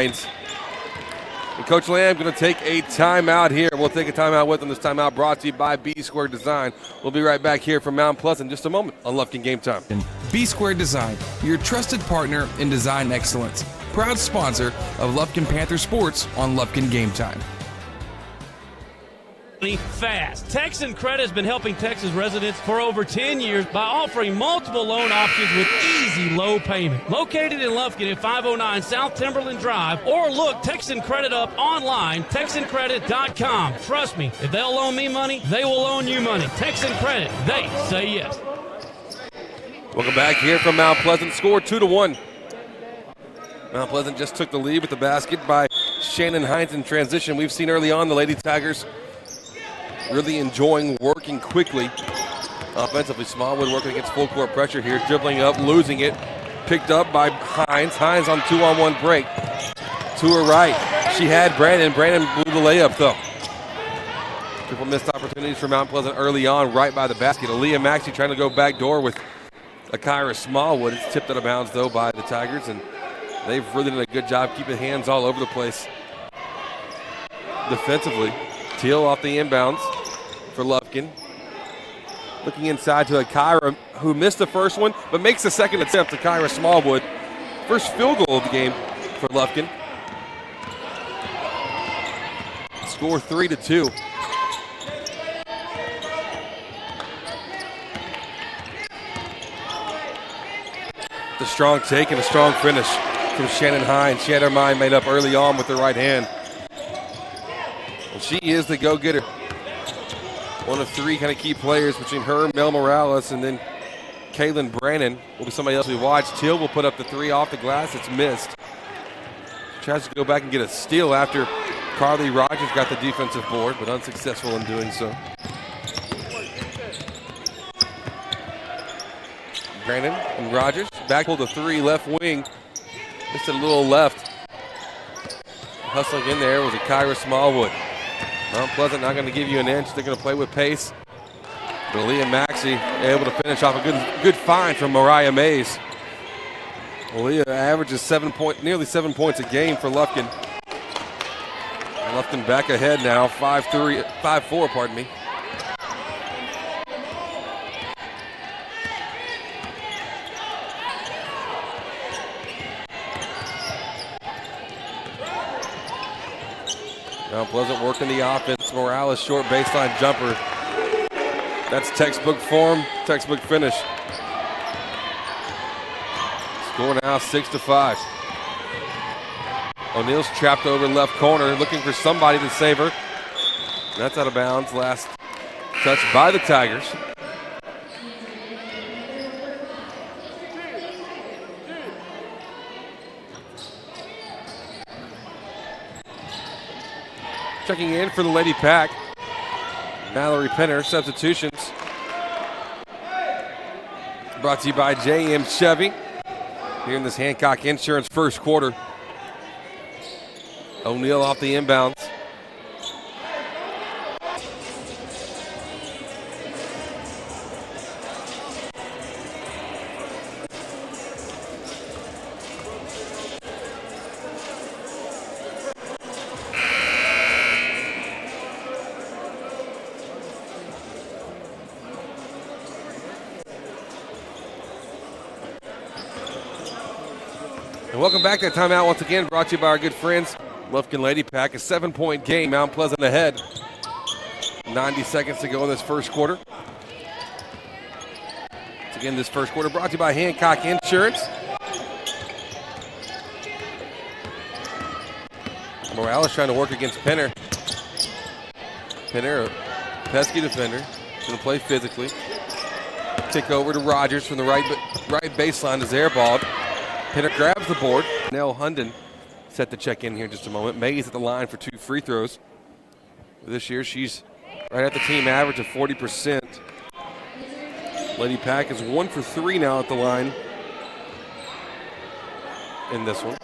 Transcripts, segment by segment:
And Coach Lamb going to take a timeout here. We'll take a timeout with him. This timeout brought to you by B Square Design. We'll be right back here from Mount Pleasant in just a moment on Lufkin Game Time. B Square Design, your trusted partner in design excellence. Proud sponsor of Lufkin Panther Sports on Lufkin Game Time. Fast. Texan Credit has been helping Texas residents for over 10 years by offering multiple loan options with easy low payment. Located in Lufkin at 509 South Timberland Drive, or look Texan Credit up online, TexanCredit.com. Trust me, if they'll loan me money, they will loan you money. Texan Credit, they say yes. Welcome back here from Mount Pleasant. Score 2-1. Mount Pleasant just took the lead with the basket by Shannon Hines in transition. We've seen early on the Lady Tigers really enjoying working quickly. Offensively, Smallwood working against full court pressure here, dribbling up, losing it. Picked up by Hines. Hines on 2-on-1 break. To her right. She had Brandon. Brandon blew the layup, though. Couple missed opportunities for Mount Pleasant early on, right by the basket. Aaliyah Maxey trying to go back door with Akira Smallwood. It's tipped out of bounds, though, by the Tigers, and they've really done a good job keeping hands all over the place defensively. Teal off the inbounds for Lufkin. Looking inside to Akira, who missed the first one, but makes the second attempt. Akira Smallwood. First field goal of the game for Lufkin. Score 3-2. The strong take and a strong finish from Shannon Hines. She had her mind made up early on with the right hand. And she is the go-getter. One of three kind of key players between her, Mel Morales, and then Kaylin Brannon will be somebody else we watch. Teal will put up the three off the glass. It's missed. She tries to go back and get a steal after Carly Rogers got the defensive board, but unsuccessful in doing so. Brannon and Rogers. Back pull the three, left wing. Just a little left. Hustling in there was Akira Smallwood. Mount Pleasant not going to give you an inch. They're going to play with pace. But Aaliyah Maxey able to finish off a good find from Mariah Mays. Aaliyah averages nearly 7 points a game for Lufkin. Lufkin back ahead now, 5-4, pardon me. Mount Pleasant working the offense. Morales short baseline jumper. That's textbook form, textbook finish. Score now 6-5. O'Neal's trapped over left corner, looking for somebody to save her. That's out of bounds. Last touch by the Tigers. Checking in for the Lady Pack, Mallory Penner. Substitutions brought to you by J.M. Chevy here in this Hancock Insurance first quarter. O'Neal off the inbounds. Welcome back to that timeout once again, brought to you by our good friends, Lufkin Lady Pack. A 7-point game, Mount Pleasant ahead. 90 seconds to go in this first quarter. Once again, this first quarter brought to you by Hancock Insurance. Morales trying to work against Penner. Penner, a pesky defender, going to play physically. Kick over to Rogers from the right baseline is airballed. Penner grabs the board. Nell Hunden set to check in here in just a moment. Mays at the line for 2 free throws. This year, she's right at the team average of 40%. Lady Pack is 1 for 3 now at the line in this one.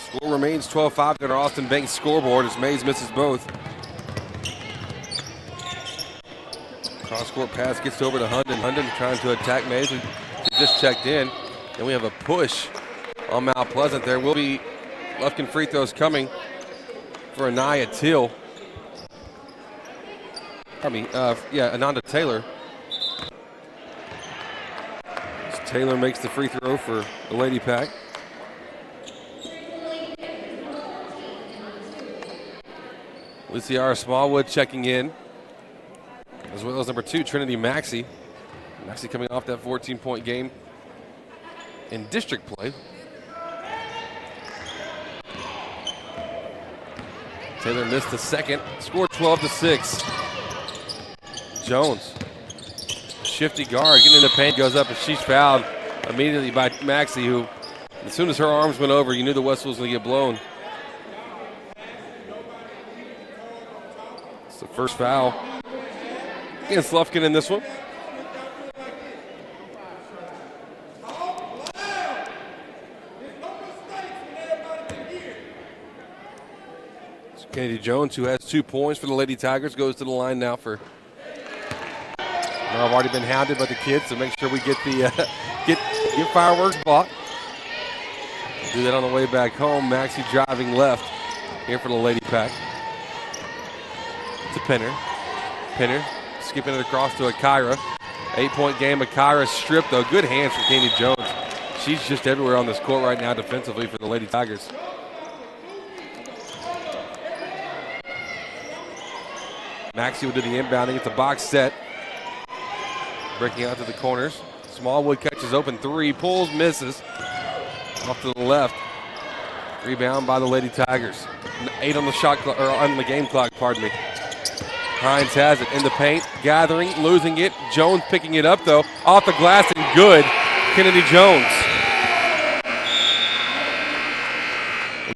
Score remains 12-5 on our Austin Banks scoreboard as Mays misses both. Cross-court pass gets over to Hunden. Hunden trying to attack Mays, who just checked in. And we have a push on Mount Pleasant. There will be Lufkin free throws coming for Anaya Till. Ananda Taylor. Taylor makes the free throw for the Lady Pack. Luciara Smallwood checking in, as well as number 2, Trinity Maxey. Maxey coming off that 14-point game in district play. Taylor missed the second, scored 12-6. Jones, shifty guard, getting in the paint, goes up, and she's fouled immediately by Maxey, who, as soon as her arms went over, you knew the whistle was going to get blown. It's the first foul against Lufkin in this one. So Kennedy Jones, who has 2 points for the Lady Tigers, goes to the line now for. I've already been hounded by the kids, so make sure we get the get fireworks bought. Do that on the way back home. Maxey driving left here for the Lady Pack. To Penner. Penner skipping it across to Akira. 8-point game. Akira stripped, though. Good hands from Kennedy Jones. She's just everywhere on this court right now defensively for the Lady Tigers. Maxey will do the inbounding. It's a box set. Breaking out to the corners. Smallwood catches open 3, pulls, misses. Off to the left. Rebound by the Lady Tigers. 8 on the shot clock, or on the game clock, pardon me. Hines has it in the paint, gathering, losing it. Jones picking it up though, off the glass and good. Kennedy Jones.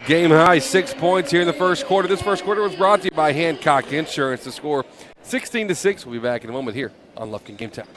Game high 6 points here in the first quarter. This first quarter was brought to you by Hancock Insurance. The score 16-6. We'll be back in a moment here on Lufkin Game Time.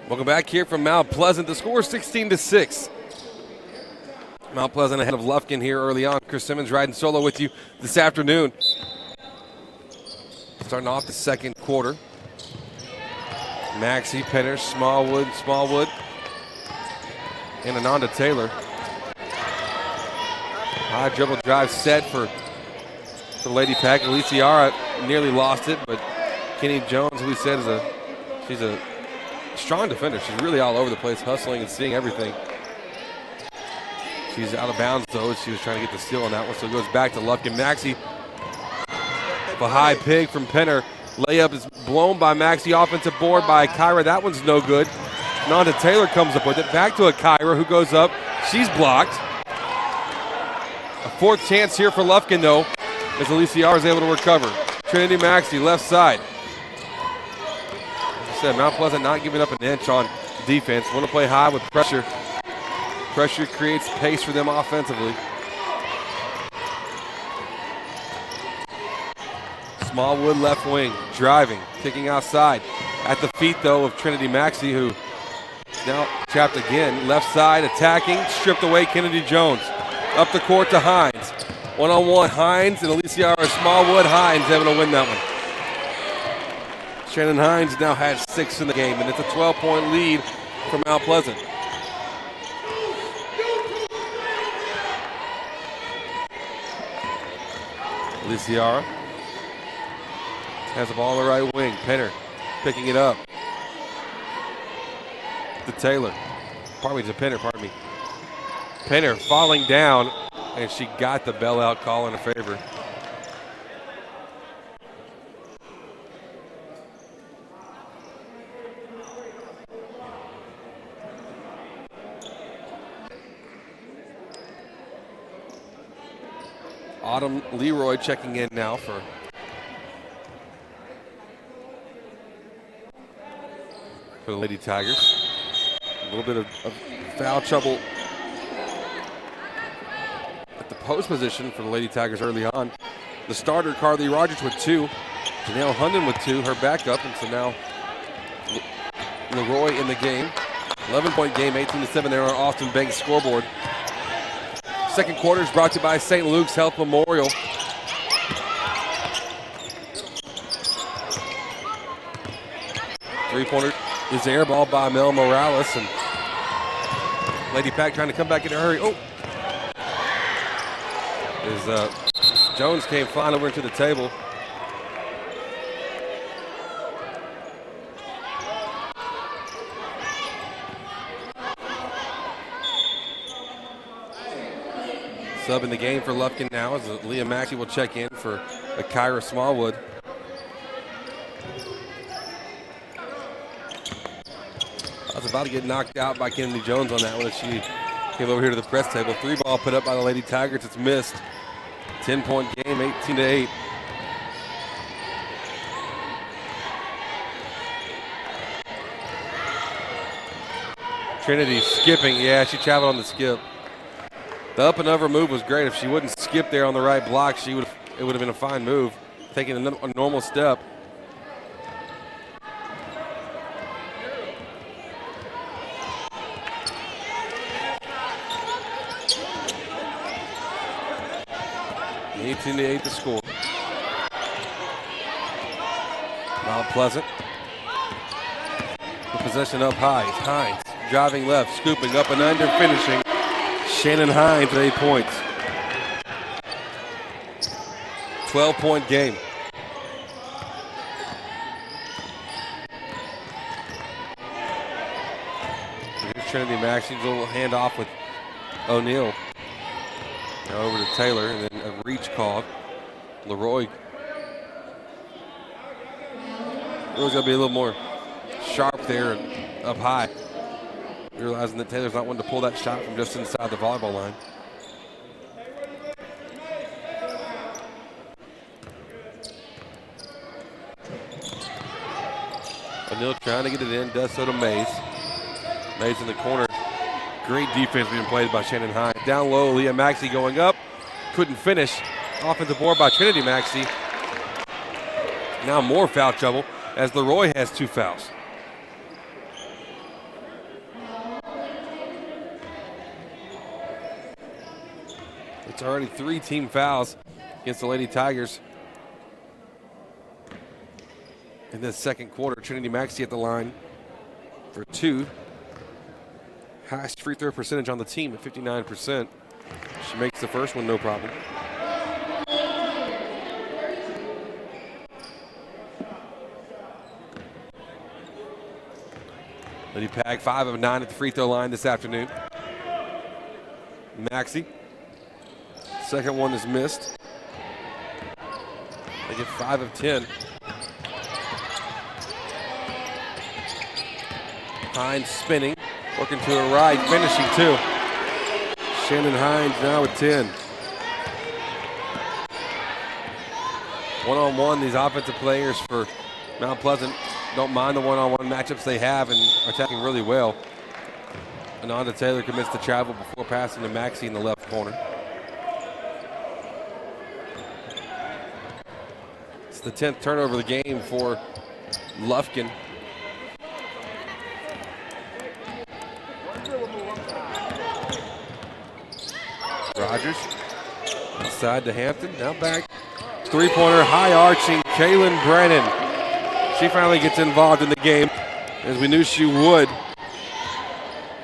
Welcome back here from Mount Pleasant. The score is 16-6. Mount Pleasant ahead of Lufkin here early on. Chris Simmons riding solo with you this afternoon. Starting off the second quarter. Maxey, Penner, Smallwood, and Ananda Taylor. High dribble drive set for the Lady Pack. Aliciara nearly lost it, but Kenny Jones, who we said she's a strong defender. She's really all over the place, hustling and seeing everything. She's out of bounds, though. She was trying to get the steal on that one, so it goes back to Lufkin. Maxey, a high pig from Penner. Layup is blown by Maxey. Offensive board by Kyra. That one's no good. Nanda Taylor comes up with it. Back to Kyra, who goes up. She's blocked. A fourth chance here for Lufkin, though, as Aliciara is able to recover. Trinity Maxey, left side. Said, Mount Pleasant not giving up an inch on defense. Want to play high with pressure. Pressure creates pace for them offensively. Smallwood left wing, driving, kicking outside. At the feet, though, of Trinity Maxey, who now trapped again. Left side, attacking, stripped away Kennedy Jones. Up the court to Hines. One-on-one, Hines and Aliciara Smallwood. Hines able to win that one. Shannon Hines now has 6 in the game, and it's a 12-point lead for Mount Pleasant. Lisiara has the ball on the right wing. Penner picking it up to Taylor. To Penner, pardon me. Penner falling down, and she got the bailout call in her favor. Autumn Leroy checking in now for the Lady Tigers. A little bit of foul trouble at the post position for the Lady Tigers early on. The starter, Carly Rogers, with 2. Janelle Hunden with 2, her backup, and so now Leroy in the game. 11-point game, 18-7 there on Austin Banks scoreboard. Second quarter is brought to you by St. Luke's Health Memorial. Three-pointer is air ball by Mel Morales, and Lady Pack trying to come back in a hurry. Oh! As Jones came flying over into the table. Sub in the game for Lufkin now as Leah Mackey will check in for Kyra Smallwood. I was about to get knocked out by Kennedy Jones on that one as she came over here to the press table. 3-ball put up by the Lady Tigers. It's missed. 10-point game, 18-8. Trinity skipping. Yeah, she traveled on the skip. The up and over move was great. If she wouldn't skip there on the right block, it would have been a fine move. Taking a normal step. The 18-8 to score. Mount Pleasant. The possession up high. Hines driving left, scooping up and under, finishing. Shannon Hines with 8 points. 12-point game. Here's Trinity Maxey's little handoff with O'Neal. Now over to Taylor, and then a reach call. Leroy's got to be a little more sharp there and up high. Realizing that Taylor's not one to pull that shot from just inside the volleyball line. O'Neal trying to get it in, does so to Mays. Mays in the corner. Great defense being played by Shannon Hines. Down low, Leah Maxey going up. Couldn't finish. Offensive board by Trinity Maxey. Now more foul trouble as Leroy has 2 fouls. It's already 3 team fouls against the Lady Tigers. In this second quarter, Trinity Maxey at the line for 2. Highest free throw percentage on the team at 59%. She makes the first one, no problem. Lady Pag 5 of 9 at the free throw line this afternoon. Maxey. Second one is missed. They get 5 of 10. Hines spinning, working to her right, finishing 2. Shannon Hines now with 10. One-on-one, these offensive players for Mount Pleasant don't mind the one-on-one matchups they have and are attacking really well. Ananda Taylor commits to travel before passing to Maxey in the left corner. It's the 10th turnover of the game for Lufkin. Rogers, inside to Hampton, now back. Three-pointer, high-arching, Kaylin Brennan. She finally gets involved in the game, as we knew she would.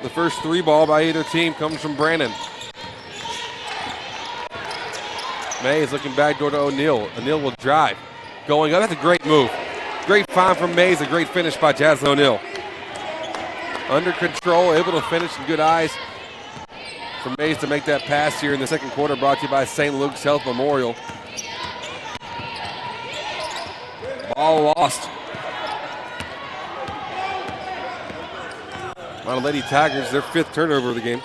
The first 3 ball by either team comes from Brannon. Mays looking back door to O'Neal. O'Neal will drive. Going up. That's a great move. Great find from Mays. A great finish by Jaslyn O'Neal. Under control, able to finish in good eyes for Mays to make that pass here in the second quarter, brought to you by St. Luke's Health Memorial. Ball lost. On Lady Tigers, their 5th turnover of the game.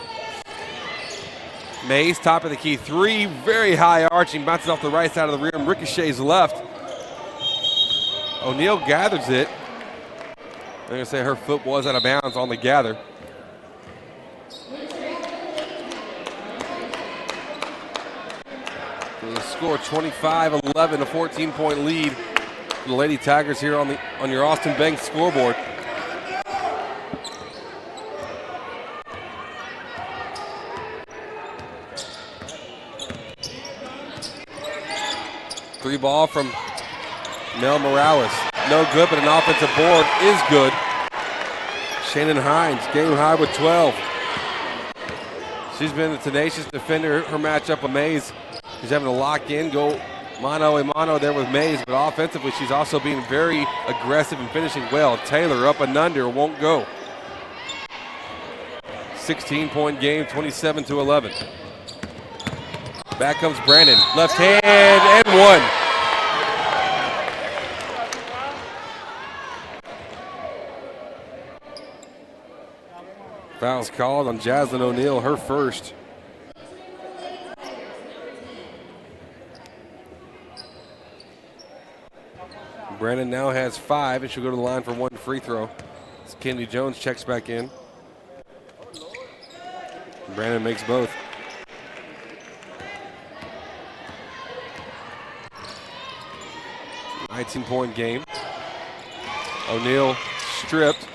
Mays, top of the key three, very high arching, bounces off the right side of the rim, ricochets left. O'Neal gathers it. I'm going to say her foot was out of bounds on the gather. So the score 25-11, a 14-point lead for the Lady Tigers here on your Austin Bank scoreboard. Three ball from Mel Morales. No good, but an offensive board is good. Shannon Hines, game high with 12. She's been a tenacious defender. Her matchup with Mays, she's having to lock in, go mano a mano there with Mays, but offensively she's also being very aggressive and finishing well. Taylor up and under, won't go. 16-point game, 27-11. Back comes Brandon, left hand and one. Foul's called on Jaslyn O'Neal, her first. Brandon now has 5, and she'll go to the line for one free throw. As Kennedy Jones checks back in. Brandon makes both. $19-point game. O'Neal stripped.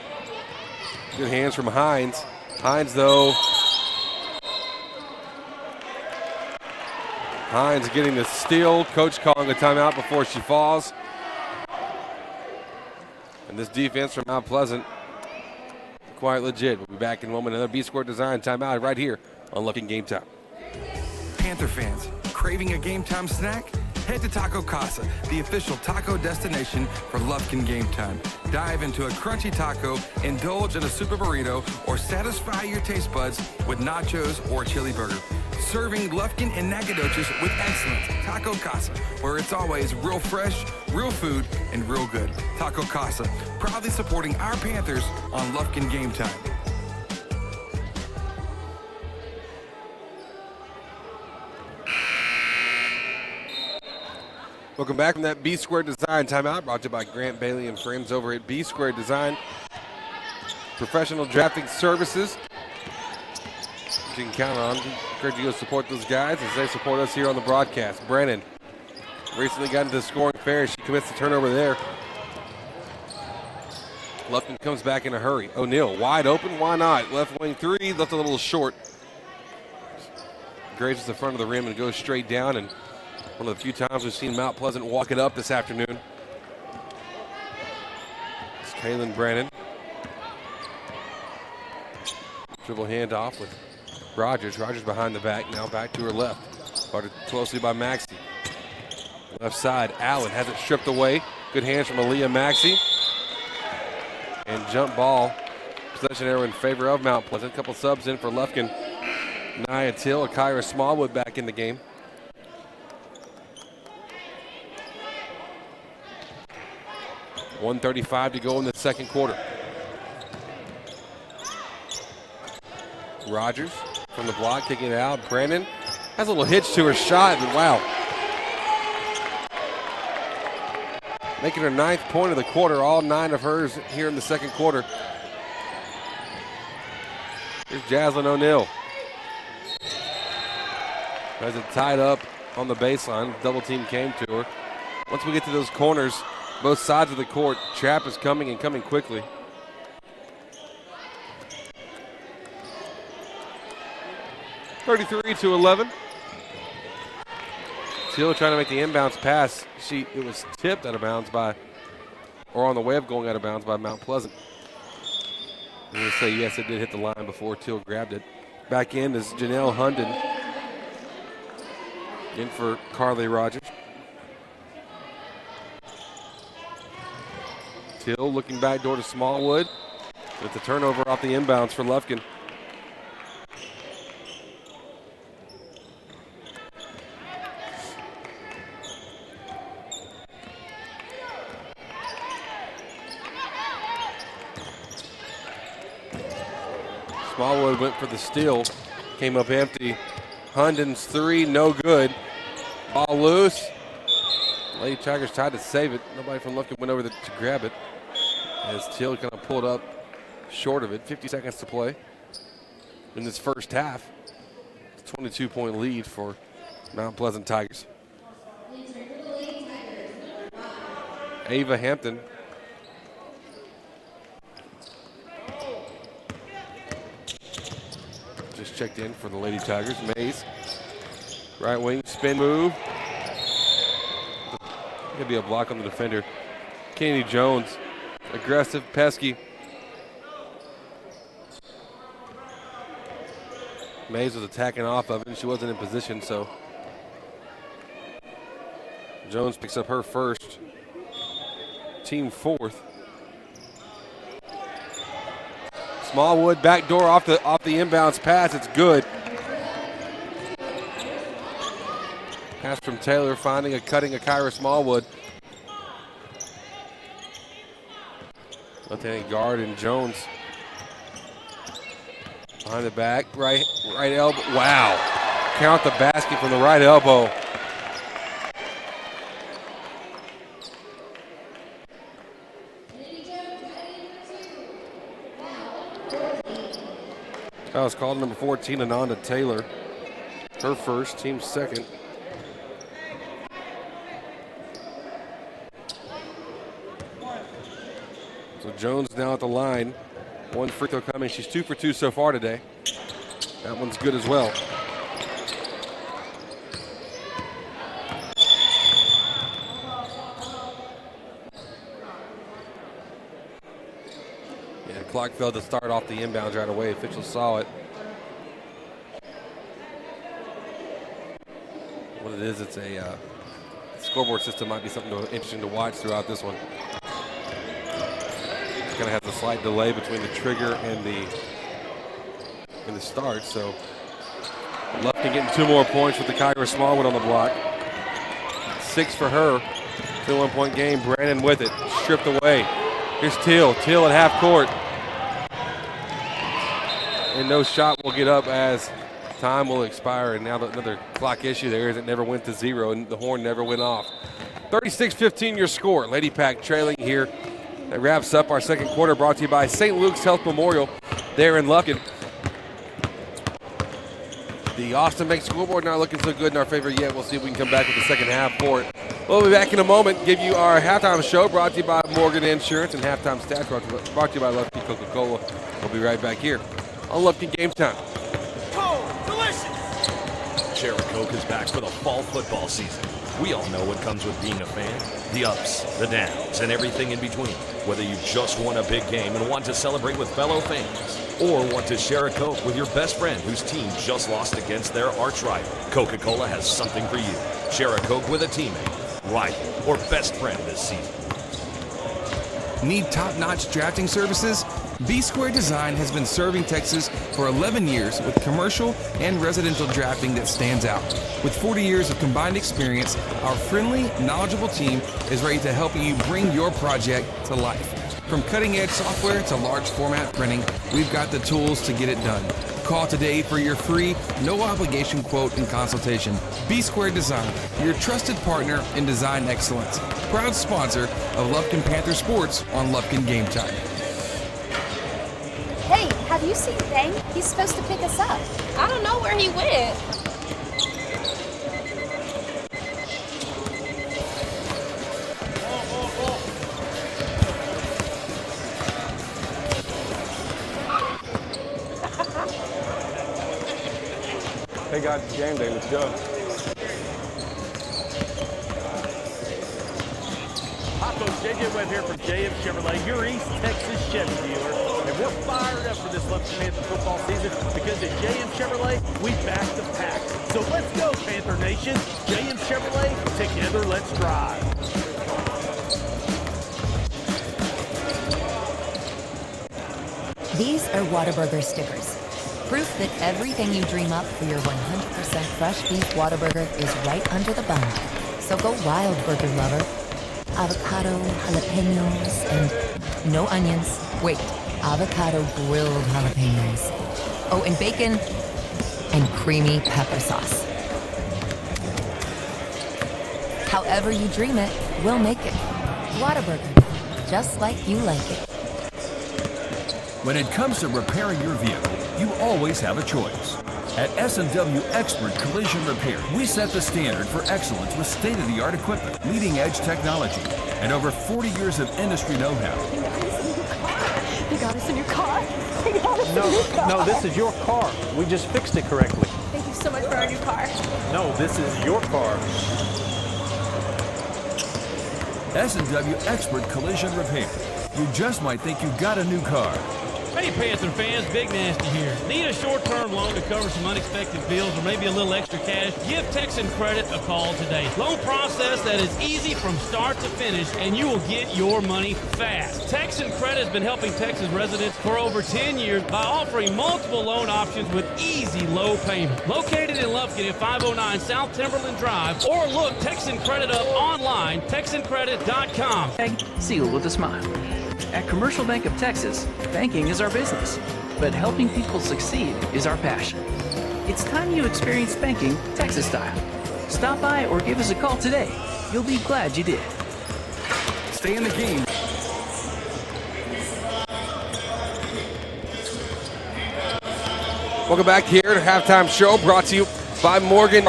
Good hands from Hines. Hines, though. Hines getting the steal. Coach calling a timeout before she falls. And this defense from Mount Pleasant, quite legit. We'll be back in a moment. Another B-Square Design timeout right here on Lufkin Game Time. Panther fans, craving a game time snack? Head to Taco Casa, the official taco destination for Lufkin Game Time. Dive into a crunchy taco, indulge in a super burrito, or satisfy your taste buds with nachos or chili burger. Serving Lufkin and Nacogdoches with excellence. Taco Casa, where it's always real fresh, real food, and real good. Taco Casa, proudly supporting our Panthers on Lufkin Game Time. Welcome back from that B-Square Design timeout, brought to you by Grant Bailey and friends over at B-Square Design. Professional drafting services you can count on. Encourage you to support those guys as they support us here on the broadcast. Brennan recently got into the scoring fair. She commits the turnover there. Lufkin comes back in a hurry. O'Neal wide open, why not? Left wing three, left a little short. Grazes the front of the rim and goes straight down, and one of the few times we've seen Mount Pleasant walk it up this afternoon. It's Kaylin Brennan. Dribble handoff with Rogers. Rogers behind the back, now back to her left. Guarded closely by Maxey. Left side, Allen has it stripped away. Good hands from Aaliyah Maxey. And jump ball. Possession arrow in favor of Mount Pleasant. A couple subs in for Lufkin. Nia Till, Kyra Smallwood back in the game. .135 to go in the second quarter. Rogers from the block, kicking it out. Brandon has a little hitch to her shot, but wow. Making her 9th point of the quarter, all 9 of hers here in the second quarter. Here's Jaslyn O'Neal. Has it tied up on the baseline. Double team came to her. Once we get to those corners, both sides of the court, trap is coming and coming quickly. (33-11). Till trying to make the inbounds pass. It was tipped out of bounds by, or on the way of going out of bounds by Mount Pleasant. I'm going to say yes, it did hit the line before Till grabbed it. Back in is Janelle Hunden. In for Carly Rogers. Till looking back door to Smallwood. With the turnover off the inbounds for Lufkin. Smallwood went for the steal, came up empty. Hunden's three, no good. Ball loose. Lady Tigers tried to save it. Nobody from Lufkin went over to grab it. As Till kind of pulled up short of it. 50 seconds to play in this first half. 22-point lead for Mount Pleasant Tigers. Ava Hampton. Just checked in for the Lady Tigers. Mays, right wing spin move. Gonna be a block on the defender. Kennedy Jones, aggressive, pesky. Mays was attacking off of it, and she wasn't in position, so Jones picks up her first, team fourth. Smallwood backdoor off the inbounds pass. It's good. Pass from Taylor, finding a cutting a Kyra Smallwood. Left-handed guard and Jones behind the back, right elbow. Wow! Count the basket from the right elbow. That was called number 14, Ananda Taylor. Her first, team second. So Jones now at the line. One free throw coming. She's 2 for 2 so far today. That one's good as well. Yeah, clock failed to start off the inbounds right away. Officials saw it. What it is, it's a scoreboard system. Might be something interesting to watch throughout this one. Kind of has a slight delay between the trigger and the start. So Lufkin getting 2 more points with the Kyra Smallwood on the block. 6 for her. 2 1-point game. Brandon with it, stripped away. Here's Till at half court, and no shot will get up as time will expire. And now another clock issue there as it never went to 0 and the horn never went off. 36-15 your score. Lady Pack trailing here. That wraps up our second quarter, brought to you by St. Luke's Health Memorial there in Lufkin. The Austin Bank scoreboard not looking so good in our favor yet. We'll see if we can come back with the second half for it. We'll be back in a moment, give you our halftime show brought to you by Morgan Insurance and halftime stats brought to you by Lufkin Coca-Cola. We'll be right back here on Lufkin Game Time. Oh, delicious! Cherry Coke is back for the fall football season. We all know what comes with being a fan. The ups, the downs, and everything in between. Whether you just won a big game and want to celebrate with fellow fans, or want to share a Coke with your best friend whose team just lost against their arch rival, Coca-Cola has something for you. Share a Coke with a teammate, rival, or best friend this season. Need top-notch drafting services? B-Square Design has been serving Texas for 11 years with commercial and residential drafting that stands out. With 40 years of combined experience, our friendly, knowledgeable team is ready to help you bring your project to life. From cutting-edge software to large format printing, we've got the tools to get it done. Call today for your free, no-obligation quote and consultation. B-Square Design, your trusted partner in design excellence. Proud sponsor of Lufkin Panther Sports on Lufkin Game Time. Hey, have you seen Thane? He's supposed to pick us up. I don't know where he went. Hey guys, it's game day. Let's go. Hi folks, JJ Webb here from JM Chevrolet, your East Texas Chevy dealer. And We're fired up for this Lufkin Panther football season because at JM Chevrolet, we back the pack. So let's go, Panther Nation. JM Chevrolet, together let's drive. These are Whataburger stickers. Proof that everything you dream up for your 100% fresh beef Whataburger is right under the bun. So go wild, burger lover. Avocado, jalapenos, and no onions. Wait, avocado grilled jalapenos. Oh, and bacon and creamy pepper sauce. However you dream it, we'll make it. Whataburger, just like you like it. When it comes to repairing your vehicle, you always have a choice. At S&W Expert Collision Repair, we set the standard for excellence with state-of-the-art equipment, leading-edge technology, and over 40 years of industry know-how. You got us a new car? You got us a new car? No, this is your car. We just fixed it correctly. Thank you so much for our new car. No, this is your car. S&W Expert Collision Repair. You just might think you got a new car. Hey Panther fans, Big Nasty here. Need a short-term loan to cover some unexpected bills or maybe a little extra cash? Give Texan Credit a call today. Loan process that is easy from start to finish, and you will get your money fast. Texan Credit has been helping Texas residents for over 10 years by offering multiple loan options with easy low payment. Located in Lufkin at 509 South Timberland Drive, or look Texan Credit up online, texancredit.com. Sealed with a smile. At Commercial Bank of Texas, banking is our business, but helping people succeed is our passion. It's time you experience banking Texas style. Stop by or give us a call today. You'll be glad you did. Stay in the game. Welcome back here to Halftime Show, brought to you by Morgan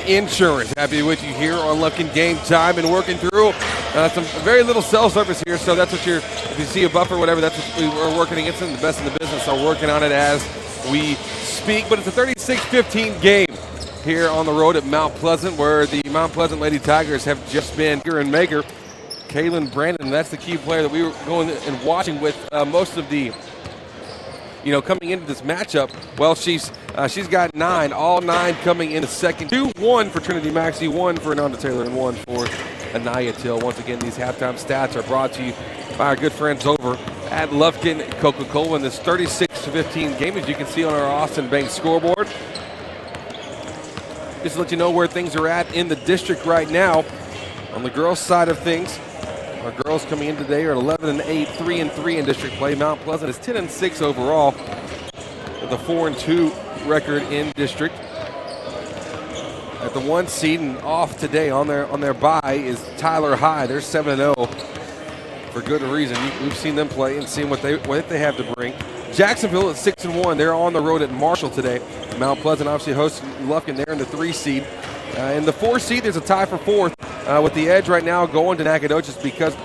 Insurance. Happy with you here on Lufkin Game Time and working through some very little cell service here, so that's what if you see a buffer, whatever, that's what we're working against. The best in the business are working on it as we speak. But it's a 36-15 game here on the road at Mount Pleasant, where the Mount Pleasant Lady Tigers have just been here and maker. Kaylin Brandon, that's the key player that we were going and watching with most of the, coming into this matchup. Well, she's got 9, all 9 coming in the second. 2-1 for Trinity Maxey, 1 for Ananda Taylor, and 1 for Anaya Till. Once again, these halftime stats are brought to you by our good friends over at Lufkin Coca-Cola in this 36-15 game, as you can see on our Austin Bank scoreboard. Just to let you know where things are at in the district right now. On the girls' side of things, our girls coming in today are 11-8, 3-3 in district play. Mount Pleasant is 10-6 overall with a 4-2 record in district. At the 1 seed and off today on their bye is Tyler High. They're 7-0 for good reason. We've seen them play and seen what they have to bring. Jacksonville at 6-1. They're on the road at Marshall today. Mount Pleasant obviously hosting Lufkin there in the 3 seed. In the 4 seed, there's a tie for 4th with the edge right now going to Nacogdoches because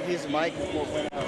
his mic went out.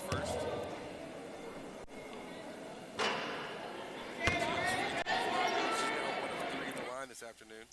first. She's now 1 of 3 at the line this afternoon.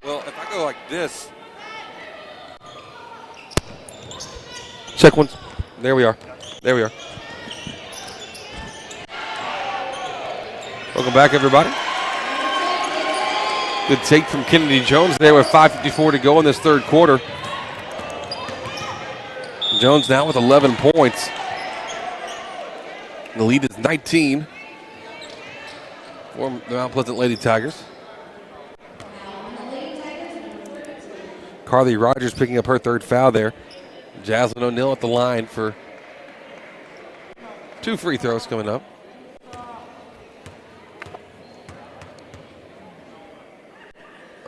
Well, if I go like this. Check one. There we are. There we are. Welcome back, everybody. Good take from Kennedy Jones there with 5:54 to go in this third quarter. Jones now with 11 points. The lead is 19 for the Mount Pleasant Lady Tigers. Carly Rogers picking up her third foul there. Jaslyn O'Neill at the line for 2 free throws coming up.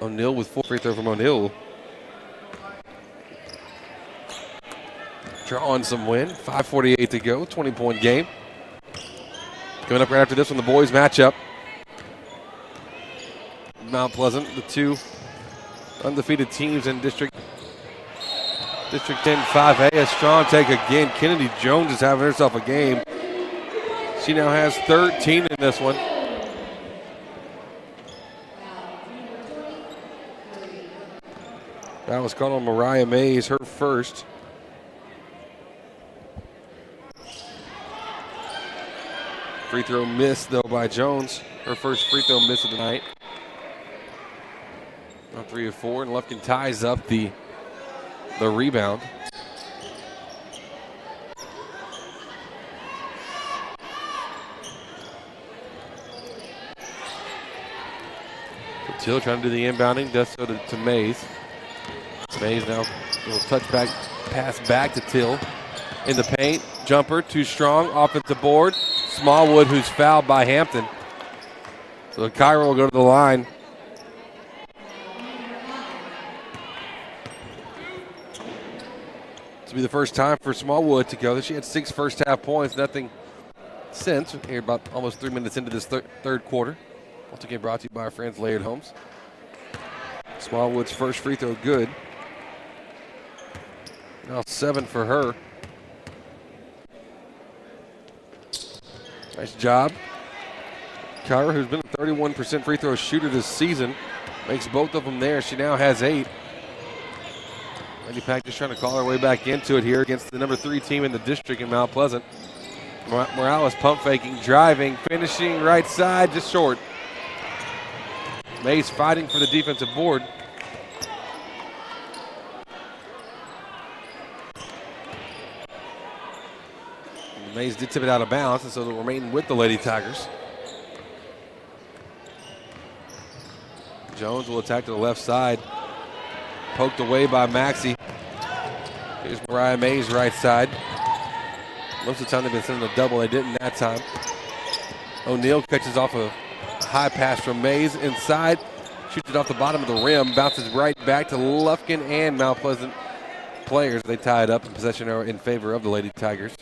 O'Neill with 4 free throws from O'Neill. Drawing some wind. 5:48 to go. 20-point game. Coming up right after this one, the boys matchup. Mount Pleasant, the 2 undefeated teams in District 10 5A. A strong take again. Kennedy Jones is having herself a game. She now has 13 in this one. That was called on Mariah Mays, her first. Free throw missed though by Jones. Her first free throw miss of the night. On 3 of 4, and Lufkin ties up the rebound. Till trying to do the inbounding, does so to Mays. Mays now a little touchback pass back to Till. In the paint, jumper, too strong, offensive board. Smallwood, who's fouled by Hampton. So Cairo will go to the line. This will be the first time for Smallwood to go. She had 6 first half points, nothing since. Here about almost 3 minutes into this third quarter. Also game brought to you by our friends Laird Homes. Smallwood's first free throw good. Now 7 for her. Nice job. Kyra, who's been a 31% free throw shooter this season, makes both of them there. She now has 8. Lady Pack just trying to call her way back into it here against the number 3 team in the district in Mount Pleasant. Morales pump faking, driving, finishing right side, just short. Mays fighting for the defensive board. Mays did tip it out of bounds, and so they'll remain with the Lady Tigers. Jones will attack to the left side. Poked away by Maxey. Here's Mariah Mays right side. Most of the time they've been sending a double. They didn't that time. O'Neill catches off a high pass from Mays inside. Shoots it off the bottom of the rim. Bounces right back to Lufkin and Mount Pleasant players. They tie it up in possession in favor of the Lady Tigers.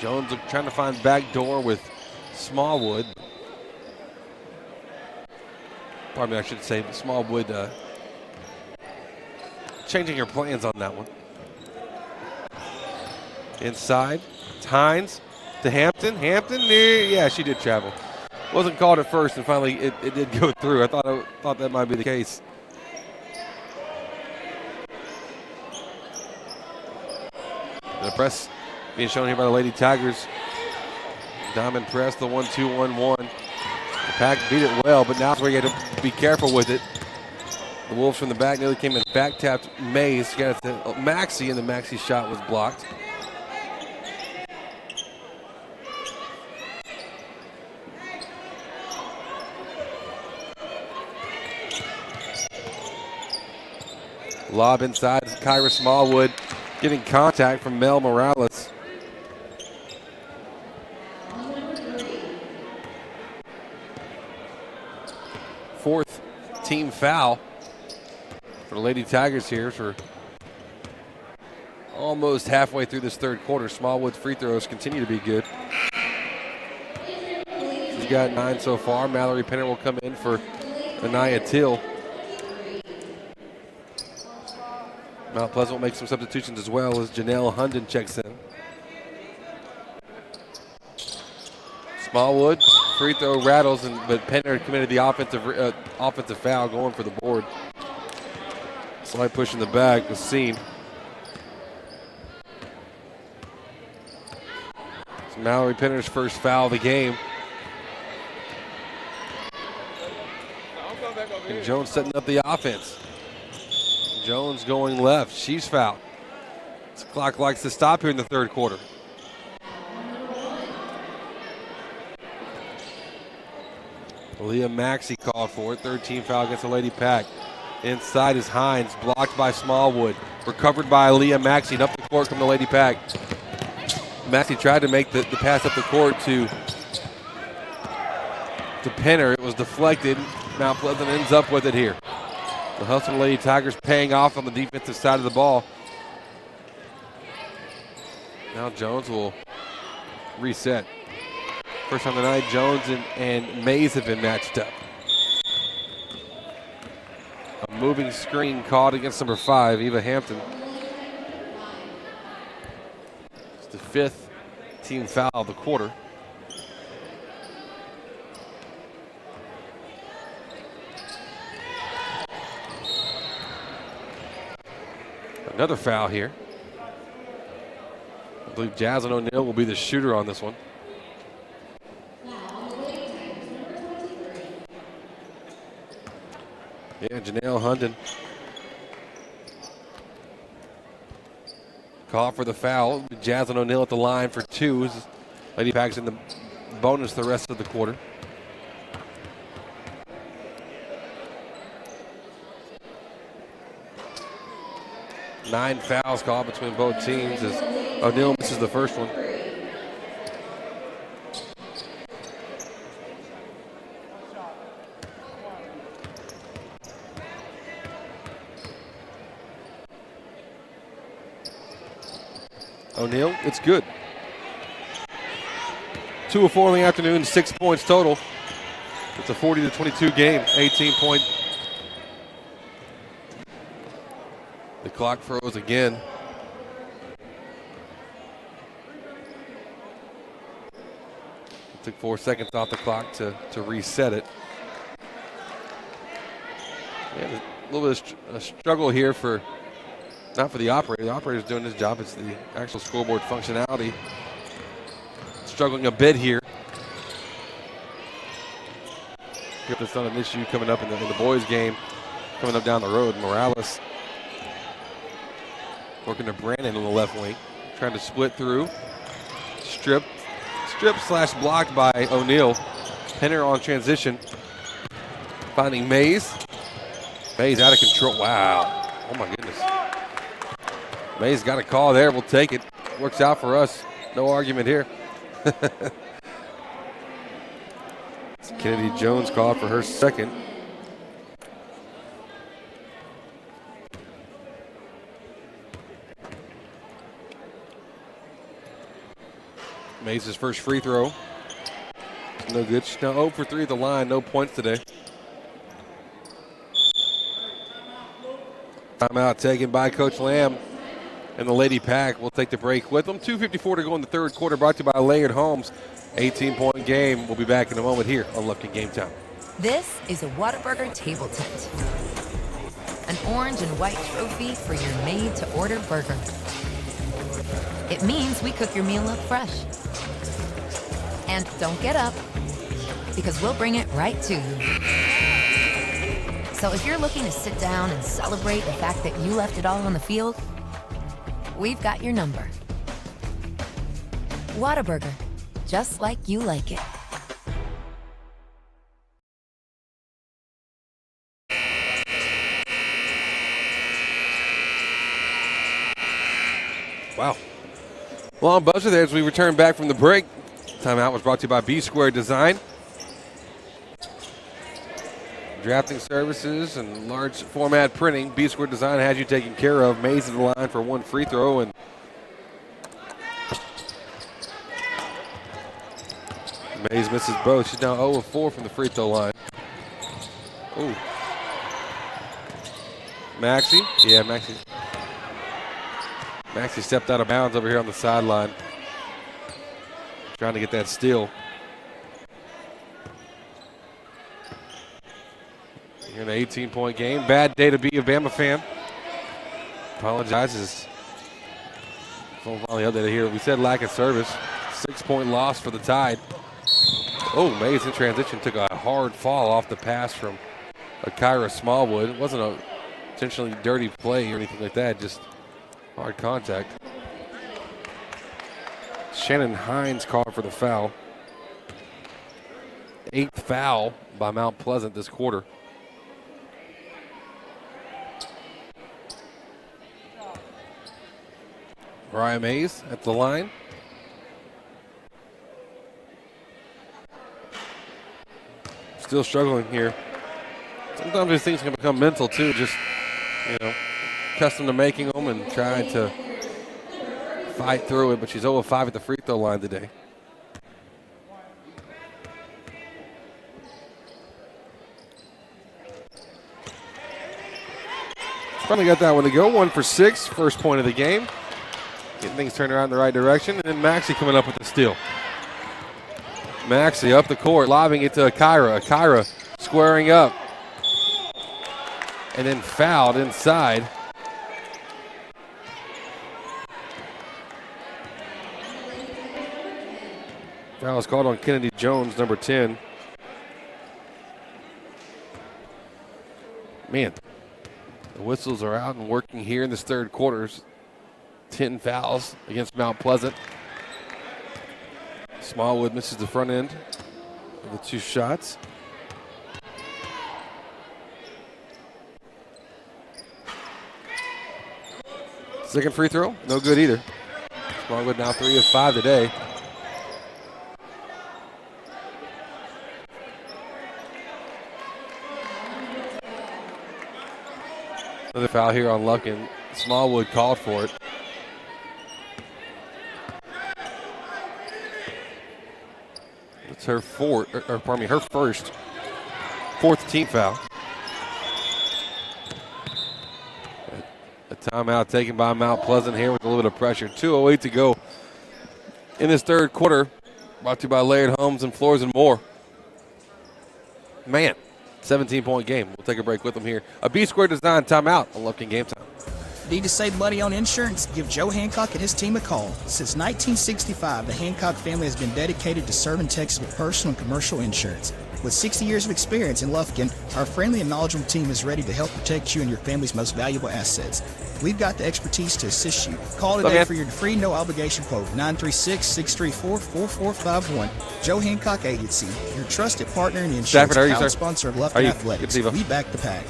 Jones trying to find back door with Smallwood. Pardon me, I should say Smallwood changing her plans on that one. Inside, it's Hines to Hampton. Hampton near, yeah, she did travel. Wasn't called at first, and finally it did go through. I thought that might be the case. The press being shown here by the Lady Tigers. Diamond press, the 1-2-1-1. The Pack beat it well, but now it's where you have to be careful with it. The Wolves from the back nearly came in, back tapped Mays. Got it to Maxey, and the Maxey shot was blocked. Lob inside, Kyra Smallwood getting contact from Mel Morales. Fourth team foul for the Lady Tigers here for almost halfway through this third quarter. Smallwood's free throws continue to be good. She's got 9 so far. Mallory Penner will come in for Anaya Till. Mount Pleasant will make some substitutions as well as Janelle Hunden checks in. Smallwood, free throw rattles, but Penner committed the offensive foul going for the board. Slight push in the back was seen. It's Mallory Penner's first foul of the game. And Jones setting up the offense. Jones going left. She's fouled. This clock likes to stop here in the third quarter. Leah Maxey called for it. Third team foul against the Lady Pack. Inside is Hines, blocked by Smallwood. Recovered by Leah Maxey, and up the court from the Lady Pack. Maxey tried to make the pass up the court to Penner. It was deflected. Mount Pleasant ends up with it here. The Hustle Lady Tigers paying off on the defensive side of the ball. Now Jones will reset. First time tonight, Jones and Mays have been matched up. A moving screen called against number 5, Eva Hampton. It's the 5th team foul of the quarter. Another foul here. I believe Jasmine O'Neill will be the shooter on this one. Yeah, Janelle Hunden. Call for the foul. Jasmine O'Neill at the line for 2. Lady Pack's in the bonus the rest of the quarter. Nine fouls called between both teams as O'Neill misses the first one. O'Neill, it's good. 2 of 4 in the afternoon, 6 points total. It's a 40-22 game, 18-point. The clock froze again. It took 4 seconds off the clock to reset it. Yeah, a little bit of a struggle here not for the operator. The operator's doing his job. It's the actual scoreboard functionality. Struggling a bit here. If that's not an issue coming up in the boys' game, coming up down the road. Morales working to Brandon on the left wing, trying to split through. Strip / blocked by O'Neill. Penner on transition. Finding Mays. Mays out of control. Wow. Oh my goodness. Mays got a call there. We'll take it. Works out for us. No argument here. Kennedy Jones called for her second. Mays' first free throw. No good. She's now 0 for 3 at the line. No points today. Timeout taken by Coach Lamb. And the Lady Pack will take the break with them. 2:54 to go in the third quarter, brought to you by Laird Homes. 18-point game. We'll be back in a moment here on Lufkin Game Time. This is a Whataburger table tent. An orange and white trophy for your made-to-order burger. It means we cook your meal up fresh. And don't get up, because we'll bring it right to you. So if you're looking to sit down and celebrate the fact that you left it all on the field, we've got your number. Whataburger, just like you like it. Wow. Long buzzer there as we return back from the break. Timeout was brought to you by B Square Design. Drafting services and large format printing. B Square Design has you taken care of. Mays in the line for one free throw. And Mays misses both. She's now 0 of 4 from the free throw line. Ooh. Maxie. Yeah, Maxie. Maxie stepped out of bounds over here on the sideline. Trying to get that steal. You're in an 18-point game. Bad day to be a Bama fan. Apologizes. Phone finally updated here. We said lack of service. 6-point loss for the Tide. Oh, Mays in transition took a hard fall off the pass from Akira Smallwood. It wasn't a intentionally dirty play or anything like that, just hard contact. Shannon Hines called for the foul. 8th foul by Mount Pleasant this quarter. Ryan Mays at the line. Still struggling here. Sometimes these things can become mental too, just, accustomed to making them and trying to fight through it, but she's 0 of 5 at the free throw line today. Finally got that one to go. 1 for 6, first point of the game. Getting things turned around in the right direction, and then Maxie coming up with the steal. Maxie up the court, lobbing it to Akira. Akira squaring up. And then fouled inside. Foul is called on Kennedy Jones, number 10. Man, the whistles are out and working here in this third quarter. 10 fouls against Mount Pleasant. Smallwood misses the front end of the 2 shots. Second free throw, no good either. Smallwood now 3 of 5 today. Another foul here on Lufkin. Smallwood called for it. It's her her first 4th team foul. A timeout taken by Mount Pleasant here with a little bit of pressure. 2:08 to go in this third quarter. Brought to you by Laird Homes and Floors and More. Man, 17-point game. We'll take a break with them here. A B Square Design timeout on Lufkin Game Time. Need to save money on insurance? Give Joe Hancock and his team a call. Since 1965, the Hancock family has been dedicated to serving Texas with personal and commercial insurance. With 60 years of experience in Lufkin, our friendly and knowledgeable team is ready to help protect you and your family's most valuable assets. We've got the expertise to assist you. Call today for your free no-obligation quote, 936-634-4451. Joe Hancock Agency, your trusted partner in the insurance proud sponsor of Lufkin Athletics. We back the pack.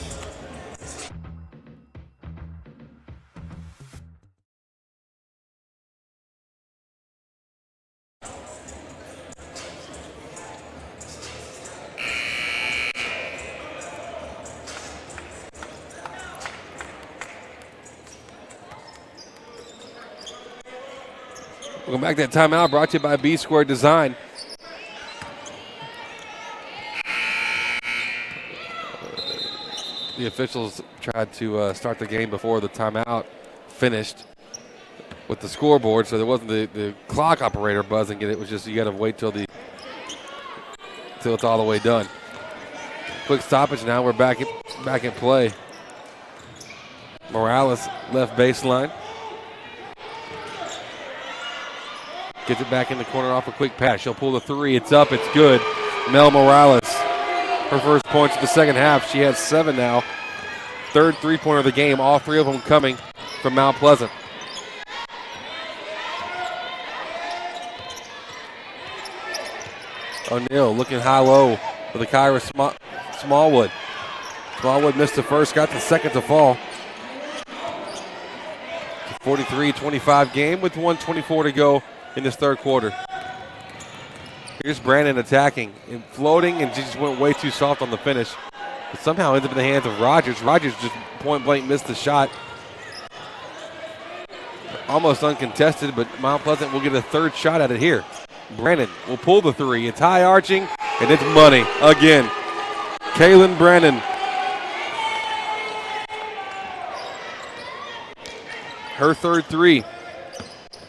Welcome back to that timeout brought to you by B Square Design. The officials tried to start the game before the timeout finished with the scoreboard, so there wasn't the clock operator buzzing it. It was just you got to wait till the till it's all the way done. Quick stoppage now. We're back in play. Morales left baseline. Gets it back in the corner off a quick pass. She'll pull the three. It's up. It's good. Mel Morales. Her first points of the second half. She has 7 now. Third three-pointer of the game. All 3 of them coming from Mount Pleasant. O'Neal looking high-low for the Kyra Smallwood. Smallwood missed the first, got the second to fall. 43-25 game with 1:24 to go in this third quarter. Here's Brandon attacking and floating, and she just went way too soft on the finish. But somehow ends up in the hands of Rogers. Rogers just point-blank missed the shot. Almost uncontested, but Mount Pleasant will get a third shot at it here. Brandon will pull the three. It's high arching, and it's money again. Kaylin Brandon. Her third three.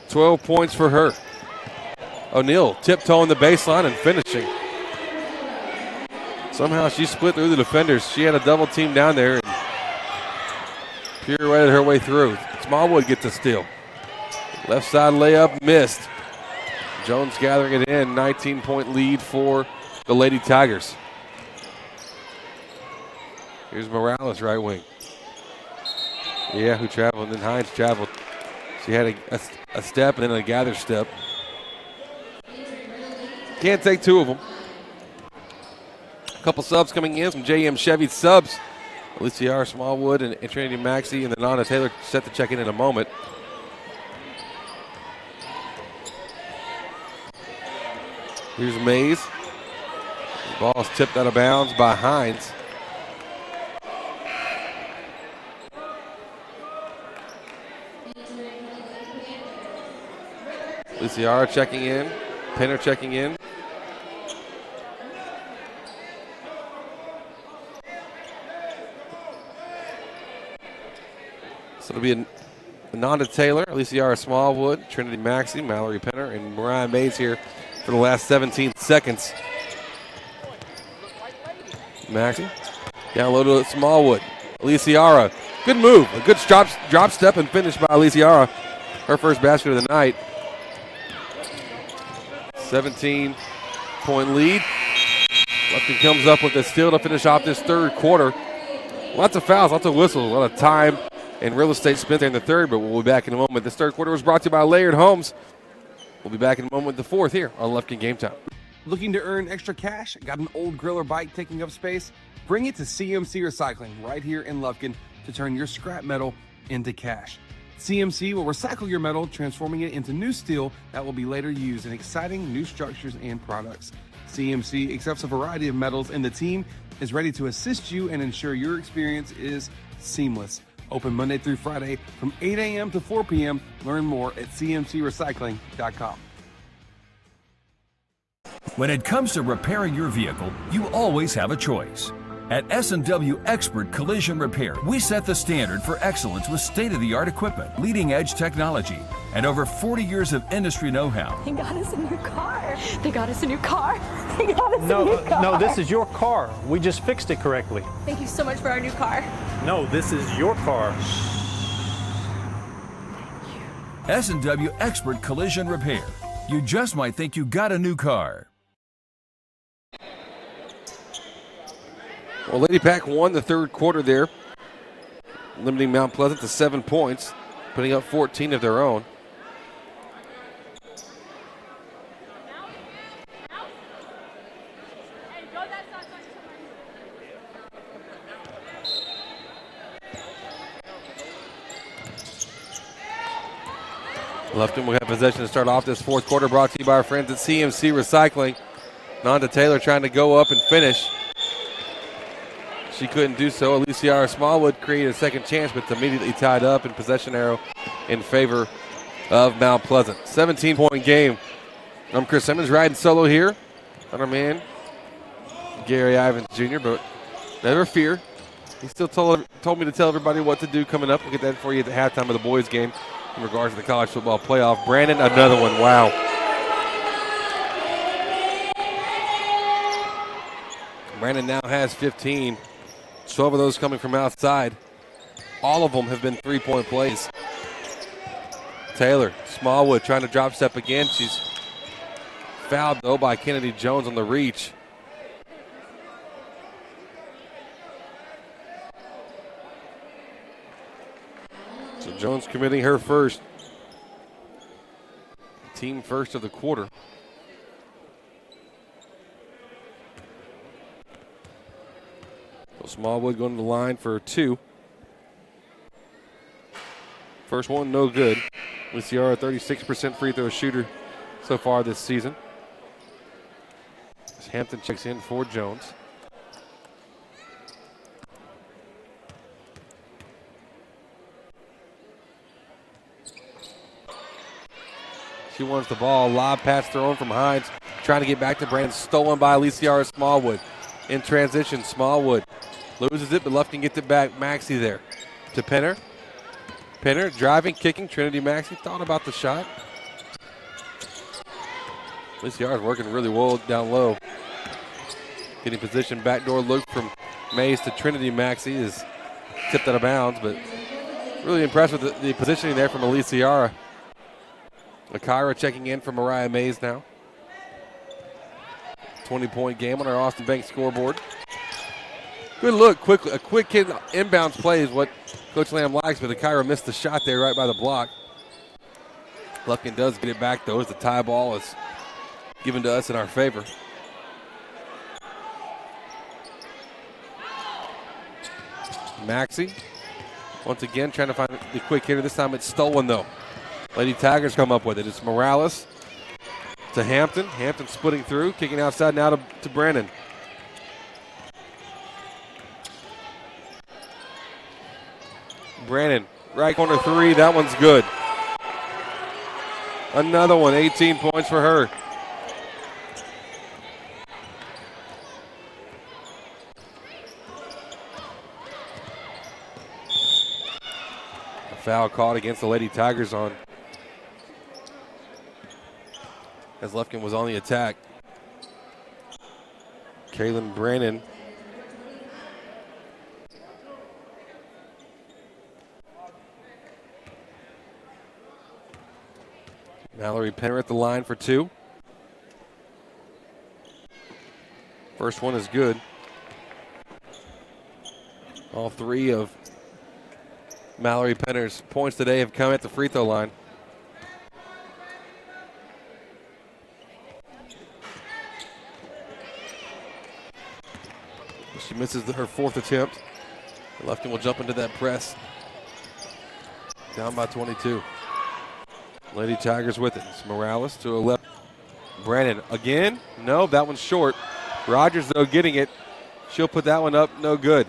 12 points for her. O'Neal tiptoeing the baseline and finishing. Somehow she split through the defenders. She had a double team down there and pirouetted her way through. Smallwood gets a steal. Left side layup missed. Jones gathering it in. 19-point lead for the Lady Tigers. Here's Morales, right wing. Yeah, who traveled, and then Hines traveled. She had a step and then a gather step. Can't take 2 of them. A couple subs coming in, some JM Chevy subs. Alicia Smallwood and Trinity Maxey, and then Anna Taylor set to check in a moment. Here's Mays. The ball is tipped out of bounds by Hines. Luciara checking in. Penner checking in. So it'll be Ananda Taylor, Luciara Smallwood, Trinity Maxey, Mallory Penner, and Mariah Mays here for the last 17 seconds. Maxey down low to Smallwood. Aliciara, good move. A good drop step and finish by Aliciara. Her first basket of the night. 17-point lead. Lufkin comes up with a steal to finish off this third quarter. Lots of fouls, lots of whistles, a lot of time and real estate spent there in the third, but we'll be back in a moment. This third quarter was brought to you by Layered Homes. We'll be back in a moment with the fourth here on Lufkin Game Time. Looking to earn extra cash? Got an old grill or bike taking up space? Bring it to CMC Recycling right here in Lufkin to turn your scrap metal into cash. CMC will recycle your metal, transforming it into new steel that will be later used in exciting new structures and products. CMC accepts a variety of metals, and the team is ready to assist you and ensure your experience is seamless. Open Monday through Friday from 8 a.m. to 4 p.m. Learn more at cmcrecycling.com. When it comes to repairing your vehicle, you always have a choice. At S&W Expert Collision Repair, we set the standard for excellence with state-of-the-art equipment, leading-edge technology, and over 40 years of industry know-how. They got us a new car. They got us a new car. They got us a new car. No, this is your car. We just fixed it correctly. Thank you so much for our new car. No, this is your car. S&W Expert Collision Repair. You just might think you got a new car. Well, Lady Pack won the third quarter there, limiting Mount Pleasant to 7 points, putting up 14 of their own. Lufkin will have possession to start off this fourth quarter, brought to you by our friends at CMC Recycling. Nanda Taylor trying to go up and finish. She couldn't do so. Alicia Smallwood created a second chance, but it's immediately tied up, and possession arrow in favor of Mount Pleasant. 17-point game. I'm Chris Simmons riding solo here on our man, Gary Ivins Jr., but never fear. He still told me to tell everybody what to do coming up. We'll get that for you at the halftime of the boys' game in regards to the college football playoff. Brandon, another one. Wow. Brandon now has 15. 12 of those coming from outside. All of them have been three-point plays. Taylor, Smallwood trying to drop step again. She's fouled, though, by Kennedy Jones on the reach. So Jones committing her first. Team first of the quarter. So Smallwood going to the line for 2. First one, no good. Luciara, 36% free throw shooter so far this season. As Hampton checks in for Jones. She wants the ball. Lob pass thrown from Hines. Trying to get back to Brandon. Stolen by Luciara Smallwood. In transition, Smallwood loses it, but Lufkin gets it back. Maxey there to Penner. Penner driving, kicking. Trinity Maxey thought about the shot. Luciara's working really well down low. Getting position, backdoor look from Mays to Trinity Maxey is tipped out of bounds, but really impressed with the positioning there from Luciara. Akira checking in for Mariah Mays now. 20-point game on our Austin Bank scoreboard. Good look, a quick kid inbounds play is what Coach Lamb likes, but Akira missed the shot there right by the block. Lufkin does get it back, though, as the tie ball is given to us in our favor. Maxey, once again, trying to find the quick hitter. This time it's stolen, though. Lady Tigers come up with it. It's Morales to Hampton. Hampton splitting through, kicking outside now to Brennan. Brandon, right corner 3. That one's good. Another one, 18 points for her. A foul called against the Lady Tigers on as Lufkin was on the attack. Kaylin Brandon. Mallory Penner at the line for 2. First one is good. All 3 of Mallory Penner's points today have come at the free throw line. She misses her 4th attempt. Lufkin will jump into that press. Down by 22. Lady Tigers with it. It's Morales to a left. Brandon again. No, that one's short. Rogers, though, getting it. She'll put that one up. No good.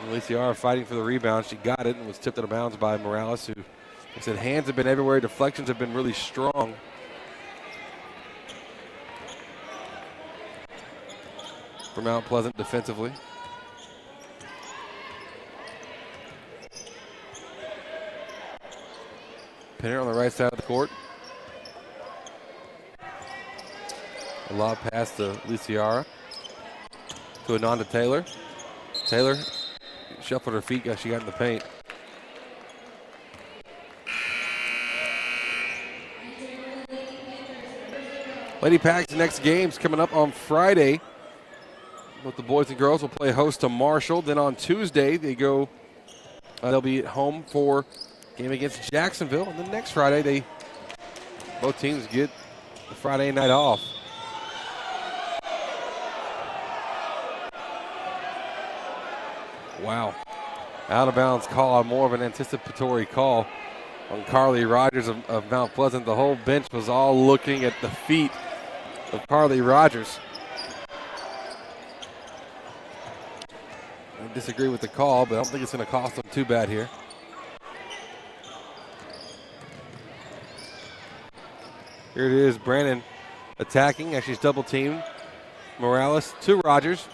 Luciara fighting for the rebound. She got it and was tipped out of bounds by Morales, who, like I said, hands have been everywhere. Deflections have been really strong. For Mount Pleasant defensively. Penner on the right side of the court. A lob pass to Luciara. To Ananda Taylor. Taylor shuffled her feet as she got in the paint. Lady Pack's next game's coming up on Friday. Both the boys and girls will play host to Marshall. Then on Tuesday, they'll be at home for game against Jacksonville. And then next Friday, both teams get the Friday night off. Wow. Out of bounds call, more of an anticipatory call on Carly Rogers of Mount Pleasant. The whole bench was all looking at the feet of Carly Rogers. I disagree with the call, but I don't think it's going to cost them too bad here. Here it is, Brandon attacking as she's double teamed. Morales to Rogers.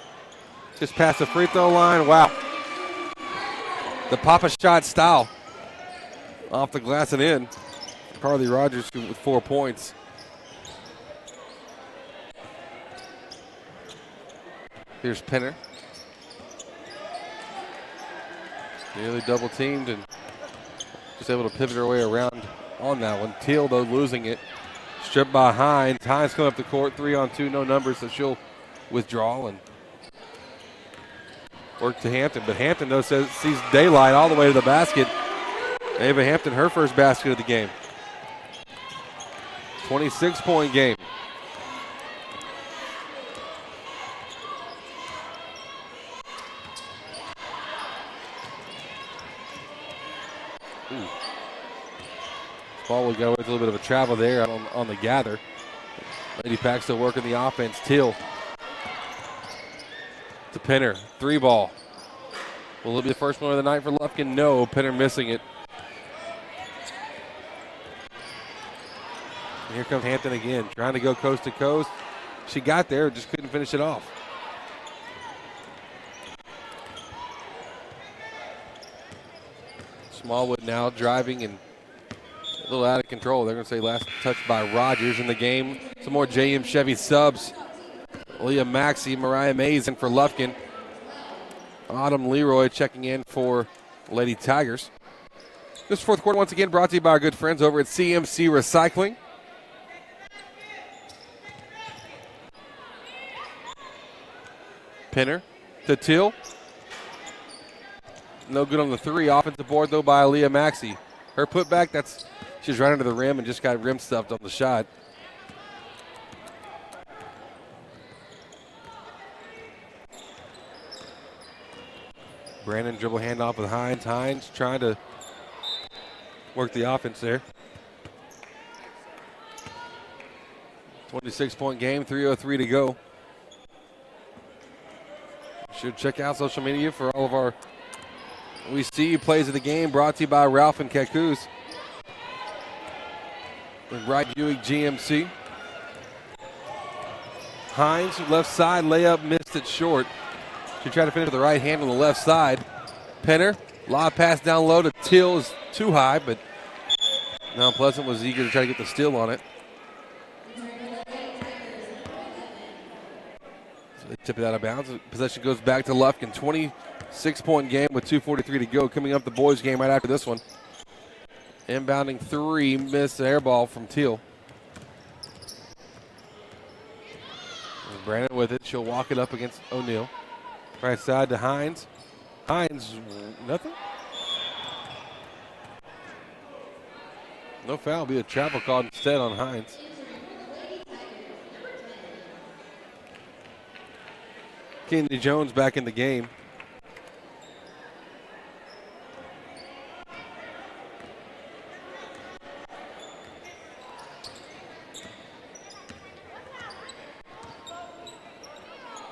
Just past the free throw line. Wow. The Papa shot style. Off the glass and in. Carly Rogers with 4 points. Here's Penner. Nearly double teamed and just able to pivot her way around on that one. Teal, though, losing it. Stripped by Hines. Hines coming up the court, 3-on-2, no numbers, so she'll withdraw and work to Hampton. But Hampton, though, sees daylight all the way to the basket. Ava Hampton, her first basket of the game. 26-point game. Ball will go with a little bit of a travel there on the gather. Lady Pack still working the offense. Teal to Penner. 3-ball. Will it be the first one of the night for Lufkin? No. Penner missing it. And here comes Hampton again, trying to go coast to coast. She got there, just couldn't finish it off. Smallwood now driving and a little out of control. They're going to say last touch by Rogers in the game. Some more JM Chevy subs. Leah Maxey, Mariah Mays in for Lufkin. Autumn Leroy checking in for Lady Tigers. This fourth quarter once again brought to you by our good friends over at CMC Recycling. Penner to Teal. No good on the three. Offensive board, though, by Leah Maxey. Her putback, she's right under the rim and just got rim stuffed on the shot. Brandon dribble handoff with Hines. Hines trying to work the offense there. 26-point game, 3:03 to go. Should check out social media for all of our We See plays of the game, brought to you by Ralph and Kakus. And Wright Buick GMC. Hines, left side, layup, missed it short. She tried to finish with the right hand on the left side. Penner, lob pass down low to Till is too high, but Mount Pleasant was eager to try to get the steal on it. So they tip it out of bounds. Possession goes back to Lufkin. 26-point game with 2:43 to go. Coming up the boys' game right after this one. Inbounding three, missed the air ball from Teal. And Brandon with it. She'll walk it up against O'Neal. Right side to Hines. Hines, nothing? No foul. Be a travel call instead on Hines. Kennedy Jones back in the game.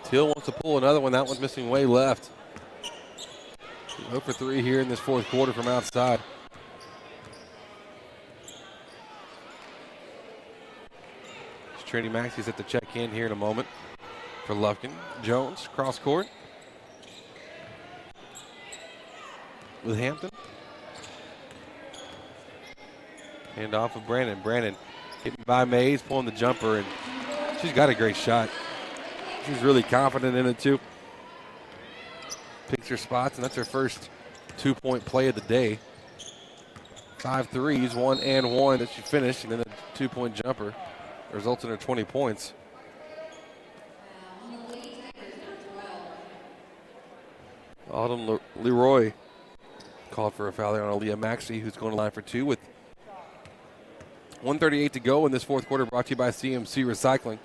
Teal wants to pull another one. That one's missing way left. 0 for 3 here in this fourth quarter from outside. Trinity Maxey's at the check in here in a moment for Lufkin. Jones, cross court. With Hampton. Hand off of Brandon. Brandon hitting by Mays, pulling the jumper, and she's got a great shot. She's really confident in it too. Picks her spots, and that's her first 2-point play of the day. 5 threes, 1 and 1 that she finished, and then a 2-point jumper. Results in her 20 points. Autumn Leroy called for a foul there on Aaliyah Maxey, who's going to line for two with 1:38 to go in this fourth quarter, brought to you by CMC Recycling.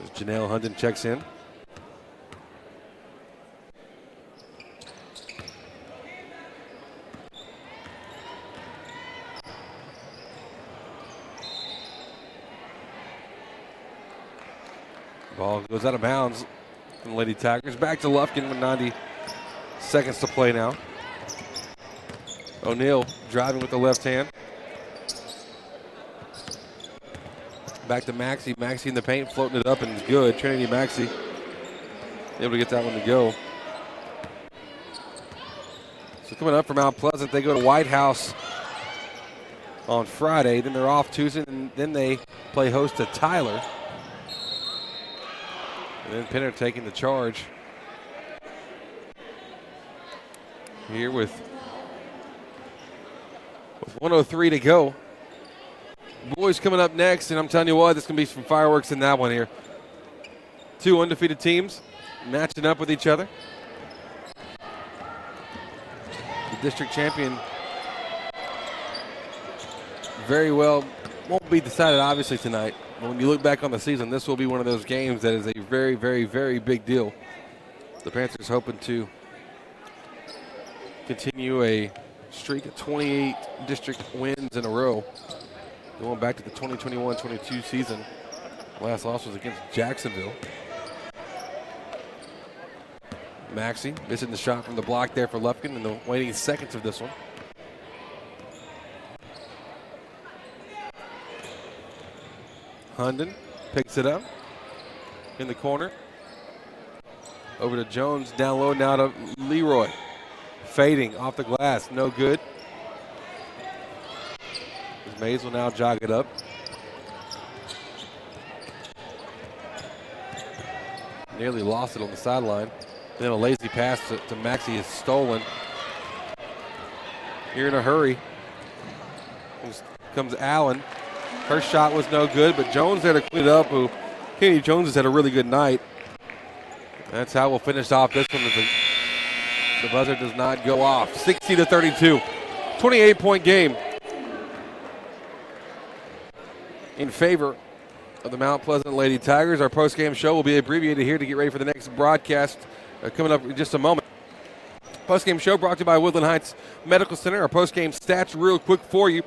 As Janelle Hunden checks in. Ball goes out of bounds from the Lady Tigers. Back to Lufkin with 90 seconds to play now. O'Neal driving with the left hand. Back to Maxey. Maxey in the paint, floating it up, and it's good. Trinity Maxey able to get that one to go. So coming up from Mount Pleasant. They go to White House on Friday. Then they're off Tuesday, and then they play host to Tyler. And then Penner taking the charge here with 1:03 to go. Boys coming up next, and I'm telling you what, there's going to be some fireworks in that one here. Two undefeated teams matching up with each other. The district champion very well won't be decided obviously tonight. But when you look back on the season, this will be one of those games that is a very, very, very big deal. The Panthers hoping to continue a streak of 28 district wins in a row. Going back to the 2021-22 season. Last loss was against Jacksonville. Maxey missing the shot from the block there for Lufkin in the waning seconds of this one. Hunden picks it up in the corner. Over to Jones, down low now to Leroy. Fading off the glass, no good. Mays will now jog it up. Nearly lost it on the sideline. Then a lazy pass to Maxey is stolen. Here in a hurry comes Allen. Her shot was no good, but Jones there to clean it up. Kenny Jones has had a really good night. That's how we'll finish off this one. The buzzer does not go off. 60-32. 28-point game in favor of the Mount Pleasant Lady Tigers. Our post-game show will be abbreviated here to get ready for the next broadcast coming up in just a moment. Post-game show brought to you by Woodland Heights Medical Center. Our post-game stats real quick for you.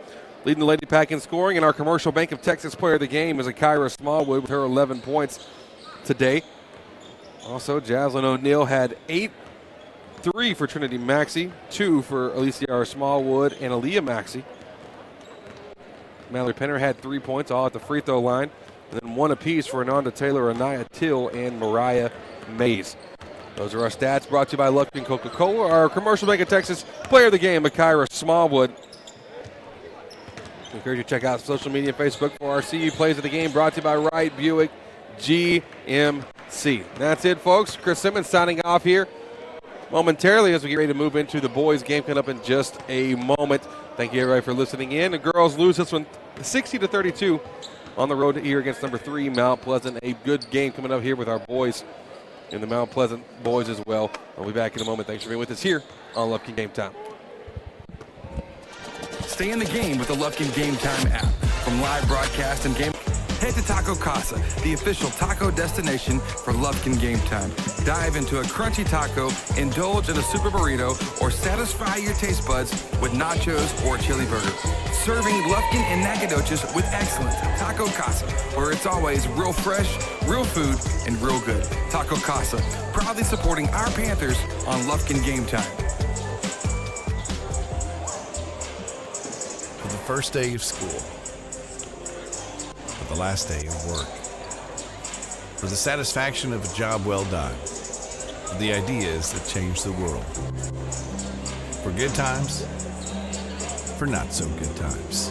Leading the Lady Pack in scoring, and our Commercial Bank of Texas player of the game is Akira Smallwood with her 11 points today. Also, Jaslyn O'Neill had 8-3 for Trinity Maxey, 2 for Alicia Smallwood and Aaliyah Maxey. Mallory Penner had 3 points, all at the free throw line. And then 1 apiece for Ananda Taylor, Anaya Till, and Mariah Mays. Those are our stats brought to you by Lufkin Coca-Cola. Our Commercial Bank of Texas player of the game, Akira Smallwood. I encourage you to check out social media and Facebook for our CU Plays of the Game brought to you by Wright Buick GMC. That's it, folks. Chris Simmons signing off here momentarily as we get ready to move into the boys' game coming up in just a moment. Thank you, everybody, for listening in. The girls lose this one 60-32 on the road here against number 3, Mount Pleasant. A good game coming up here with our boys and the Mount Pleasant boys as well. I'll be back in a moment. Thanks for being with us here on Lufkin Game Time. Stay in the game with the Lufkin Game Time app. From live broadcast and game, head to Taco Casa, the official taco destination for Lufkin Game Time. Dive into a crunchy taco, indulge in a super burrito, or satisfy your taste buds with nachos or chili burger. Serving Lufkin and Nacogdoches with excellence. Taco Casa, where it's always real fresh, real food, and real good. Taco Casa, proudly supporting our Panthers on Lufkin Game Time. For the first day of school, for the last day of work, for the satisfaction of a job well done, for the ideas that change the world, for good times, for not so good times,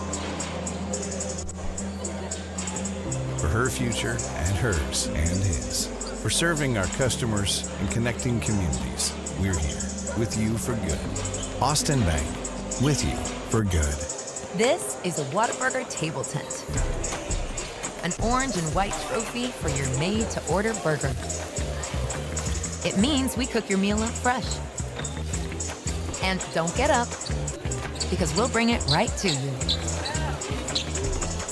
for her future and hers and his, for serving our customers and connecting communities. We're here with you for good. Austin Bank, with you for good. This is a Whataburger table tent. An orange and white trophy for your made-to-order burger. It means we cook your meal up fresh. And don't get up, because we'll bring it right to you.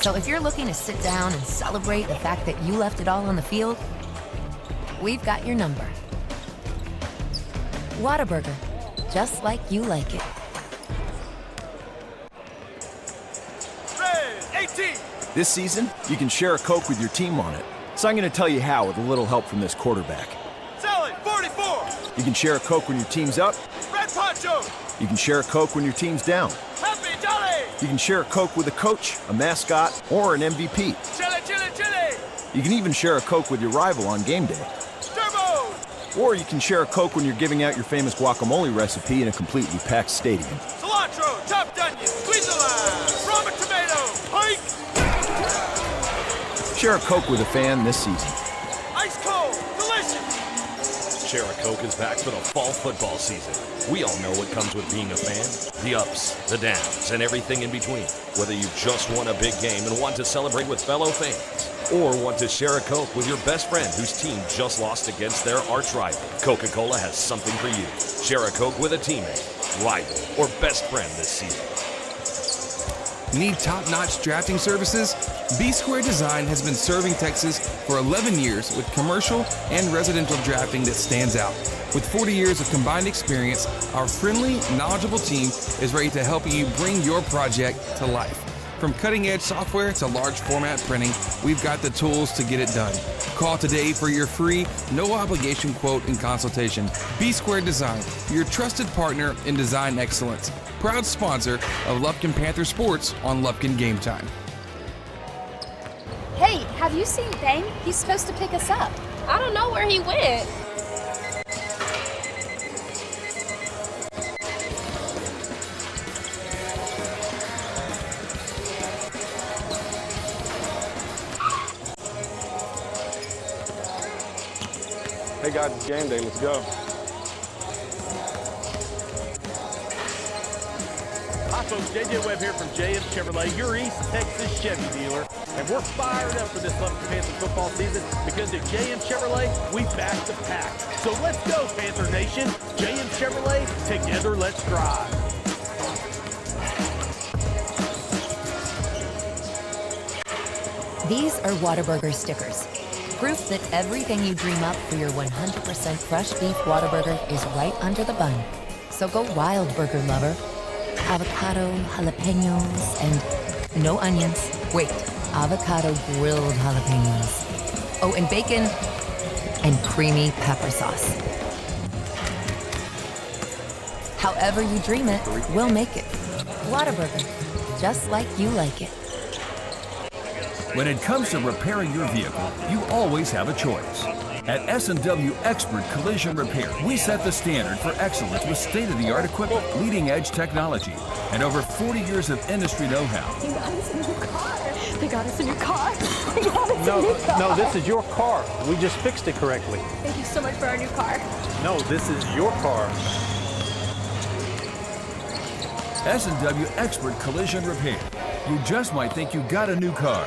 So if you're looking to sit down and celebrate the fact that you left it all on the field, we've got your number. Whataburger, just like you like it. This season, you can share a Coke with your team on it. So I'm going to tell you how with a little help from this quarterback. Salad, 44! You can share a Coke when your team's up. Red Poncho! You can share a Coke when your team's down. Happy Jolly! You can share a Coke with a coach, a mascot, or an MVP. Chili, chili, chili! You can even share a Coke with your rival on game day. Turbo! Or you can share a Coke when you're giving out your famous guacamole recipe in a completely packed stadium. Cilantro, chopped onion, squeeze a lime, rama tomato, pike. Share a Coke with a fan this season. Ice cold, delicious. Share a Coke is back for the fall football season. We all know what comes with being a fan. The ups, the downs, and everything in between. Whether you just won a big game and want to celebrate with fellow fans, or want to share a Coke with your best friend whose team just lost against their arch rival, Coca-Cola has something for you. Share a Coke with a teammate, rival, or best friend this season. Need top-notch drafting services? B-Square Design has been serving Texas for 11 years with commercial and residential drafting that stands out. With 40 years of combined experience, our friendly, knowledgeable team is ready to help you bring your project to life. From cutting-edge software to large format printing, we've got the tools to get it done. Call today for your free, no-obligation quote and consultation. B-Square Design, your trusted partner in design excellence. Proud sponsor of Lufkin Panther Sports on Lufkin Game Time. Hey, have you seen Bang? He's supposed to pick us up. I don't know where he went. Hey guys, it's game day. Let's go. Hi folks, JJ Webb here from JM Chevrolet, your East Texas Chevy dealer. And we're fired up for this Lufkin Panther football season because at JM Chevrolet, we back the pack. So let's go, Panther Nation. JM Chevrolet, together let's drive. These are Whataburger stickers. Proof that everything you dream up for your 100% fresh beef Whataburger is right under the bun. So go wild, burger lover. Avocado, jalapenos, and no onions. Wait, avocado grilled jalapenos. Oh, and bacon and creamy pepper sauce. However you dream it, we'll make it. Whataburger, just like you like it. When it comes to repairing your vehicle, you always have a choice. At S&W Expert Collision Repair, we set the standard for excellence with state-of-the-art equipment, leading-edge technology, and over 40 years of industry know-how. You got us a new car. They got us a new car. They got us a new car. No, this is your car. We just fixed it correctly. Thank you so much for our new car. No, this is your car. S&W Expert Collision Repair. You just might think you got a new car.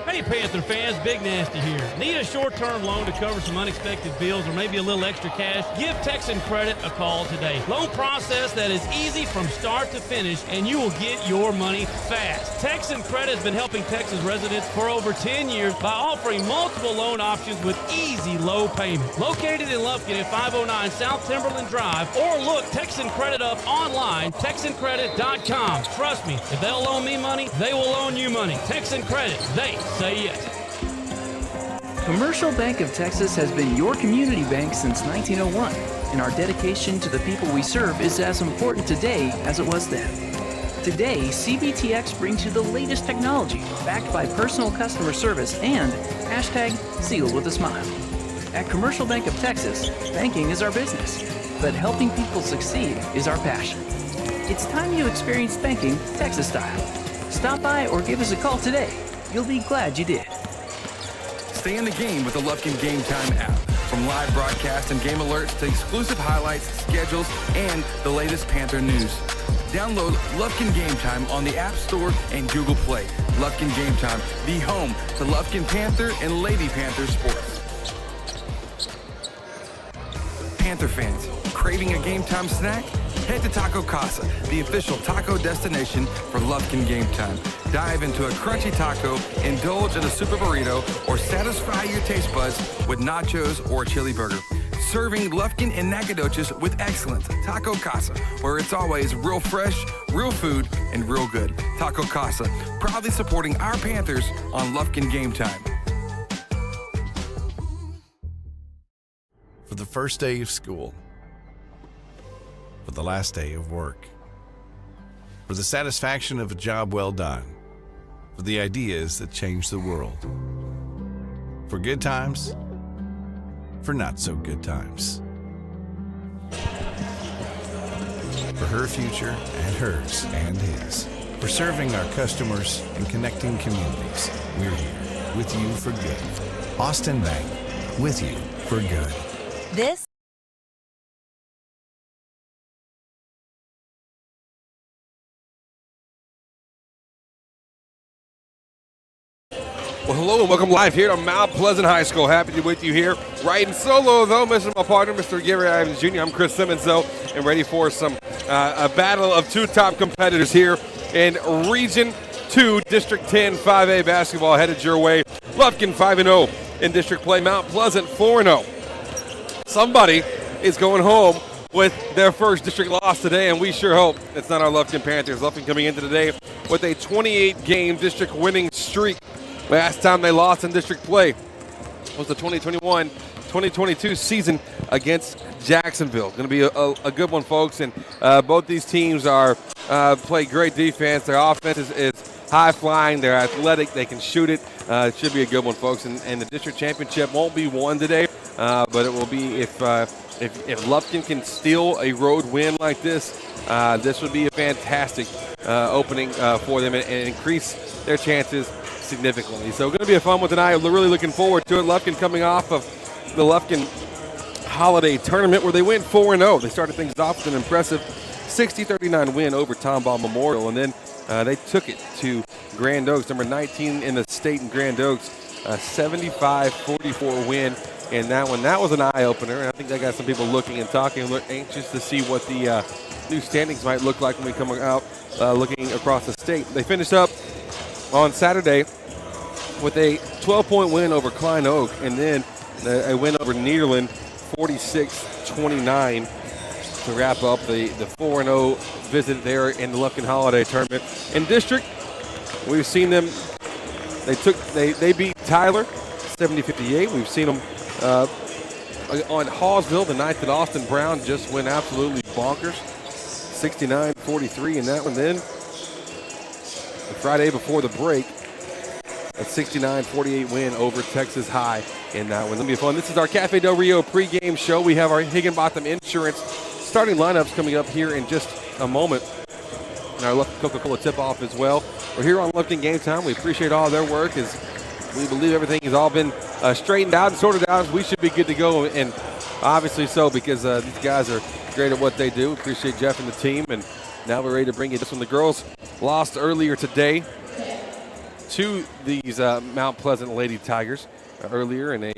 Hey Panther fans, Big Nasty here. Need a short-term loan to cover some unexpected bills or maybe a little extra cash? Give Texan Credit a call today. Loan process that is easy from start to finish, and you will get your money fast. Texan Credit has been helping Texas residents for over 10 years by offering multiple loan options with easy low payment. Located in Lufkin at 509 South Timberland Drive, or look Texan Credit up online, TexanCredit.com. Trust me, if they'll loan me money, they will loan you money. Texan Credit, they say yes. Commercial Bank of Texas has been your community bank since 1901, and our dedication to the people we serve is as important today as it was then. Today, CBTX brings you the latest technology, backed by personal customer service and #sealed with a smile. At Commercial Bank of Texas, banking is our business, but helping people succeed is our passion. It's time you experience banking Texas style. Stop by or give us a call today. You'll be glad you did. Stay in the game with the Lufkin Game Time app. From live broadcasts and game alerts to exclusive highlights, schedules, and the latest Panther news. Download Lufkin Game Time on the App Store and Google Play. Lufkin Game Time, the home to Lufkin Panther and Lady Panther sports. Panther fans, craving a game time snack? Head to Taco Casa, the official taco destination for Lufkin Game Time. Dive into a crunchy taco, indulge in a super burrito, or satisfy your taste buds with nachos or a chili burger. Serving Lufkin and Nacogdoches with excellence. Taco Casa, where it's always real fresh, real food, and real good. Taco Casa, proudly supporting our Panthers on Lufkin Game Time. For the first day of school, for the last day of work, for the satisfaction of a job well done, for the ideas that change the world, for good times, for not so good times. for her future and hers and his. For serving our customers and connecting communities, we're here with you for good. Austin Bank, with you for good. This Well, hello and welcome live here to Mount Pleasant High School. Happy to be with you here. Riding solo, though, missing my partner, Mr. Gary Ivins Jr. I'm Chris Simmons, though, and ready for a battle of two top competitors here in Region 2, District 10, 5A basketball headed your way. Lufkin 5-0 in district play. Mount Pleasant 4-0. Somebody is going home with their first district loss today, and we sure hope it's not our Lufkin Panthers. Lufkin coming into today with a 28-game district winning streak. Last time they lost in district play was the 2021-2022 season against Jacksonville. Going to be a good one, folks. And both these teams play great defense. Their offense is high-flying. They're athletic. They can shoot it. It should be a good one, folks. And the district championship won't be won today, but it will be if Lufkin can steal a road win like this. This would be a fantastic opening for them and increase their chances significantly. So going to be a fun one tonight. We're really looking forward to it. Lufkin coming off of the Lufkin Holiday Tournament where they went 4-0. They started things off with an impressive 60-39 win over Tomball Memorial, and then they took it to Grand Oaks, number 19 in the state in Grand Oaks, a 75-44 win in that one. That was an eye-opener, and I think that got some people looking and talking, anxious to see what the new standings might look like when we come out looking across the state. They finished up on Saturday with a 12-point win over Klein Oak, and then a win over Nederland, 46-29, to wrap up the 4-0 visit there in the Lufkin Holiday Tournament. In district, we've seen them. They beat Tyler 70-58. We've seen them on Hallsville the night that Austin Brown just went absolutely bonkers, 69-43 in that one. Then the Friday before the break, a 69-48 win over Texas High in that one. It's going to be fun. This is our Cafe Del Rio pregame show. We have our Higginbotham Insurance starting lineups coming up here in just a moment. And our Coca-Cola tip-off as well. We're here on Lufkin Game Time. We appreciate all their work as we believe everything has all been straightened out and sorted out. We should be good to go, and obviously so, because these guys are great at what they do. Appreciate Jeff and the team, and now we're ready to bring you this one. The girls lost earlier today to these Mount Pleasant Lady Tigers earlier in a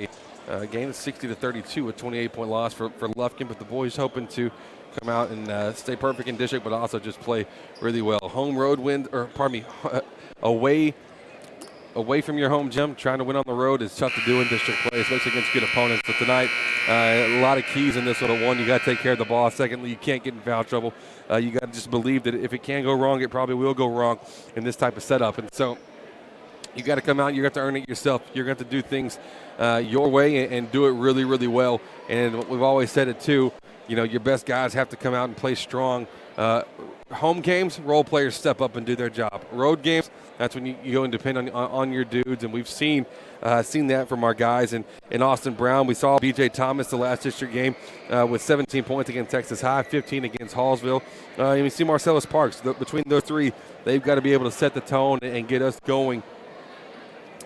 game of 60-32, a 28-point loss for Lufkin, but the boys hoping to come out and stay perfect in district, but also just play really well. Home road win, or pardon me, away from your home gym, trying to win on the road is tough to do in district play, especially against good opponents. But tonight, a lot of keys in this one. One, you got to take care of the ball. Secondly, you can't get in foul trouble. You got to just believe that if it can go wrong, it probably will go wrong in this type of setup. And so you got to come out, you got to earn it yourself. You're going to have to do things your way and do it really, really well. And we've always said it too, you know, your best guys have to come out and play strong. Home games, role players step up and do their job. Road games, that's when you go and depend on your dudes, and we've seen that from our guys. And in Austin Brown, we saw B.J. Thomas the last district game with 17 points against Texas High, 15 against Hallsville. And we see Marcellus Parks. Between those three, they've got to be able to set the tone and get us going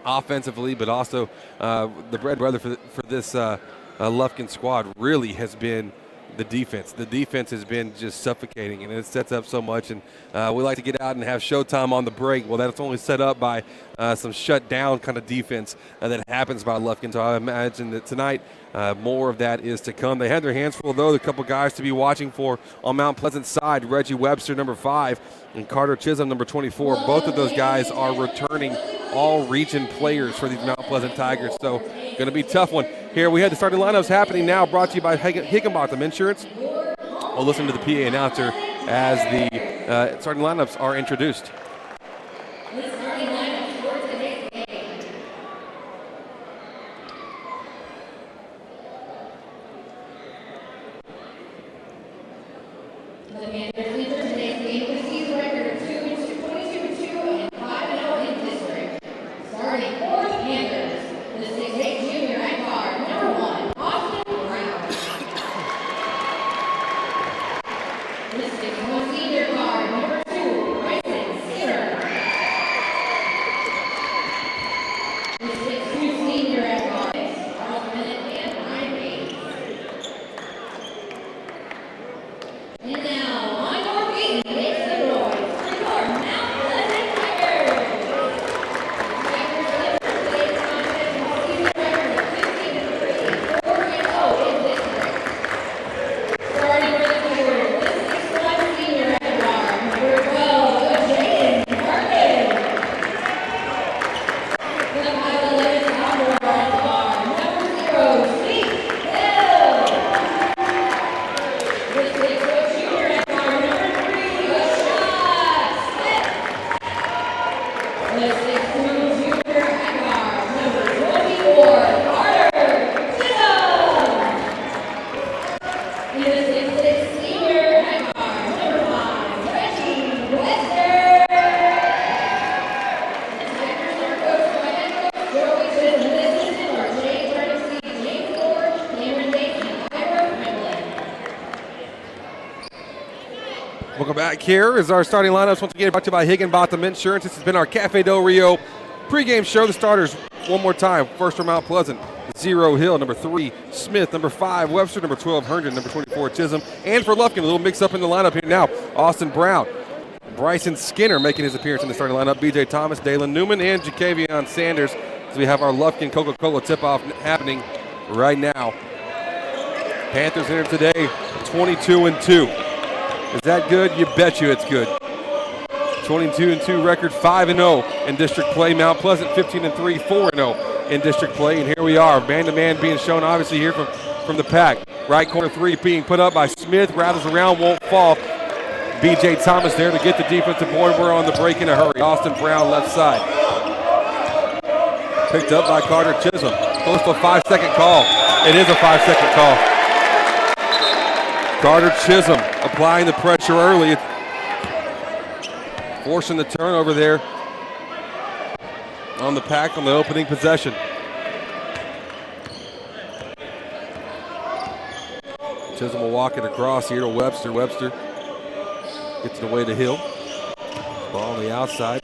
offensively, but also the bread brother for this Lufkin squad really has been the defense. The defense has been just suffocating, and it sets up so much. And we like to get out and have showtime on the break. Well, that's only set up by some shut-down kind of defense that happens by Lufkin. So I imagine that tonight more of that is to come. They had their hands full, though. A couple guys to be watching for on Mount Pleasant's side. Reggie Webster, number 5, and Carter Chisholm, number 24. Both of those guys are returning all-region players for these Mount Pleasant Tigers. So going to be a tough one. Here we had the starting lineups happening now, brought to you by Higginbotham Insurance. We'll listen to the PA announcer as the starting lineups are introduced. Welcome back. Here is our starting lineups. Once again, brought to you by Higginbotham Insurance. This has been our Cafe Del Rio pregame show. The starters, one more time. First from Mount Pleasant, 0 Hill. Number 3, Smith. Number 5, Webster. Number 12, Herndon. Number 24, Chisholm. And for Lufkin, a little mix-up in the lineup here now. Austin Brown, Bryson Skinner making his appearance in the starting lineup. B.J. Thomas, Dalen Newman, and Jacavion Sanders. So we have our Lufkin Coca-Cola tip-off happening right now. Panthers entered today 22-2. Is that good? You bet you it's good. 22-2 record, 5-0 in district play. Mount Pleasant 15-3, 4-0 in district play. And here we are, man-to-man being shown obviously here from the pack. Right corner 3 being put up by Smith, rattles around, won't fall. B.J. Thomas there to get the defensive board. We're on the break in a hurry. Austin Brown left side. Picked up by Carter Chisholm. Close to a 5-second call. It is a 5-second call. Carter Chisholm applying the pressure early, forcing the turnover there on the pack on the opening possession. Chisholm will walk it across here to Webster. Webster gets it away to Hill. Ball on the outside.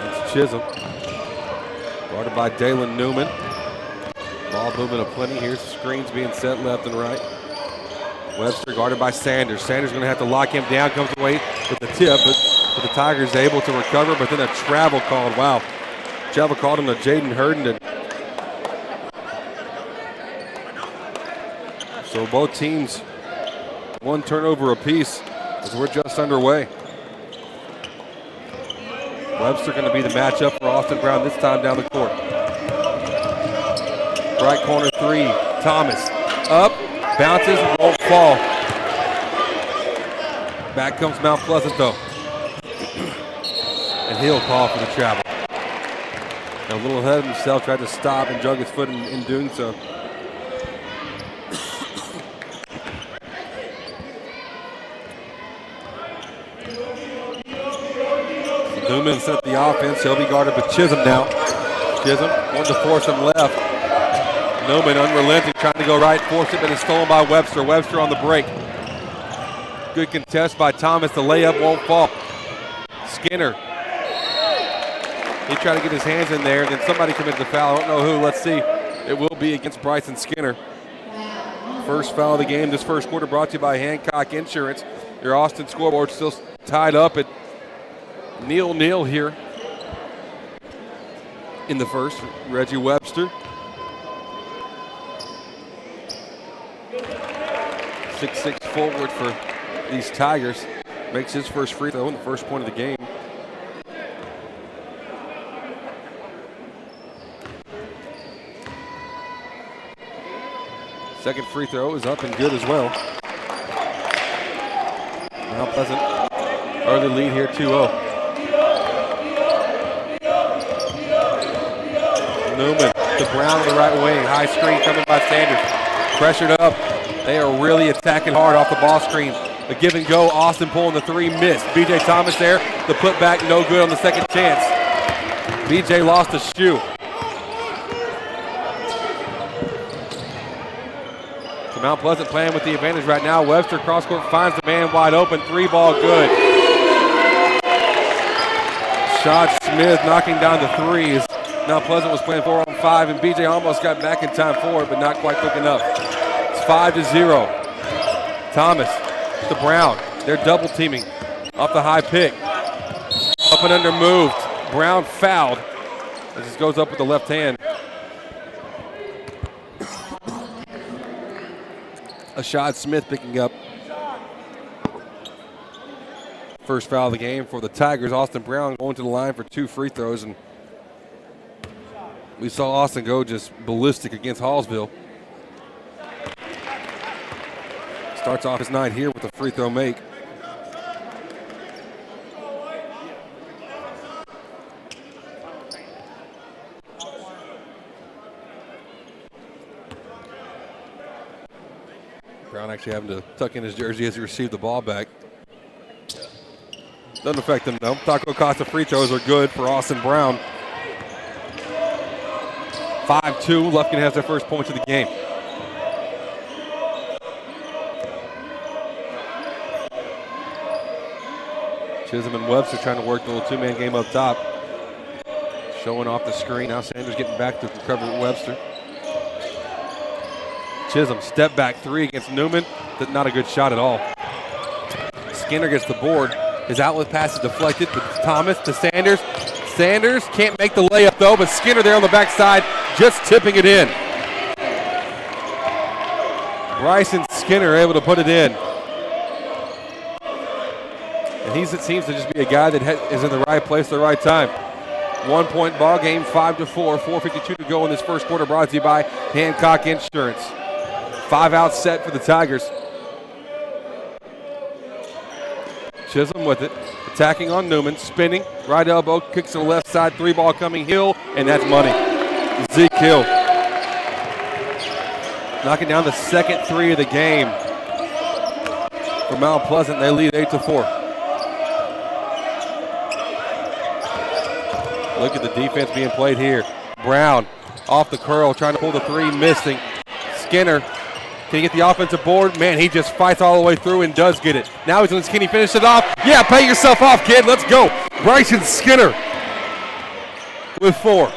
It's Chisholm. Guarded by Dalen Newman. Ball movement aplenty. Here's the screens being set left and right. Webster guarded by Sanders. Sanders going to have to lock him down. Comes away with the tip, but the Tigers able to recover. But then a travel called. Wow. Travel called him to Jaden Herndon. So both teams, one turnover apiece as we're just underway. Webster going to be the matchup for Austin Brown this time down the court. Right corner 3, Thomas. Up. Bounces, won't fall. Back comes Mount Pleasant though. And he'll call for the travel. Now a little ahead of himself, tried to stop and jug his foot in doing so. Newman set the offense. He'll be guarded by Chisholm now. Chisholm wanted to force him left. Newman unrelenting, trying to go right, force it, but it's stolen by Webster. Webster on the break. Good contest by Thomas. The layup won't fall. Skinner. He tried to get his hands in there, and then somebody committed the foul. I don't know who. Let's see. It will be against Bryson Skinner. First foul of the game this first quarter brought to you by Hancock Insurance. Your Austin scoreboard still tied up at 0-0 here in the first. Reggie Webster. 6'6" forward for these Tigers. Makes his first free throw in the first point of the game. Second free throw is up and good as well. Mount Pleasant, early lead here, 2-0. Newman to Brown on the right wing. High screen coming by Sanders. Pressured up. They are really attacking hard off the ball screen. The give and go, Austin pulling the 3, missed. B.J. Thomas there, the putback no good on the second chance. B.J. lost a shoe. So Mount Pleasant playing with the advantage right now. Webster cross court finds the man wide open. 3 ball good. Shad Smith knocking down the threes. Mount Pleasant was playing 4-on-5, and B.J. almost got back in time for it, but not quite quick enough. 5-0. Thomas to Brown. They're double teaming off the high pick. Up and under moved. Brown fouled as this goes up with the left hand. Ashad Smith picking up first foul of the game for the Tigers. Austin Brown going to the line for 2 free throws, and we saw Austin go just ballistic against Hallsville. Starts off his night here with a free throw make. Brown actually having to tuck in his jersey as he received the ball back. Doesn't affect him, though. Taco Casa free throws are good for Austin Brown. 5-2. Lufkin has their first points of the game. Chisholm and Webster trying to work the little two-man game up top. Showing off the screen. Now Sanders getting back to recover Webster. Chisholm, step back three against Newman. Not a good shot at all. Skinner gets the board. His outlet pass is deflected, but Thomas to Sanders. Sanders can't make the layup though, but Skinner there on the backside, just tipping it in. Bryson Skinner able to put it in. And it seems to just be a guy that is in the right place at the right time. 1 point ball game, 5-4, 4:52 to go in this first quarter, brought to you by Hancock Insurance. 5-out set for the Tigers. Chisholm with it, attacking on Newman, spinning, right elbow, kicks to the left side, three ball coming, Hill, and that's money. Zeke Hill. Knocking down the second three of the game. For Mount Pleasant, they lead 8-4. Look at the defense being played here. Brown off the curl, trying to pull the three, missing. Skinner, can he get the offensive board? Man, he just fights all the way through and does get it. Now he's going to skinny finish it off. Yeah, pay yourself off, kid. Let's go. Bryson Skinner with 4.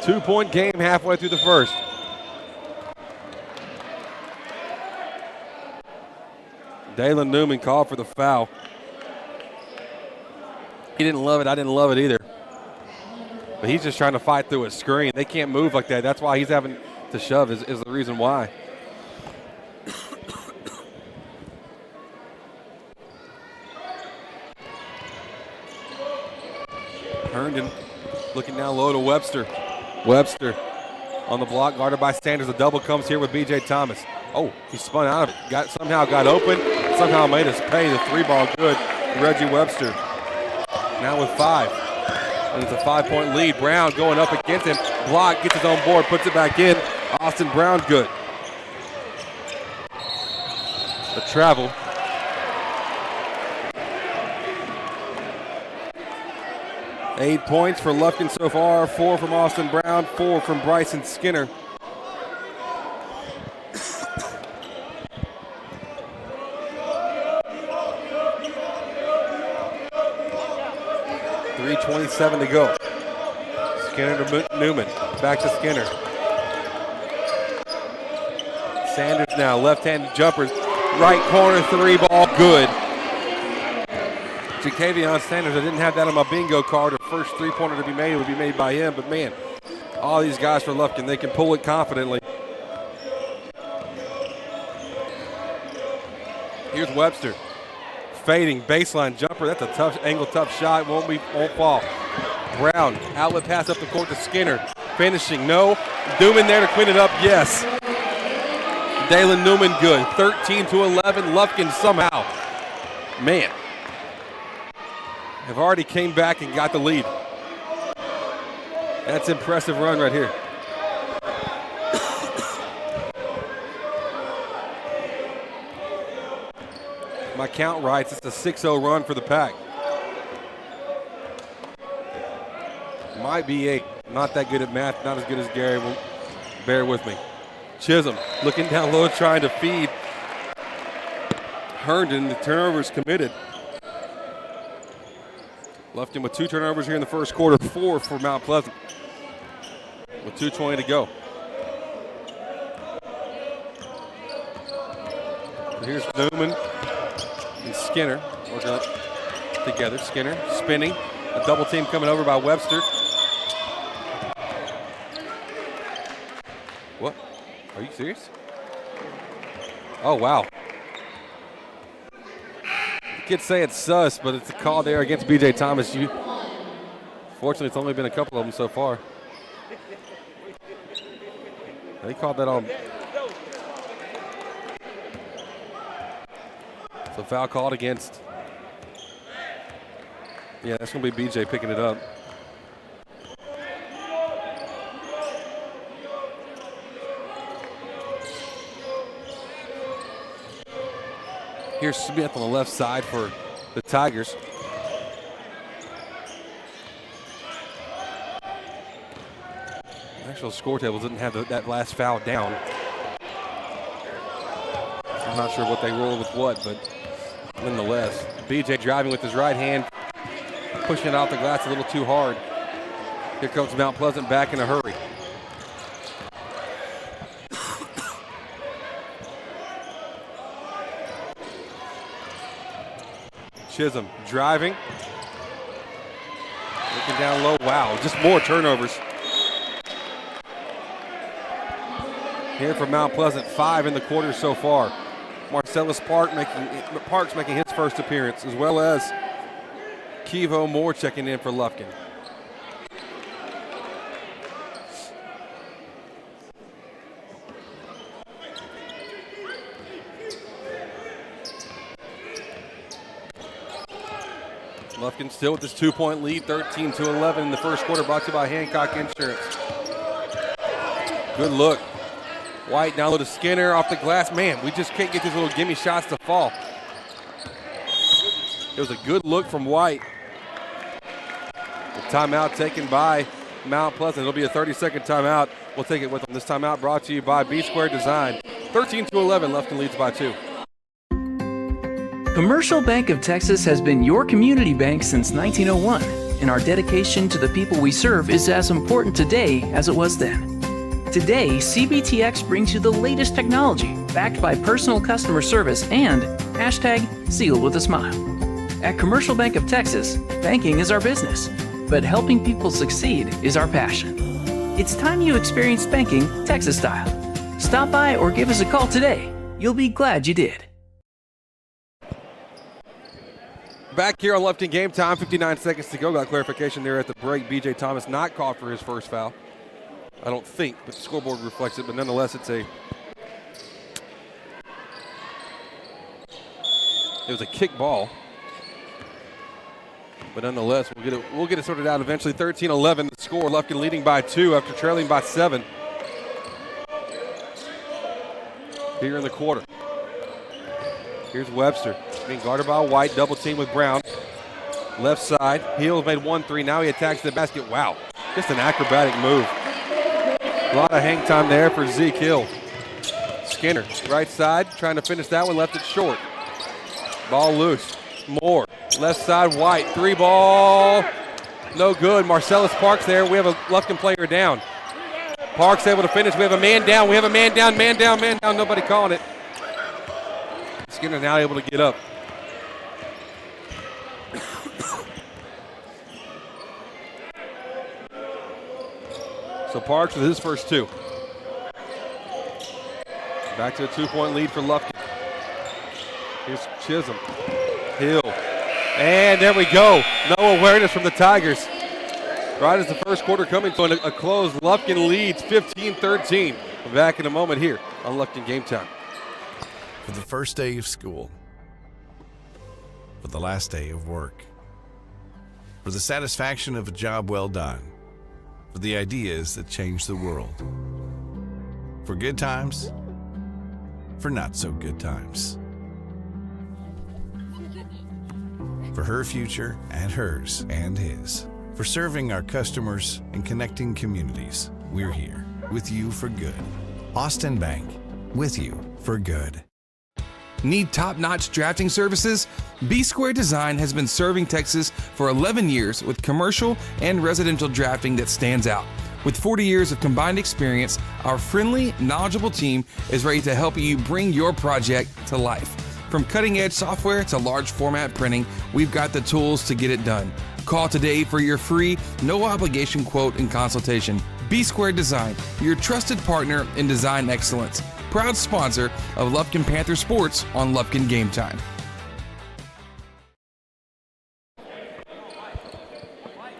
Two-point game halfway through the first. Dalen Newman called for the foul. He didn't love it. I didn't love it either. But he's just trying to fight through a screen. They can't move like that. That's why he's having to shove is the reason why. Herndon looking down low to Webster. Webster on the block, guarded by Sanders. The double comes here with B.J. Thomas. Oh, he spun out of it. Somehow got open. Somehow made us pay. The three ball good. Reggie Webster now with 5. And it's a 5-point lead. Brown going up against him. Block, gets his own board, puts it back in. Austin Brown good. The travel. Eight points for Lufkin so far. 4 from Austin Brown, 4 from Bryson Skinner. .327 to go. Skinner to Newman. Back to Skinner. Sanders now, left-handed jumpers. Right corner, three ball, good. Jacavion Sanders, I didn't have that on my bingo card. The first three-pointer to be made would be made by him, but man, all these guys for Lufkin, they can pull it confidently. Here's Webster. Fading baseline jumper. That's a tough angle, tough shot. Won't fall. Brown, outlet pass up the court to Skinner. Finishing, no. Newman there to clean it up, yes. Dalen Newman good. 13-11. Lufkin somehow, man, have already came back and got the lead. That's an impressive run right here. My count writes it's a 6-0 run for the Pack. Might be 8. Not that good at math, not as good as Gary. Well, bear with me. Chisholm looking down low, trying to feed Herndon. The turnover's committed. Lufkin with 2 turnovers here in the first quarter, 4 for Mount Pleasant. With 2:20 to go. So here's Newman and Skinner working together. Skinner spinning. A double team coming over by Webster. What? Are you serious? Oh, wow. The kids say it's sus, but it's a call there against B.J. Thomas. Fortunately, it's only been a couple of them so far. They called that on. So foul called against. Yeah, that's going to be B.J. picking it up. Here's Smith on the left side for the Tigers. Actual score table doesn't have that last foul down. I'm not sure what they roll with what, but nonetheless. BJ driving with his right hand, pushing it off the glass a little too hard. Here comes Mount Pleasant back in a hurry. Chisholm driving. Looking down low. Wow, just more turnovers. Here for Mount Pleasant, 5 in the quarter so far. Marcellus Parks making his first appearance, as well as Kevo Moore checking in for Lufkin. Lufkin still with this 2-point lead, 13-11 in the first quarter, brought to you by Hancock Insurance. Good look. White down low to Skinner off the glass. Man, we just can't get these little gimme shots to fall. It was a good look from White. The timeout taken by Mount Pleasant. It'll be a 30-second timeout. We'll take it with them. This timeout brought to you by B Square Design. 13-11, Lufkin leads by 2. Commercial Bank of Texas has been your community bank since 1901, and our dedication to the people we serve is as important today as it was then. Today, CBTX brings you the latest technology, backed by personal customer service and #sealed with a smile. At Commercial Bank of Texas, banking is our business, but helping people succeed is our passion. It's time you experienced banking Texas style. Stop by or give us a call today. You'll be glad you did. Back here on Lufkin Game Time, 59 seconds to go. Got clarification there at the break. BJ Thomas not called for his first foul. I don't think, but the scoreboard reflects it. But nonetheless, it was a kick ball. But nonetheless, we'll get it sorted out eventually. 13-11 the score. Lufkin leading by 2 after trailing by 7. Here in the quarter. Here's Webster being guarded by White. Double team with Brown. Left side. Heels made 1-3. Now he attacks the basket. Wow, just an acrobatic move. A lot of hang time there for Zeke Hill. Skinner, right side, trying to finish that one, left it short. Ball loose. Moore, left side, White, 3 ball. No good. Marcellus Parks there. We have a Lufkin player down. Parks able to finish. We have a man down. We have a man down, man down, man down. Nobody calling it. Skinner now able to get up. So Parks with his first 2. Back to a 2-point lead for Lufkin. Here's Chisholm. Hill. And there we go. No awareness from the Tigers. Right as the first quarter coming to a close, Lufkin leads 15-13. Back in a moment here on Lufkin Game Time. For the first day of school. For the last day of work. For the satisfaction of a job well done. For the ideas that change the world. For good times, for not so good times. For her future and hers and his. For serving our customers and connecting communities, we're here with you for good. Austin Bank, with you for good. Need top-notch drafting services? B Square Design has been serving Texas for 11 years with commercial and residential drafting that stands out. With 40 years of combined experience, our friendly, knowledgeable team is ready to help you bring your project to life. From cutting-edge software to large format printing, we've got the tools to get it done. Call today for your free, no-obligation quote and consultation. B Square Design, your trusted partner in design excellence. Proud sponsor of Lufkin Panther Sports on Lufkin Game Time.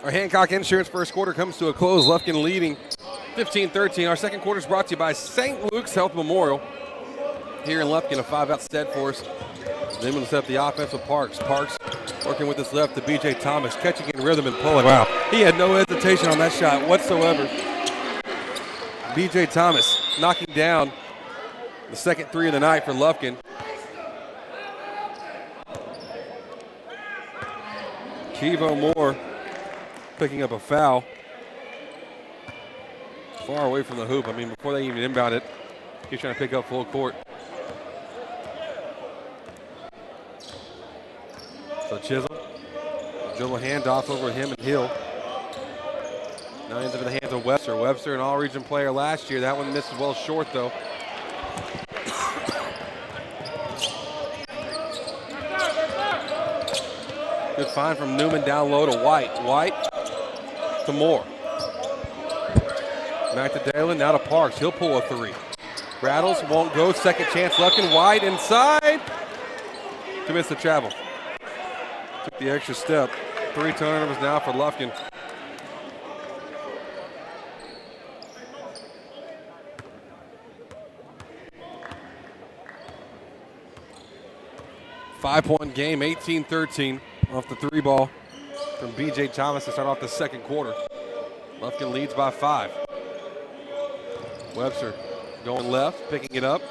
Our Hancock Insurance first quarter comes to a close. Lufkin leading 15-13. Our second quarter is brought to you by St. Luke's Health Memorial. Here in Lufkin, a 5-out set for us. Then we'll set up the offense with Parks. Parks working with his left to BJ Thomas, catching in rhythm and pulling. Wow, he had no hesitation on that shot whatsoever. BJ Thomas knocking down the second 3 of the night for Lufkin. Kevo Moore picking up a foul. Far away from the hoop. I mean, before they even inbound it, he's trying to pick up full court. So Chisholm, dribble handoff over him and Hill. Now into the hands of Webster. Webster, an all-region player last year. That one missed well short, though. Good find from Newman down low to White. White to Moore. Back to Dalen, now to Parks. He'll pull a three. Rattles, won't go. Second chance left and White inside to miss the travel. Took the extra step. 3 turnovers now for Lufkin. Five-point game, 18-13 off the 3 ball from B.J. Thomas to start off the second quarter. Lufkin leads by 5. Webster going left, picking it up.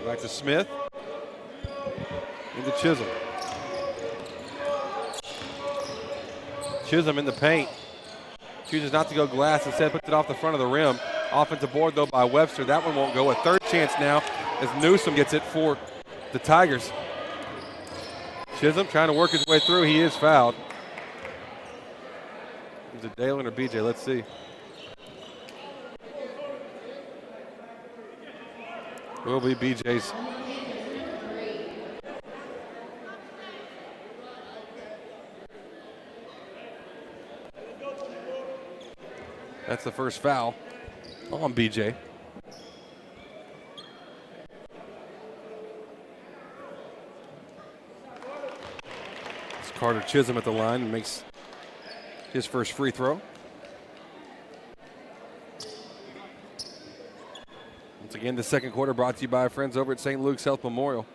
Back to Smith. Into Chisholm. Chisholm in the paint. Chooses not to go glass, instead puts it off the front of the rim. Offensive board, though, by Webster. That one won't go. A third chance now as Newsom gets it for the Tigers. Chisholm trying to work his way through. He is fouled. Is it Dalen or BJ? Let's see. Will be BJ's. That's the first foul on BJ. It's Carter Chisholm at the line and makes his first free throw. Once again, the second quarter brought to you by our friends over at St. Luke's Health Memorial.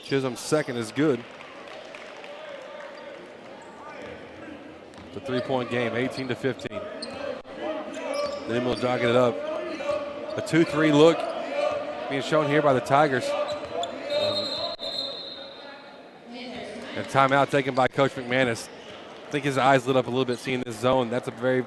Chisholm's second is good. The 3-point game, 18-15. Then we'll jog it up. A 2-3 look being shown here by the Tigers. And timeout taken by Coach McManus. I think his eyes lit up a little bit seeing this zone. That's a very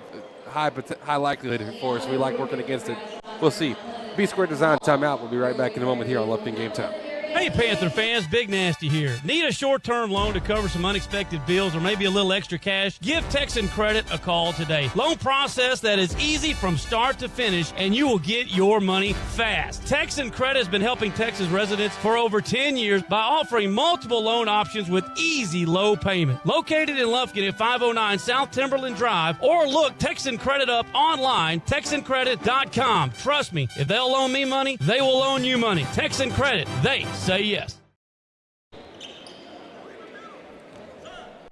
high likelihood for us. We like working against it. We'll see. B-Square Design timeout. We'll be right back in a moment here on Lufkin Game Time. Hey, Panther fans, Big Nasty here. Need a short-term loan to cover some unexpected bills or maybe a little extra cash? Give Texan Credit a call today. Loan process that is easy from start to finish, and you will get your money fast. Texan Credit has been helping Texas residents for over 10 years by offering multiple loan options with easy low payment. Located in Lufkin at 509 South Timberland Drive, or look Texan Credit up online, TexanCredit.com. Trust me, if they'll loan me money, they will loan you money. Texan Credit, they say yes.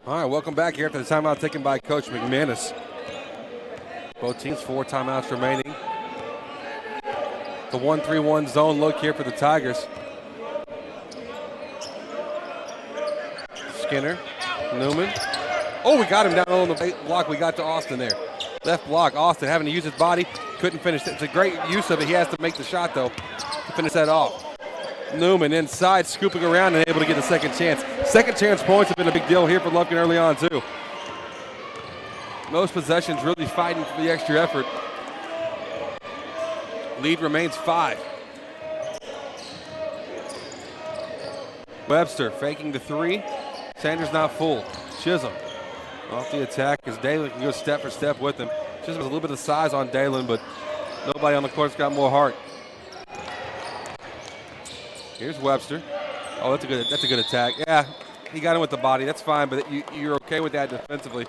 All right, welcome back here after the timeout taken by Coach McManus. Both teams 4 timeouts remaining. The 1-3-1 zone look here for the Tigers. Skinner, Newman. Oh, we got him down on the block. We got to Austin there. Left block, Austin having to use his body. Couldn't finish. It's a great use of it. He has to make the shot, though, to finish that off. Newman inside, scooping around and able to get a second chance. Second chance points have been a big deal here for Lufkin early on, too. Most possessions really fighting for the extra effort. Lead remains 5. Webster faking the 3. Sanders not full. Chisholm off the attack as Dalen can go step for step with him. Chisholm has a little bit of size on Dalen, but nobody on the court's got more heart. Here's Webster. Oh, that's a good attack. Yeah, he got him with the body. That's fine, but you're okay with that defensively.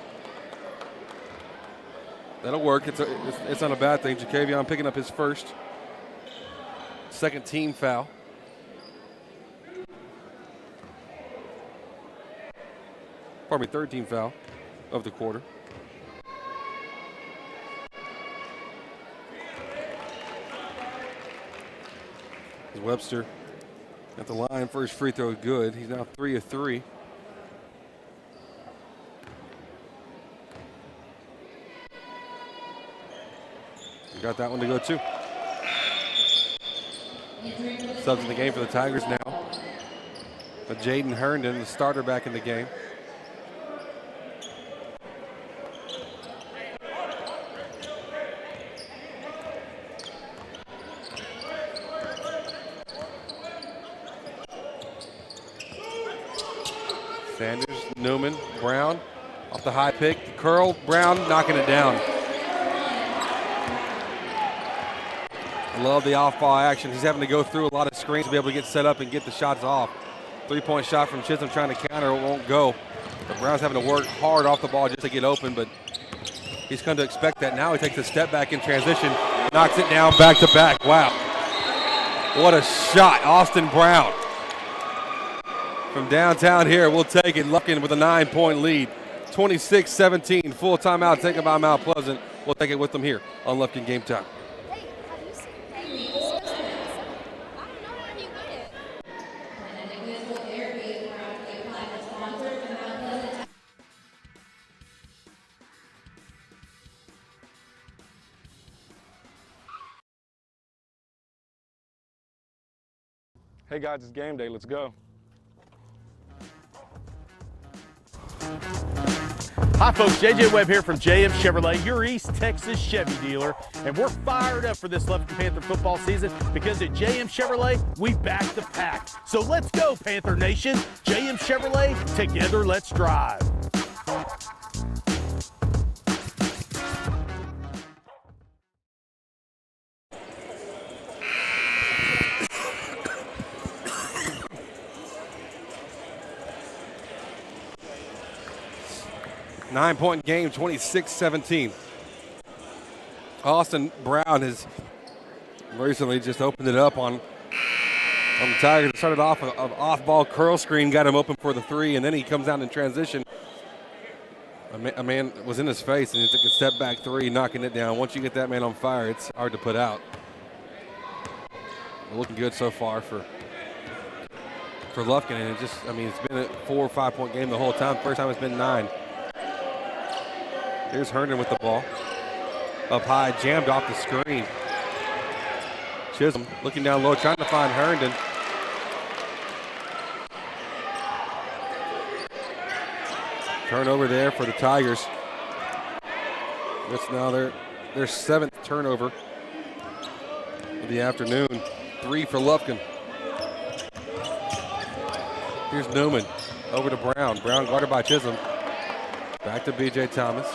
That'll work. It's not a bad thing. Jacavion picking up his first. Second team foul. Pardon me, third team foul of the quarter. Webster at the line, first free throw good. He's now 3 of 3. Got that one to go too. Subs in the game for the Tigers now. Jaden Herndon, the starter, back in the game. Sanders, Newman, Brown, off the high pick, curl, Brown knocking it down. Love the off-ball action. He's having to go through a lot of screens to be able to get set up and get the shots off. Three-point shot from Chisholm trying to counter, it won't go. But Brown's having to work hard off the ball just to get open, but he's come to expect that. Now he takes a step back in transition, knocks it down back-to-back. Wow. What a shot, Austin Brown. From downtown here, we'll take it. Lufkin with a 9-point lead. 26-17, full timeout taken by Mount Pleasant. We'll take it with them here on Lufkin Game Time. Hey guys, it's game day. Let's go. Hi folks, JJ Webb here from JM Chevrolet, your East Texas Chevy dealer, and we're fired up for this Lufkin Panther football season because at JM Chevrolet, we back the pack. So let's go, Panther Nation. JM Chevrolet, together let's drive. Nine-point game, 26-17. Austin Brown has recently just opened it up on the Tigers. It started off an off-ball curl screen, got him open for the three, and then he comes out in transition. A man was in his face, and he took a step-back three, knocking it down. Once you get that man on fire, it's hard to put out. Looking good so far for Lufkin, and it's been a 4 or 5 point game the whole time. First time it's been 9. Here's Herndon with the ball. Up high, jammed off the screen. Chisholm looking down low, trying to find Herndon. Turnover there for the Tigers. That's now their 7th turnover of the afternoon. 3 for Lufkin. Here's Newman over to Brown. Brown guarded by Chisholm. Back to B.J. Thomas.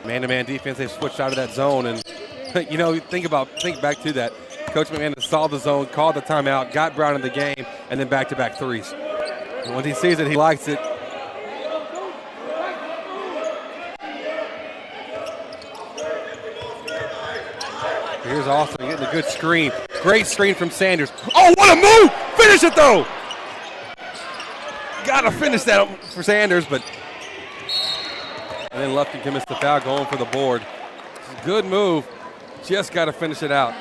Man-to-man defense, they've switched out of that zone. And, think back to that. Coach McMahon saw the zone, called the timeout, got Brown in the game, and then back-to-back threes. And when he sees it, he likes it. Here's Austin getting a good screen. Great screen from Sanders. Oh, what a move! Finish it, though! Got to finish that for Sanders, but... And then Lufkin commits the foul, going for the board. Good move. Just got to finish it out.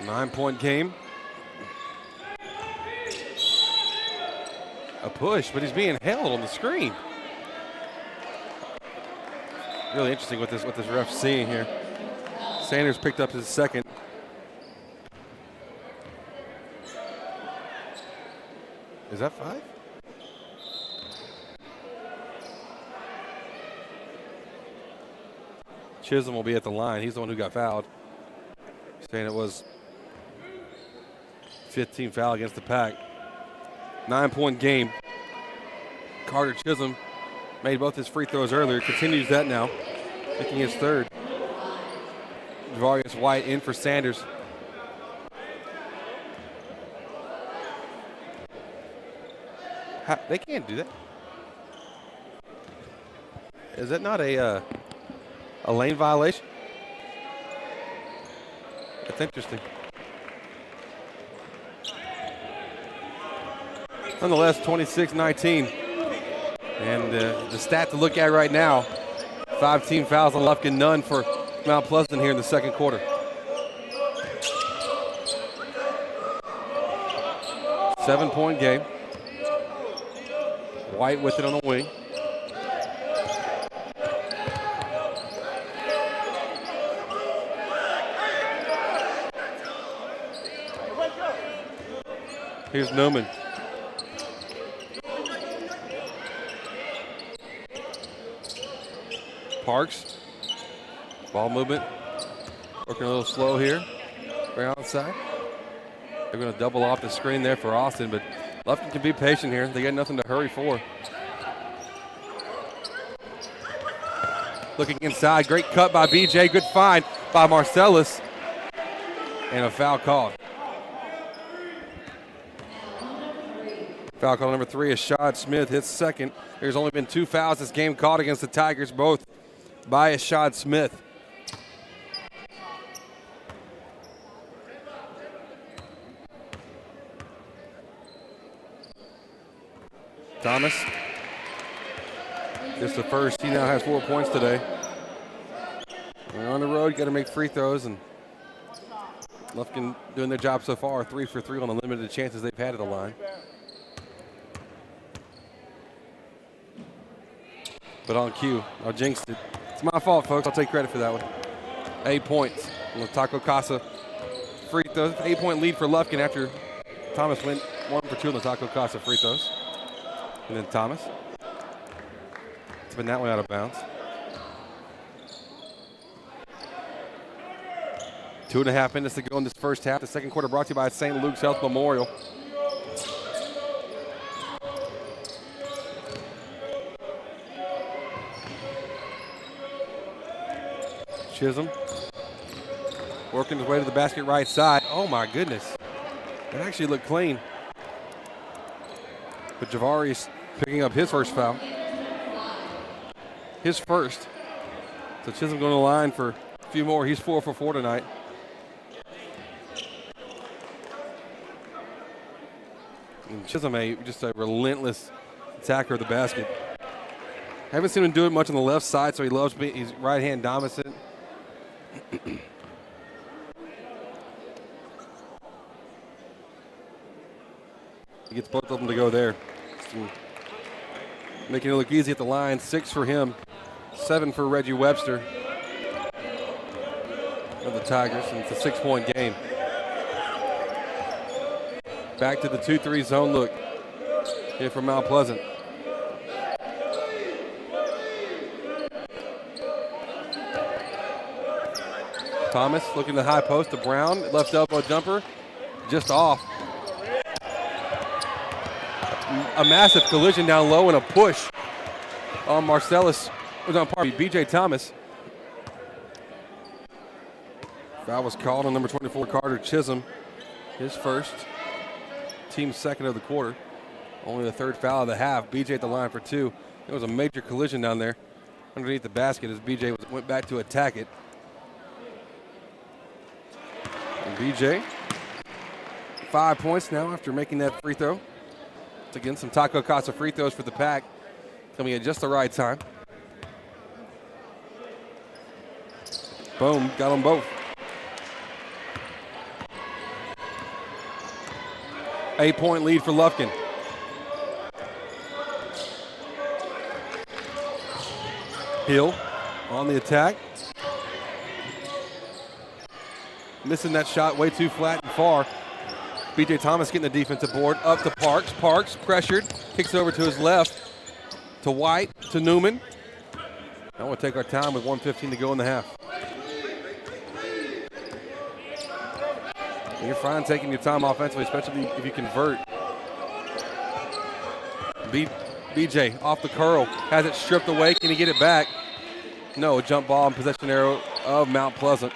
Nine-point game. A push, but he's being held on the screen. Really interesting what this ref's seeing here. Sanders picked up his second. Is that 5? Chisholm will be at the line. He's the one who got fouled. Saying it was 15 foul against the Pack. 9-point game. Carter Chisholm made both his free throws earlier. Continues that now, making his third. Javarius White in for Sanders. They can't do that. Is that not a lane violation? That's interesting. Nonetheless, 26-19. And the stat to look at right now, 5 team fouls on Lufkin, none for Mount Pleasant here in the second quarter. 7-point game. White with it on the wing. Here's Newman. Parks. Ball movement. Working a little slow here. Right outside. They're going to double off the screen there for Austin, but Lufkin can be patient here. They got nothing to hurry for. Looking inside. Great cut by BJ. Good find by Marcellus. And a foul called. Foul call number 3 is Ashad Smith, his second. There's only been 2 fouls this game called against the Tigers, both by Ashad Smith. Thomas. Just the first. He now has 4 points today. We're on the road, got to make free throws, and Lufkin doing their job so far, 3 for 3 on the limited chances they've had at the line. But on cue, I jinxed it. It's my fault, folks. I'll take credit for that one. 8 points on the Taco Casa free throws. 8-point lead for Lufkin after Thomas went 1 for 2 on the Taco Casa free throws. And then Thomas. It's been that one out of bounds. 2.5 minutes to go in this first half. The second quarter brought to you by St. Luke's Health Memorial. Chisholm working his way to the basket right side. Oh my goodness. It actually looked clean. But Javari's picking up his first foul. His first. So Chisholm going to the line for a few more. He's 4 for 4 tonight. And Chisholm, just a relentless attacker of the basket. Haven't seen him do it much on the left side, so he's right-hand dominant. He gets both of them to go there. Making it look easy at the line. 6 for him, 7 for Reggie Webster for the Tigers, and it's a 6-point game. Back to the 2-3 zone look here from Mount Pleasant. Thomas looking to the high post to Brown. Left elbow jumper, just off. A massive collision down low and a push on Marcellus. BJ Thomas. Foul was called on number 24, Carter Chisholm. His first, team second of the quarter. Only the 3rd foul of the half. BJ at the line for 2. There was a major collision down there underneath the basket as BJ went back to attack it. And BJ, 5 points now after making that free throw. It's again some Taco Casa free throws for the Pack, coming at just the right time. Boom, got them both. Eight-point lead for Lufkin. Hill on the attack. Missing that shot way too flat and far. BJ Thomas getting the defensive board. Up to Parks. Parks pressured. Kicks over to his left. To White. To Newman. Now we'll take our time with 1:15 to go in the half. You're fine taking your time offensively, especially if you convert. BJ off the curl. Has it stripped away. Can he get it back? No. Jump ball and possession arrow of Mount Pleasant.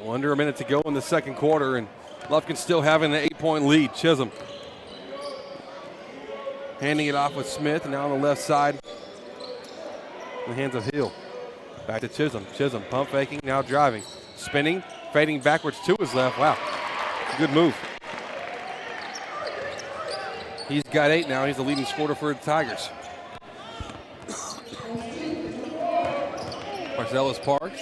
Under a minute to go in the second quarter, and Lufkin still having an 8-point lead. Chisholm handing it off with Smith, and now on the left side in the hands of Hill. Back to Chisholm. Chisholm pump faking, now driving. Spinning, fading backwards to his left. Wow, good move. He's got 8 now. He's the leading scorer for the Tigers. Marcellus Parks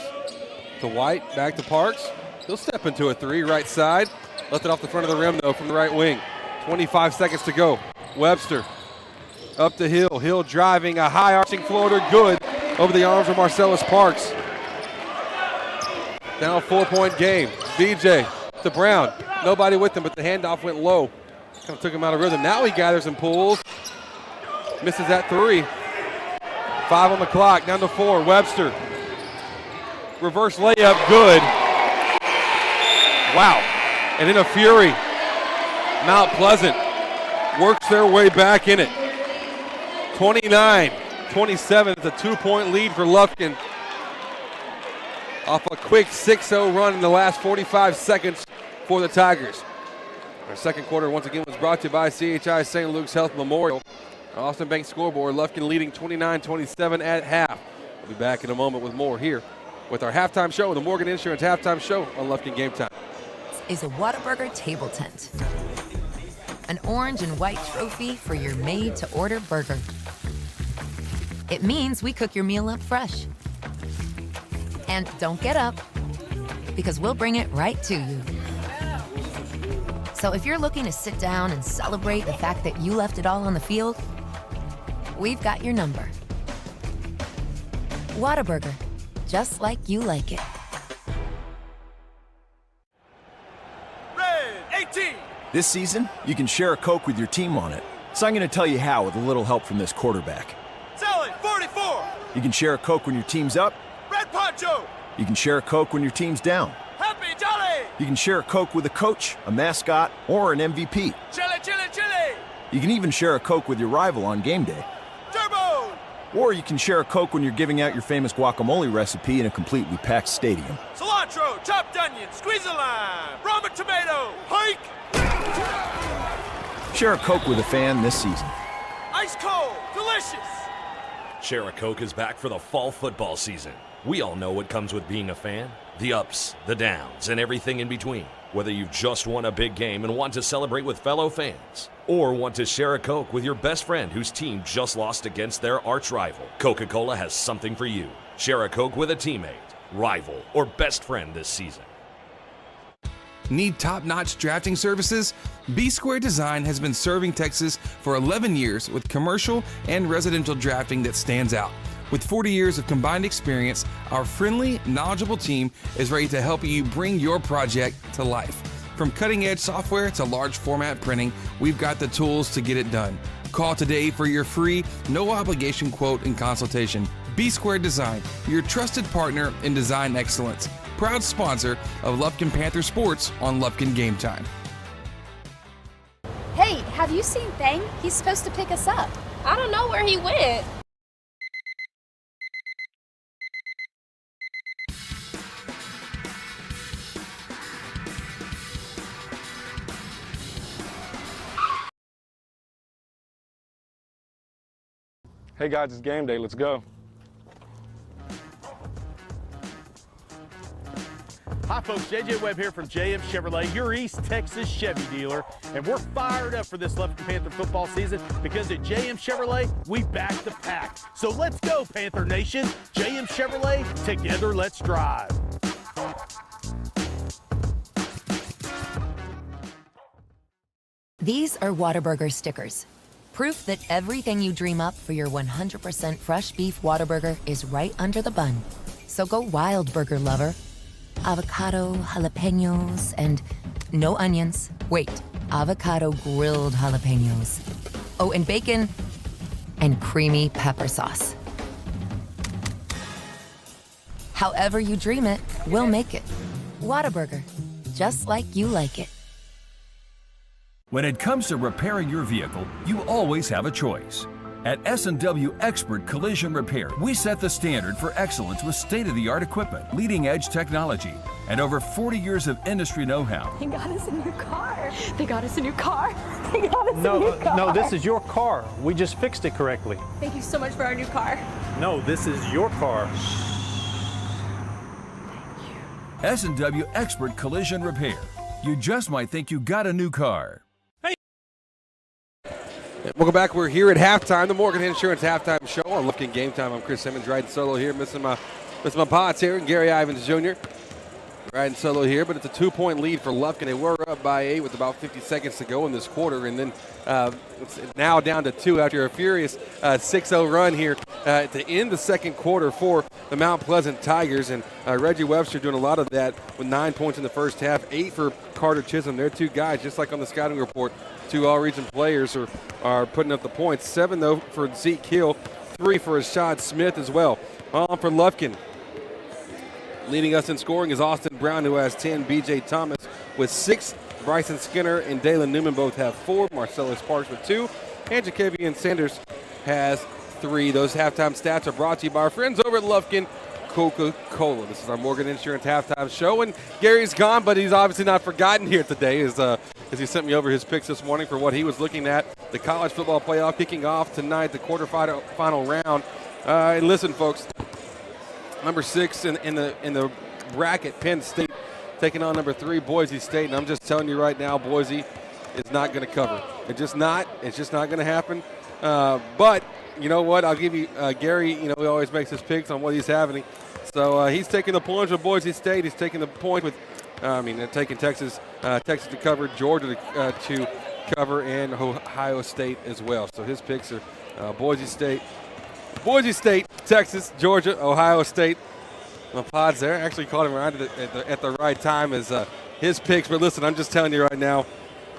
to White, back to Parks. He'll step into a three, right side. Left it off the front of the rim, though, from the right wing. 25 seconds to go. Webster up to Hill. Hill driving a high arching floater, good over the arms of Marcellus Parks. Now a 4-point game. BJ to Brown. Nobody with him, but the handoff went low. Kind of took him out of rhythm. Now he gathers and pulls. Misses that three. 5 on the clock, down to 4. Webster. Reverse layup, good. Wow. And in a fury, Mount Pleasant works their way back in it. 29-27, it's a 2-point lead for Lufkin. Off a quick 6-0 run in the last 45 seconds for the Tigers. Our second quarter once again was brought to you by CHI St. Luke's Health Memorial. Our Austin Bank scoreboard, Lufkin leading 29-27 at half. We'll be back in a moment with more here with our halftime show, the Morgan Insurance halftime show on Lufkin Game Time. Is a Whataburger table tent. An orange and white trophy for your made-to-order burger. It means we cook your meal up fresh. And don't get up, because we'll bring it right to you. So if you're looking to sit down and celebrate the fact that you left it all on the field, we've got your number. Whataburger, just like you like it. Red 18. This season, you can share a Coke with your team on it. So I'm going to tell you how with a little help from this quarterback. Selling 44. You can share a Coke when your team's up. Red Poncho. You can share a Coke when your team's down. Happy Jolly. You can share a Coke with a coach, a mascot, or an MVP. Chili, chili, chili. You can even share a Coke with your rival on game day. Turbo. Or you can share a Coke when you're giving out your famous guacamole recipe in a completely packed stadium. Cilantro, chopped onion, squeeze a lime, Roma tomato, hike. Share a Coke with a fan this season. Ice cold, delicious. Share a Coke is back for the fall football season. We all know what comes with being a fan. The ups, the downs, and everything in between. Whether you've just won a big game and want to celebrate with fellow fans, or want to share a Coke with your best friend whose team just lost against their arch rival, Coca-Cola has something for you. Share a Coke with a teammate, rival, or best friend this season. Need top-notch drafting services? B-Square Design has been serving Texas for 11 years with commercial and residential drafting that stands out. With 40 years of combined experience, our friendly, knowledgeable team is ready to help you bring your project to life. From cutting-edge software to large format printing, we've got the tools to get it done. Call today for your free, no-obligation quote and consultation. B-Square Design, your trusted partner in design excellence. Proud sponsor of Lufkin Panther Sports on Lufkin Game Time. Hey, have you seen Thang? He's supposed to pick us up. I don't know where he went. Hey guys, it's game day. Let's go. Hi folks, JJ Webb here from JM Chevrolet, your East Texas Chevy dealer, and we're fired up for this Lufkin Panther football season because at JM Chevrolet, we back the pack. So let's go, Panther Nation. JM Chevrolet, together let's drive. These are Whataburger stickers. Proof that everything you dream up for your 100% fresh beef Whataburger is right under the bun. So go wild, burger lover. Avocado, jalapenos, and no onions. Wait, avocado grilled jalapenos. Oh, and bacon and creamy pepper sauce. However you dream it, we'll make it. Whataburger, just like you like it. When it comes to repairing your vehicle, you always have a choice. At S&W Expert Collision Repair, we set the standard for excellence with state-of-the-art equipment, leading-edge technology, and over 40 years of industry know-how. They got us a new car. They got us a new car. They got us a new car. No, this is your car. We just fixed it correctly. Thank you so much for our new car. No, this is your car. S&W Expert Collision Repair. You just might think you got a new car. Welcome back. We're here at halftime, the Morgan Insurance halftime show on Lufkin Game Time. I'm Chris Simmons, riding solo here, missing my It's my Pods here, Gary Ivins Jr. riding solo here, but it's a 2-point lead for Lufkin. They were up by 8 with about 50 seconds to go in this quarter, and then it's now down to 2 after a furious 6-0 run here to end the second quarter for the Mount Pleasant Tigers. And Reggie Webster doing a lot of that with 9 points in the first half, 8 for Carter Chisholm. They're 2 guys, just like on the scouting report, 2 all-region players are putting up the points. 7, though, for Zeke Hill, 3 for Rashad Smith as well. On for Lufkin. Leading us in scoring is Austin Brown, who has 10. B.J. Thomas with 6. Bryson Skinner and Dalen Newman both have 4. Marcellus Parks with 2. And Jacavian Sanders has 3. Those halftime stats are brought to you by our friends over at Lufkin Coca-Cola. This is our Morgan Insurance halftime show, and Gary's gone, but he's obviously not forgotten here today as he sent me over his picks this morning for what he was looking at. The college football playoff kicking off tonight, the quarterfinal round. And listen, folks, number 6 in the bracket, Penn State taking on number 3, Boise State. And I'm just telling you right now, Boise is not going to cover. It's just not going to happen. But you know what? I'll give you Gary. You know, he always makes his picks on what he's having. So he's taking the points with Boise State. He's taking the point with, taking Texas to cover, Georgia to cover, and Ohio State as well. So his picks are Boise State, Texas, Georgia, Ohio State. My Pods there. Actually caught him right at the right time as his picks. But listen, I'm just telling you right now,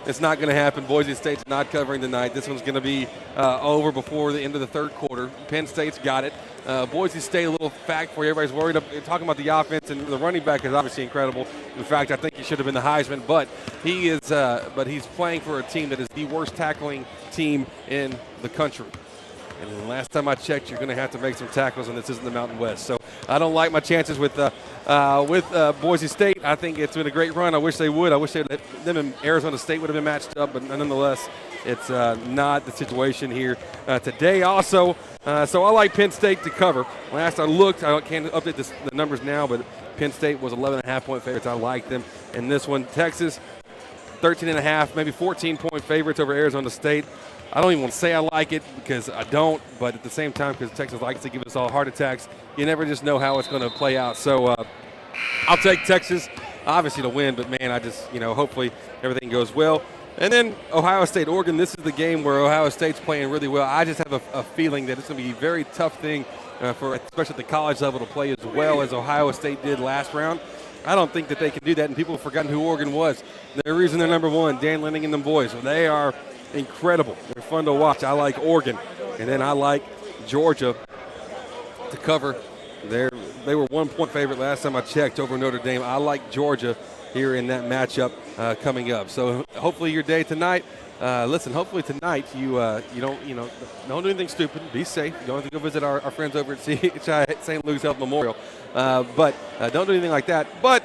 it's not going to happen. Boise State's not covering tonight. This one's going to be over before the end of the third quarter. Penn State's got it. Boise State, a little fact for you. Everybody's worried. Talking about the offense, and the running back is obviously incredible. In fact, I think he should have been the Heisman, but he is. But he's playing for a team that is the worst tackling team in the country. And the last time I checked, you're going to have to make some tackles, and this isn't the Mountain West. So I don't like my chances with Boise State. I think it's been a great run. I wish they would. I wish them and Arizona State would have been matched up, but nonetheless, it's not the situation here today. Also, so I like Penn State to cover. Last I looked, I can't update the numbers now, but Penn State was 11.5-point favorites. I like them. And this one, Texas, 13.5, maybe 14-point favorites over Arizona State. I don't even want to say I like it because I don't, but at the same time, because Texas likes to give us all heart attacks, you never just know how it's going to play out. So I'll take Texas, obviously, to win, but, man, I just, hopefully everything goes well. And then Ohio State, Oregon, this is the game where Ohio State's playing really well. I just have a feeling that it's going to be a very tough thing for especially at the college level to play as well as Ohio State did last round. I don't think that they can do that, and people have forgotten who Oregon was. The reason they're number 1, Dan Lanning and them boys. So they are incredible. They're fun to watch. I like Oregon, and then I like Georgia to cover. They were 1-point favorite last time I checked over Notre Dame. I like Georgia here in that matchup coming up. So hopefully your day tonight. Listen, hopefully tonight you don't do anything stupid. Be safe. You don't have to go visit our friends over at CHI St. Luke's Health Memorial. But don't do anything like that. But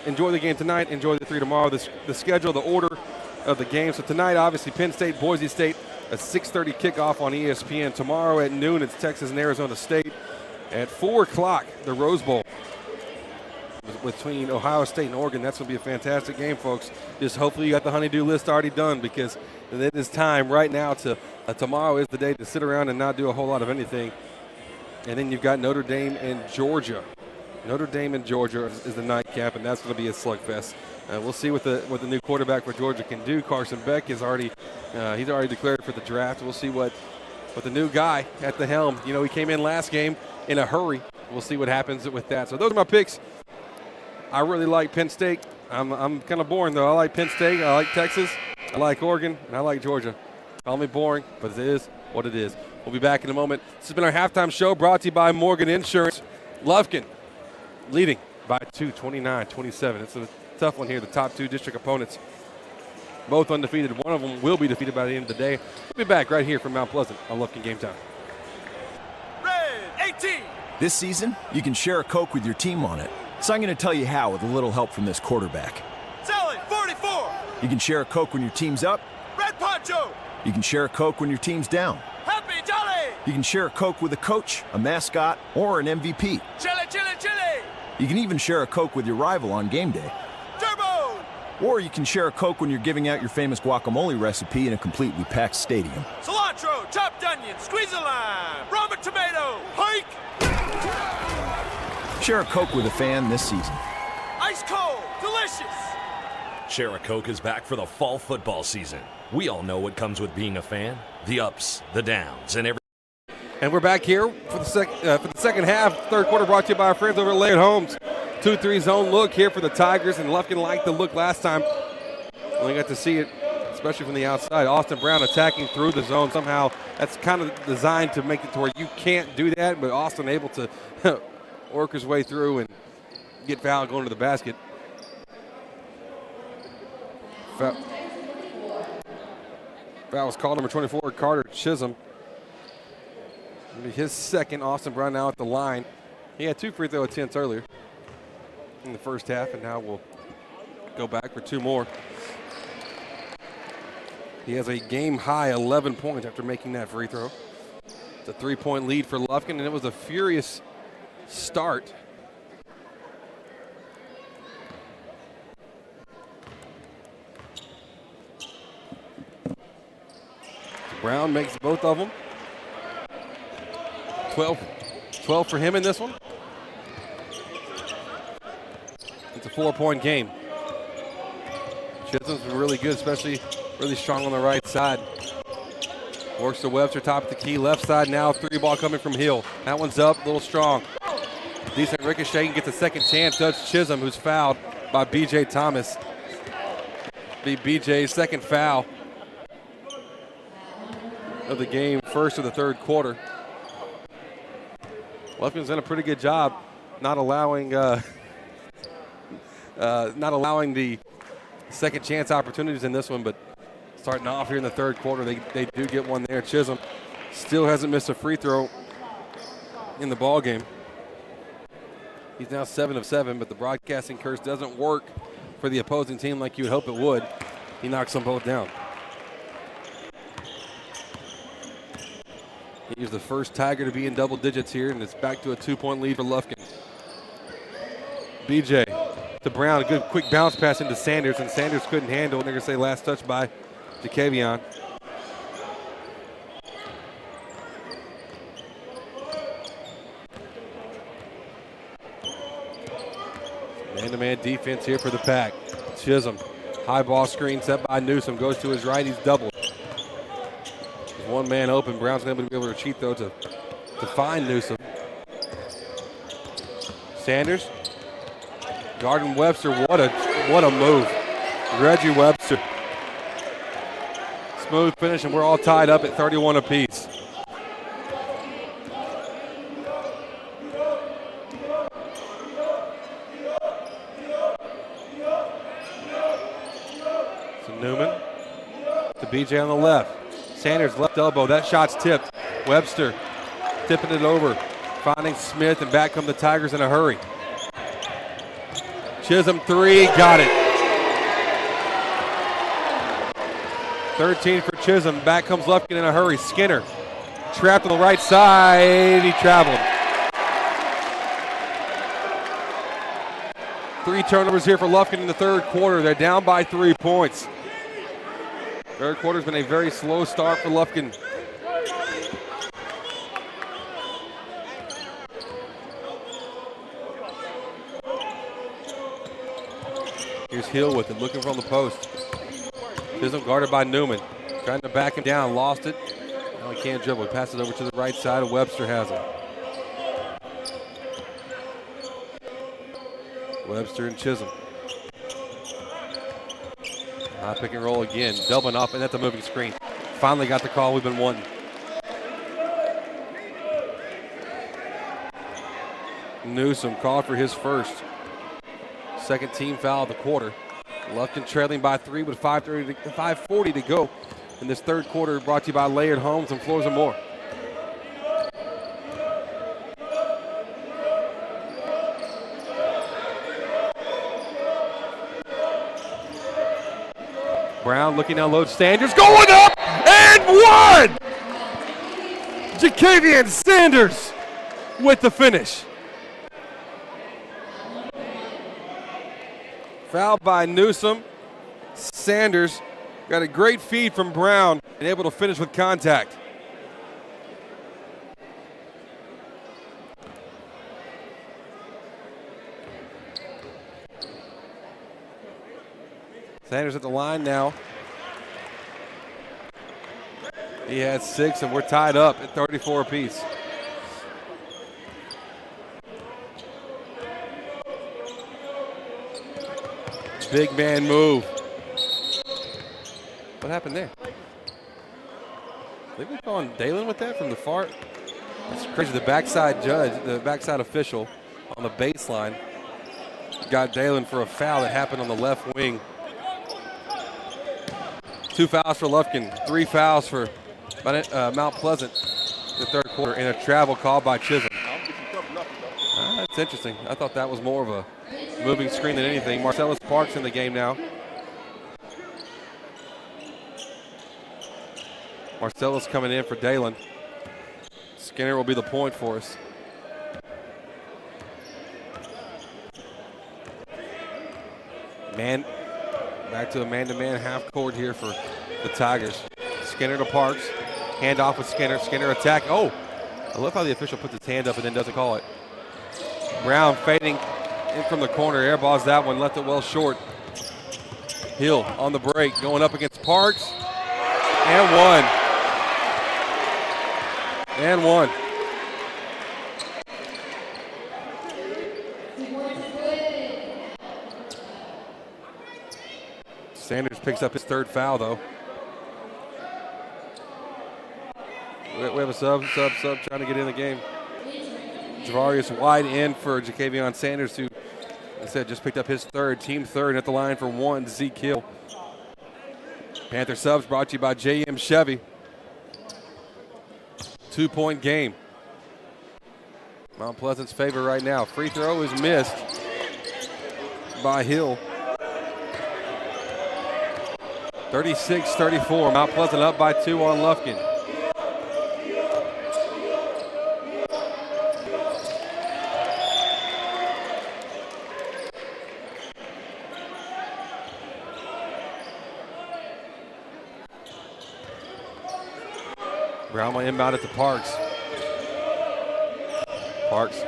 enjoy the game tonight. Enjoy the 3 tomorrow. The schedule, the order of the game. So tonight, obviously, Penn State, Boise State, a 6:30 kickoff on ESPN. Tomorrow at noon, it's Texas and Arizona State. At 4 o'clock, the Rose Bowl between Ohio State and Oregon. That's going to be a fantastic game, folks. Just hopefully you got the honeydew list already done, because it is time right now to tomorrow is the day to sit around and not do a whole lot of anything. And then you've got Notre Dame and Georgia. Notre Dame and Georgia is the nightcap, and that's going to be a slugfest. We'll see what the new quarterback for Georgia can do. Carson Beck is already he's already declared for the draft. We'll see what the new guy at the helm. He came in last game in a hurry. We'll see what happens with that. So those are my picks. I really like Penn State. I'm kind of boring though. I like Penn State. I like Texas. I like Oregon, and I like Georgia. Call me boring, but it is what it is. We'll be back in a moment. This has been our halftime show brought to you by Morgan Insurance. Lufkin leading by 2, 29-27. It's a tough one here. The top 2 district opponents, both undefeated. One of them will be defeated by the end of the day. We'll be back right here from Mount Pleasant on Lufkin Game Time. Red 18. This season, you can share a Coke with your team on it. So I'm going to tell you how with a little help from this quarterback. Selling 44. You can share a Coke when your team's up. Red Poncho. You can share a Coke when your team's down. Happy Jolly. You can share a Coke with a coach, a mascot, or an MVP. Chili, chili, chili. You can even share a Coke with your rival on game day. Turbo. Or you can share a Coke when you're giving out your famous guacamole recipe in a completely packed stadium. Cilantro, chopped onion, squeeze a lime, Roma tomato, hike. Share a Coke with a fan this season. Ice cold, delicious. Share a Coke is back for the fall football season. We all know what comes with being a fan. The ups, the downs, and everything. And we're back here for the second half. Third quarter brought to you by our friends over at Laird Homes. 2-3 zone look here for the Tigers, and Lufkin liked the look last time. Only got to see it, especially from the outside. Austin Brown attacking through the zone. Somehow that's kind of designed to make it to where you can't do that, but Austin able to work his way through and get fouled going to the basket. Foul was called, number 24, Carter Chisholm. His second. Austin Brown now at the line. He had 2 free throw attempts earlier in the first half, and now we'll go back for 2 more. He has a game-high 11 points after making that free throw. It's a 3-point lead for Lufkin, and it was a furious start. Brown makes both of them. 12 for him in this one. It's a 4-point game. Chisholm's been really good, especially really strong on the right side. Works to Webster, top of the key, left side now, 3-ball coming from Hill. That one's up, a little strong. Decent ricochet, and gets a second chance. Does Chisholm, who's fouled by B.J. Thomas. Be B.J.'s second foul of the game, first of the third quarter. Lufkin's done a pretty good job not allowing the second chance opportunities in this one, but starting off here in the third quarter, they do get one there. Chisholm still hasn't missed a free throw in the ball game. He's now 7 of 7, but the broadcasting curse doesn't work for the opposing team like you would hope it would. He knocks them both down. He's the first Tiger to be in double digits here, and it's back to a 2-point lead for Lufkin. BJ to Brown, a good quick bounce pass into Sanders, and Sanders couldn't handle it. They're going to say last touch by Jacavion. Man-to-man defense here for the Pack. Chisholm, high ball screen set by Newsom, goes to his right, he's doubled. One man open. Brown's able to be able to cheat though to find Newsom. Sanders, guarding Webster. What a move, Reggie Webster. Smooth finish, and we're all tied up at 31 apiece. So Newman to BJ on the left. Sanders left elbow, that shot's tipped. Webster tipping it over, finding Smith, and back come the Tigers in a hurry. Chisholm 3, got it. 13 for Chisholm, back comes Lufkin in a hurry. Skinner trapped on the right side, he traveled. 3 turnovers here for Lufkin in the third quarter. They're down by 3 points. Third quarter's been a very slow start for Lufkin. Here's Hill with it, looking from the post. Chisholm guarded by Newman. Trying to back him down, lost it. Now he can't dribble. He passes over to the right side, and Webster has it. Webster and Chisholm. High pick and roll again, doubling off, and that's a moving screen. Finally got the call we've been wanting. Newsom called for his first. Second team foul of the quarter. Lufkin trailing by 3 with 5:40 to go in this third quarter, brought to you by Laird Homes and Floors and More. Brown looking down low. Sanders going up and one! Jacavion Sanders with the finish. Fouled by Newsom. Sanders got a great feed from Brown and able to finish with contact. Sanders at the line now. He had 6, and we're tied up at 34 apiece. Big man move. What happened there? They were calling Dalen with that from the far. That's crazy. The backside judge, the backside official on the baseline got Dalen for a foul that happened on the left wing. 2 fouls for Lufkin, 3 fouls for Mount Pleasant in the third quarter, and a travel call by Chisholm. That's interesting. I thought that was more of a moving screen than anything. Marcellus Parks in the game now. Marcellus coming in for Dalen. Skinner will be the point for us. Man, back to a man-to-man half court here for the Tigers. Skinner to Parks. Hand off with Skinner. Skinner attack. Oh, I love how the official puts his hand up and then doesn't call it. Brown fading in from the corner. Airballs that one, left it well short. Hill on the break, going up against Parks. And one. And one. Sanders picks up his 3rd foul, though. We have a sub trying to get in the game. Javarius wide in for Jacavion Sanders, who, like I said, just picked up his 3rd, team 3rd, at the line for 1, Zeke Hill. Panther subs brought to you by JM Chevy. 2-point game. Mount Pleasant's favor right now. Free throw is missed by Hill. 36-34. Mount Pleasant up by 2 on Lufkin. Brown will inbound it to Parks. Parks,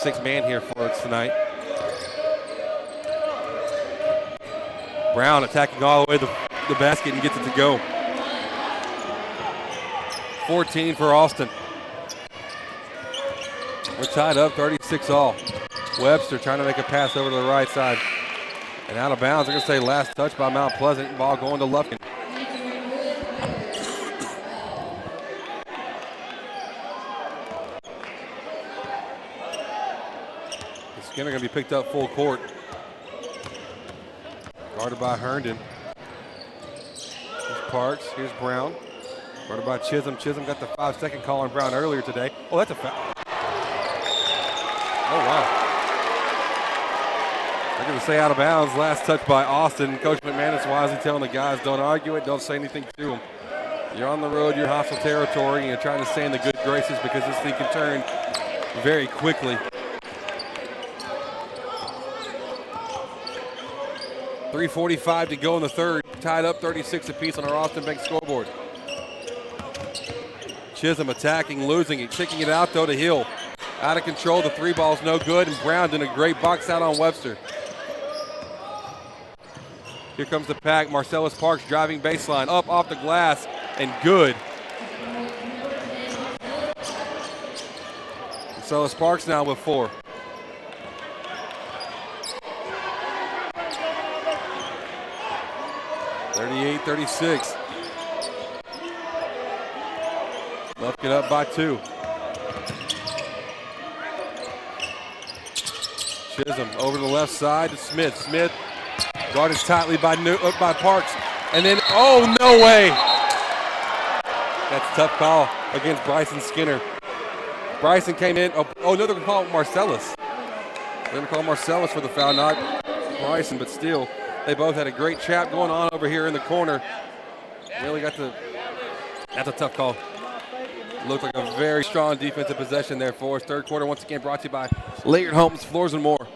6th man here for us tonight. Brown attacking all the way to the basket and gets it to go. 14 for Austin. We're tied up 36 all. Webster trying to make a pass over to the right side. And out of bounds, I'm going to say last touch by Mount Pleasant. Ball going to Lufkin. Skinner going to be picked up full court. Guarded by Herndon. Here's Parks. Here's Brown. Guarded by Chisholm. Chisholm got the 5-second call on Brown earlier today. Oh, that's a foul. Oh, wow. I'm going to say out of bounds. Last touch by Austin. Coach McManus wisely telling the guys, don't argue it. Don't say anything to them. You're on the road. You're hostile territory. And you're trying to stay in the good graces because this thing can turn very quickly. 3:45 to go in the third. Tied up 36 apiece on our Austin Bank scoreboard. Chisholm attacking, losing it, kicking it out though to Hill. Out of control, the 3 ball's no good, and Brown did a great box out on Webster. Here comes the pack. Marcellus Parks driving baseline, up off the glass, and good. Marcellus Parks now with 4. (38-36). Lufkin up by 2. Chisholm over to the left side to Smith. Smith guarded tightly by Parks. And then, oh, no way. That's a tough call against Bryson Skinner. Bryson came in. Oh, no, they're going to call Marcellus. They're going to call Marcellus for the foul, not Bryson, but still. They both had a great trap going on over here in the corner. Really got the, that's a tough call. Looked like a very strong defensive possession there for us. Third quarter once again brought to you by Laird Homes, Floors and More.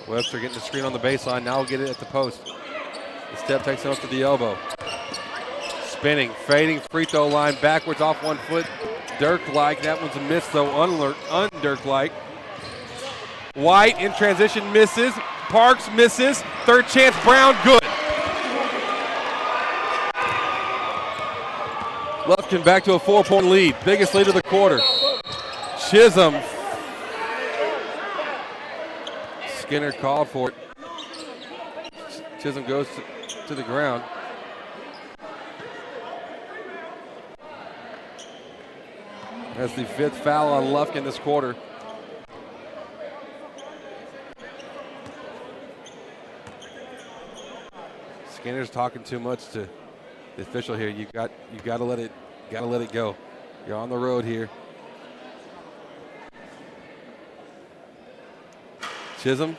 Webster getting the screen on the baseline. Now we'll get it at the post. The step takes it up to the elbow. Spinning, fading, free throw line, backwards off 1 foot. Dirk-like, that one's a miss though, un-Dirk-like. White in transition misses, Parks misses, third chance, Brown, good. Lufkin back to a 4-point lead, biggest lead of the quarter. Chisholm. Skinner called for it. Chisholm goes to the ground. That's the 5th foul on Lufkin this quarter. Skinner's talking too much to the official here. You got to let it go. You're on the road here. Chisholm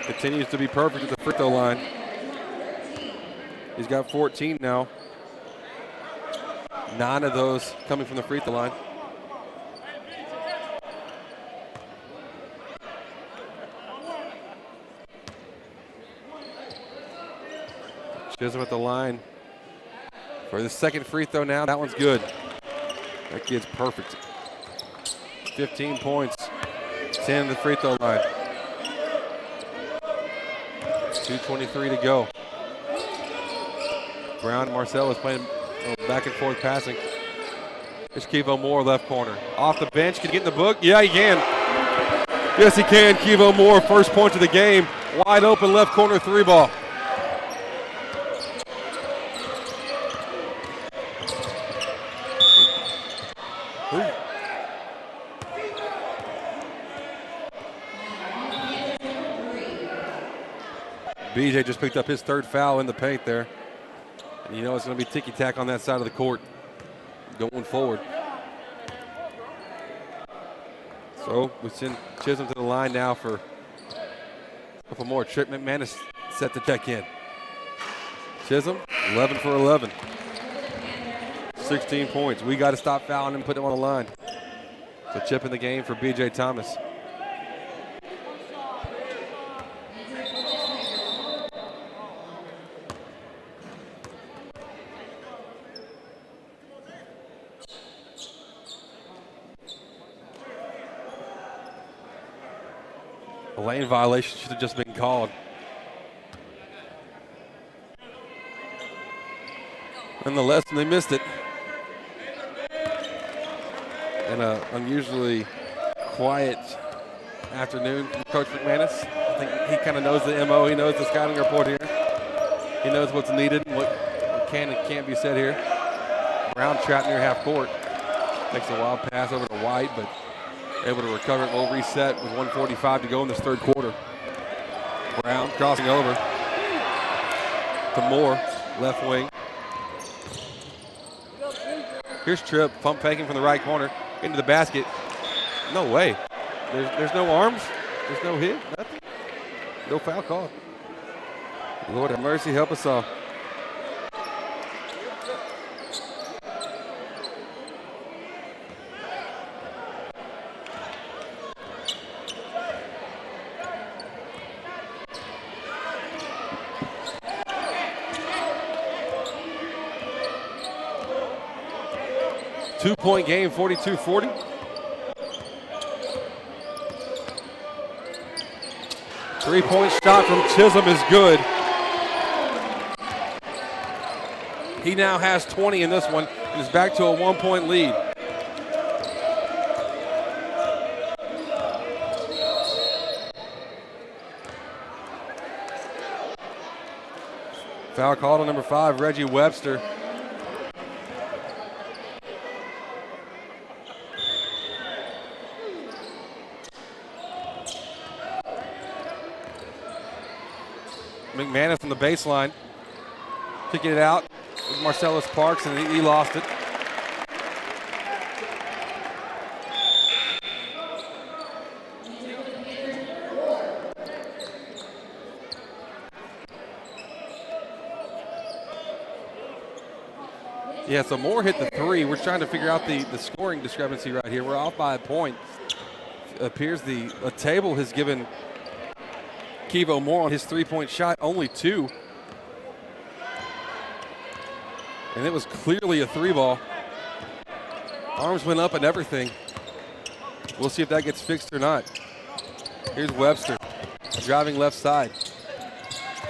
continues to be perfect at the free throw line. He's got 14 now. 9 of those coming from the free throw line. Chisholm at the line for the second free throw now. That one's good. That kid's perfect. 15 points, 10 at the free throw line. 2:23 to go. Brown and Marcellus playing back and forth passing. Here's Kevo Moore, left corner. Off the bench, can he get in the book? Yeah, he can. Yes, he can. Kevo Moore, first point of the game. Wide open left corner 3 ball. BJ just picked up his 3rd foul in the paint there. And you know it's going to be ticky-tack on that side of the court going forward. So we send Chisholm to the line now for a couple more. Trip McManus set to check in. Chisholm, 11 for 11. 16 points. We got to stop fouling and put him on the line. So chip in the game for BJ Thomas. A lane violation should have just been called. Nonetheless, they missed it. And an unusually quiet afternoon from Coach McManus. I think he kind of knows the MO. He knows the scouting report here. He knows what's needed and what can and can't be said here. Brown trapped near half court. Takes a wild pass over to White, but able to recover it. We'll reset with 1:45 to go in this 3rd quarter. Brown crossing over to Moore, left wing. Here's Tripp, pump faking from the right corner into the basket. No way. There's no arms. There's no hit. Nothing. No foul call. Lord have mercy, help us all. Two-point game, 42-40. Three-point shot from Chisholm is good. He now has 20 in this one and is back to a 1-point lead. Foul called on number 5, Reggie Webster. McManus from the baseline, kicking it out with Marcellus Parks, and he lost it. Yeah, so Moore hit the 3. We're trying to figure out the scoring discrepancy right here. We're off by a point. It appears the table has given Kevo Moore on his 3-point shot only 2. And it was clearly a 3-ball. Arms went up and everything. We'll see if that gets fixed or not. Here's Webster, driving left side.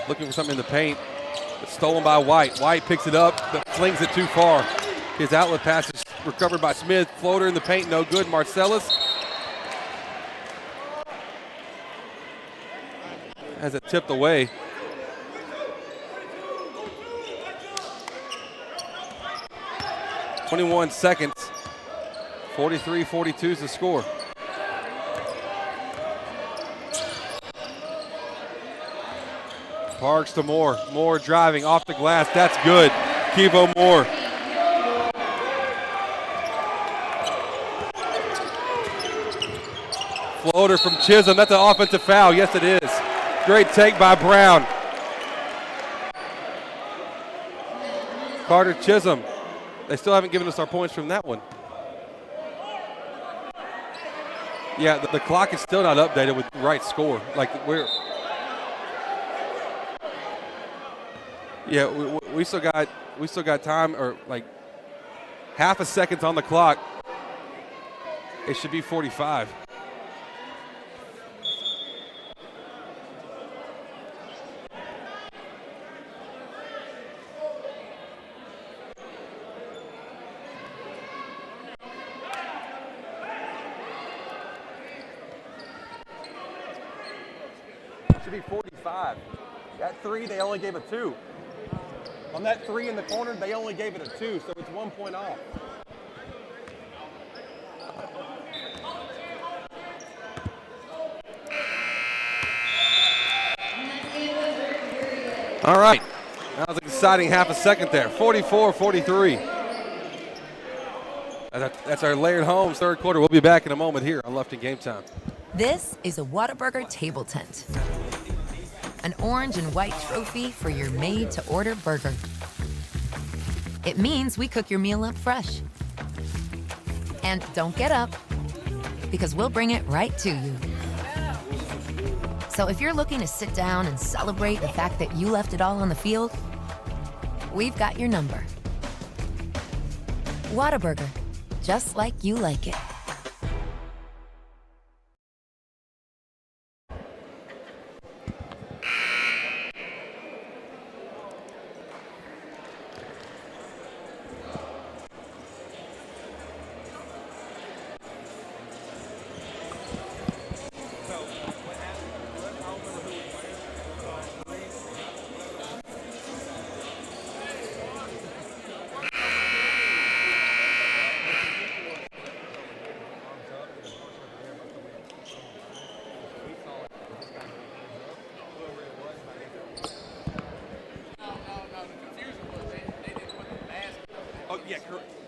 Looking for something in the paint. It's stolen by White. White picks it up, but flings it too far. His outlet pass is recovered by Smith. Floater in the paint, no good. Marcellus has it tipped away. "21 seconds. 43-42 is the score. Parks to Moore. Moore driving off the glass. That's good. Kevo Moore. Floater from Chisholm. That's an offensive foul. Yes, it is. Great take by Brown. Carter Chisholm. They still haven't given us our points from that one. Yeah, the clock is still not updated with the right score. Like we still got time, or like half a second on the clock. It should be 45. Should be 45. That 3, they only gave a 2. On that 3 in the corner, they only gave it a 2, so it's 1 point off. All right. That was an exciting half a second there. 44-43. That's our Laird Homes third quarter. We'll be back in a moment here on Lufkin Game Time. This is a Whataburger table tent. An orange and white trophy for your made-to-order burger. It means we cook your meal up fresh. And don't get up, because we'll bring it right to you. So if you're looking to sit down and celebrate the fact that you left it all on the field, we've got your number. Whataburger, just like you like it.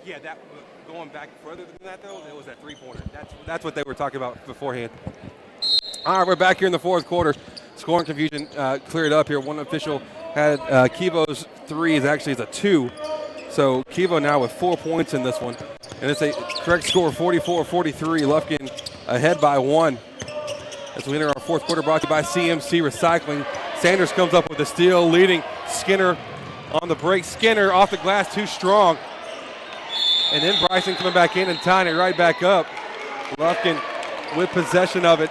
Yeah, that going back further than that though, it was that 3-pointer. That's what they were talking about beforehand. All right, we're back here in the fourth quarter. Scoring confusion cleared up here. One official had Kevo's 3 is actually a 2. So Kevo now with 4 points in this one. And it's a correct score, 44-43. Lufkin ahead by 1. As we enter our fourth quarter, brought to you by CMC Recycling. Sanders comes up with a steal, leading Skinner on the break. Skinner off the glass, too strong. And then Bryson coming back in and tying it right back up. Lufkin with possession of it,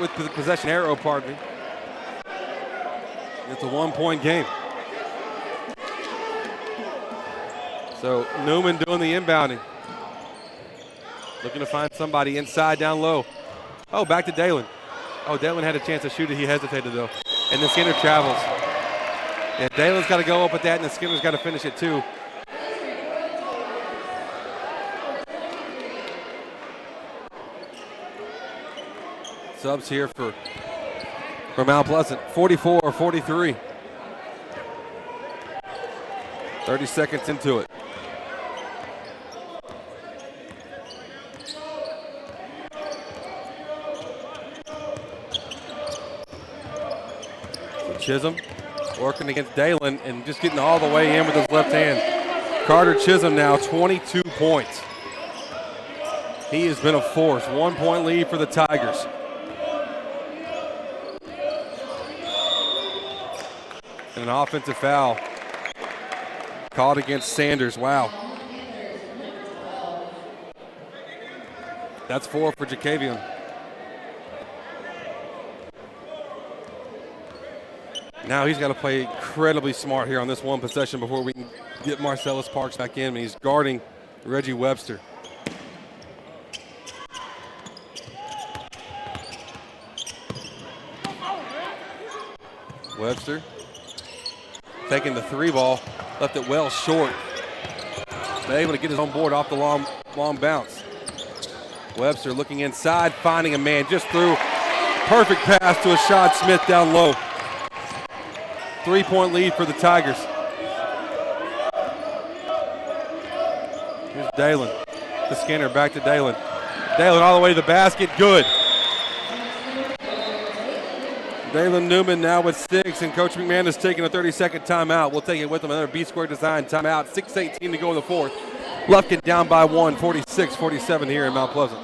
with the possession arrow, pardon me. It's a 1-point game. So Newman doing the inbounding. Looking to find somebody inside down low. Oh, back to Dalen. Oh, Dalen had a chance to shoot it. He hesitated though. And then Skinner travels. Yeah, Dalen's got to go up with that, and then Skinner's got to finish it too. Subs here for Mount Pleasant. 44-43. 30 seconds into it. So Chisholm working against Dalen and just getting all the way in with his left hand. Carter Chisholm now 22 points. He has been a force. 1-point lead for the Tigers. And an offensive foul Called against Sanders. Wow. That's 4 for Jacavian. Now he's got to play incredibly smart here on this one possession before we can get Marcellus Parks back in. He's guarding Reggie Webster. Webster taking the 3 ball, left it well short. But able to get his own board off the long bounce. Webster looking inside, finding a man, just threw. Perfect pass to Ashad Smith down low. 3-point lead for the Tigers. Here's Dalen to Skinner, back to Dalen. Dalen all the way to the basket, good. Dalen Newman now with 6, and Coach McMahon is taking a 30-second timeout. We'll take it with him, another B-square design timeout. 6:18 to go in the fourth. Lufkin down by 1, 46-47 here in Mount Pleasant.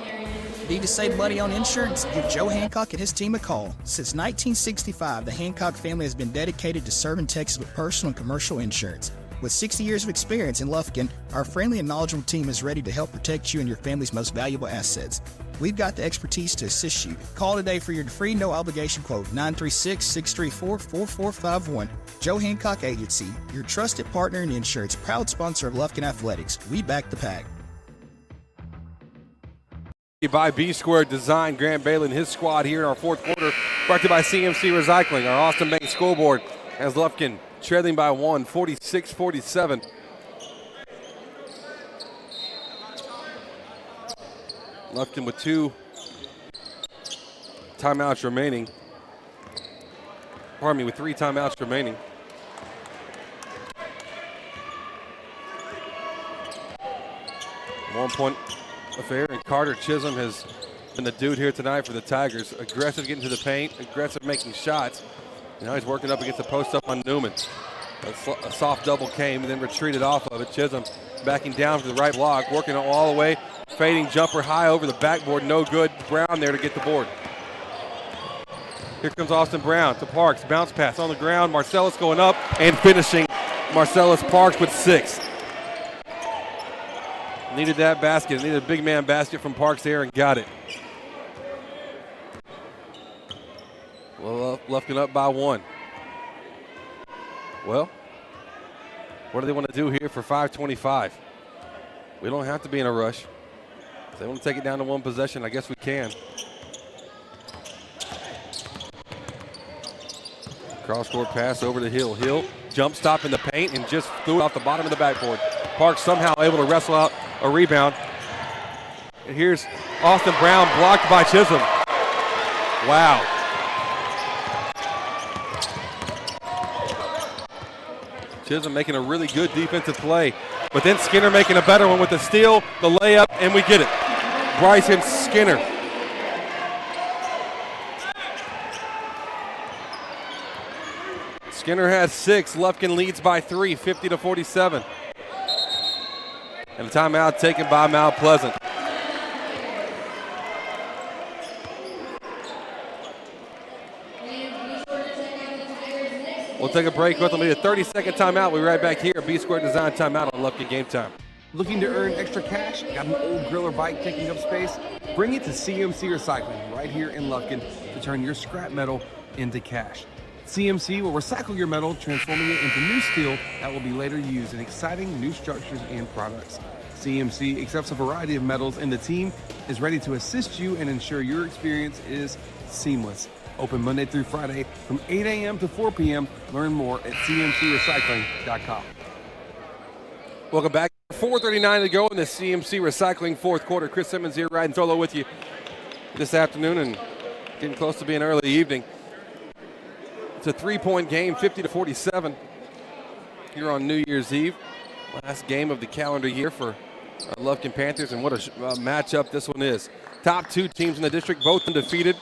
Need to save money on insurance? Give Joe Hancock and his team a call. Since 1965, the Hancock family has been dedicated to serving Texas with personal and commercial insurance. With 60 years of experience in Lufkin, our friendly and knowledgeable team is ready to help protect you and your family's most valuable assets. We've got the expertise to assist you. Call today for your free no-obligation quote, 936-634-4451. Joe Hancock Agency, your trusted partner in insurance, proud sponsor of Lufkin Athletics. We back the pack. By B-Square Design, Grant Bailey and his squad here in our fourth quarter. Brought to you by CMC Recycling. Our Austin Bank scoreboard has Lufkin trailing by 1, 46-47. Lufkin with 2 timeouts remaining. Pardon me, with 3 timeouts remaining. One-point affair, and Carter Chisholm has been the dude here tonight for the Tigers. Aggressive getting to the paint, aggressive making shots. Now he's working up against the post up on Newman. A soft double came and then retreated off of it. Chisholm backing down to the right block, working all the way. Fading jumper high over the backboard, no good. Brown there to get the board. Here comes Austin Brown to Parks, bounce pass on the ground. Marcellus going up and finishing. Marcellus Parks with 6. Needed that basket, needed a big man basket from Parks there and got it. Well, Lufkin up by 1. Well, what do they want to do here for 5:25? We don't have to be in a rush. If they want to take it down to 1 possession, I guess we can. Cross-court pass over to Hill. Hill jump stop in the paint and just threw it off the bottom of the backboard. Parks somehow able to wrestle out a rebound. And here's Austin Brown blocked by Chisholm. Wow. Chisholm making a really good defensive play. But then Skinner making a better one with the steal, the layup, and we get it. Bryson Skinner. Skinner has 6. Lufkin leads by 3, 50-47. And a timeout taken by Mount Pleasant. We'll take a break with them. We'll need a 30-second timeout. We'll be right back here. B-Square Design timeout on Lufkin Game Time. Looking to earn extra cash? Got an old griller bike taking up space? Bring it to CMC Recycling right here in Lufkin to turn your scrap metal into cash. CMC will recycle your metal, transforming it into new steel that will be later used in exciting new structures and products. CMC accepts a variety of metals, and the team is ready to assist you and ensure your experience is seamless. Open Monday through Friday from 8 a.m. to 4 p.m. Learn more at cmcrecycling.com. Welcome back. 4:39 to go in the CMC Recycling fourth quarter. Chris Simmons here riding solo with you this afternoon and getting close to being early evening. It's a 3-point game, 50-47 here on New Year's Eve. Last game of the calendar year for Lufkin Panthers, and what a matchup this one is. Top 2 teams in the district, both undefeated.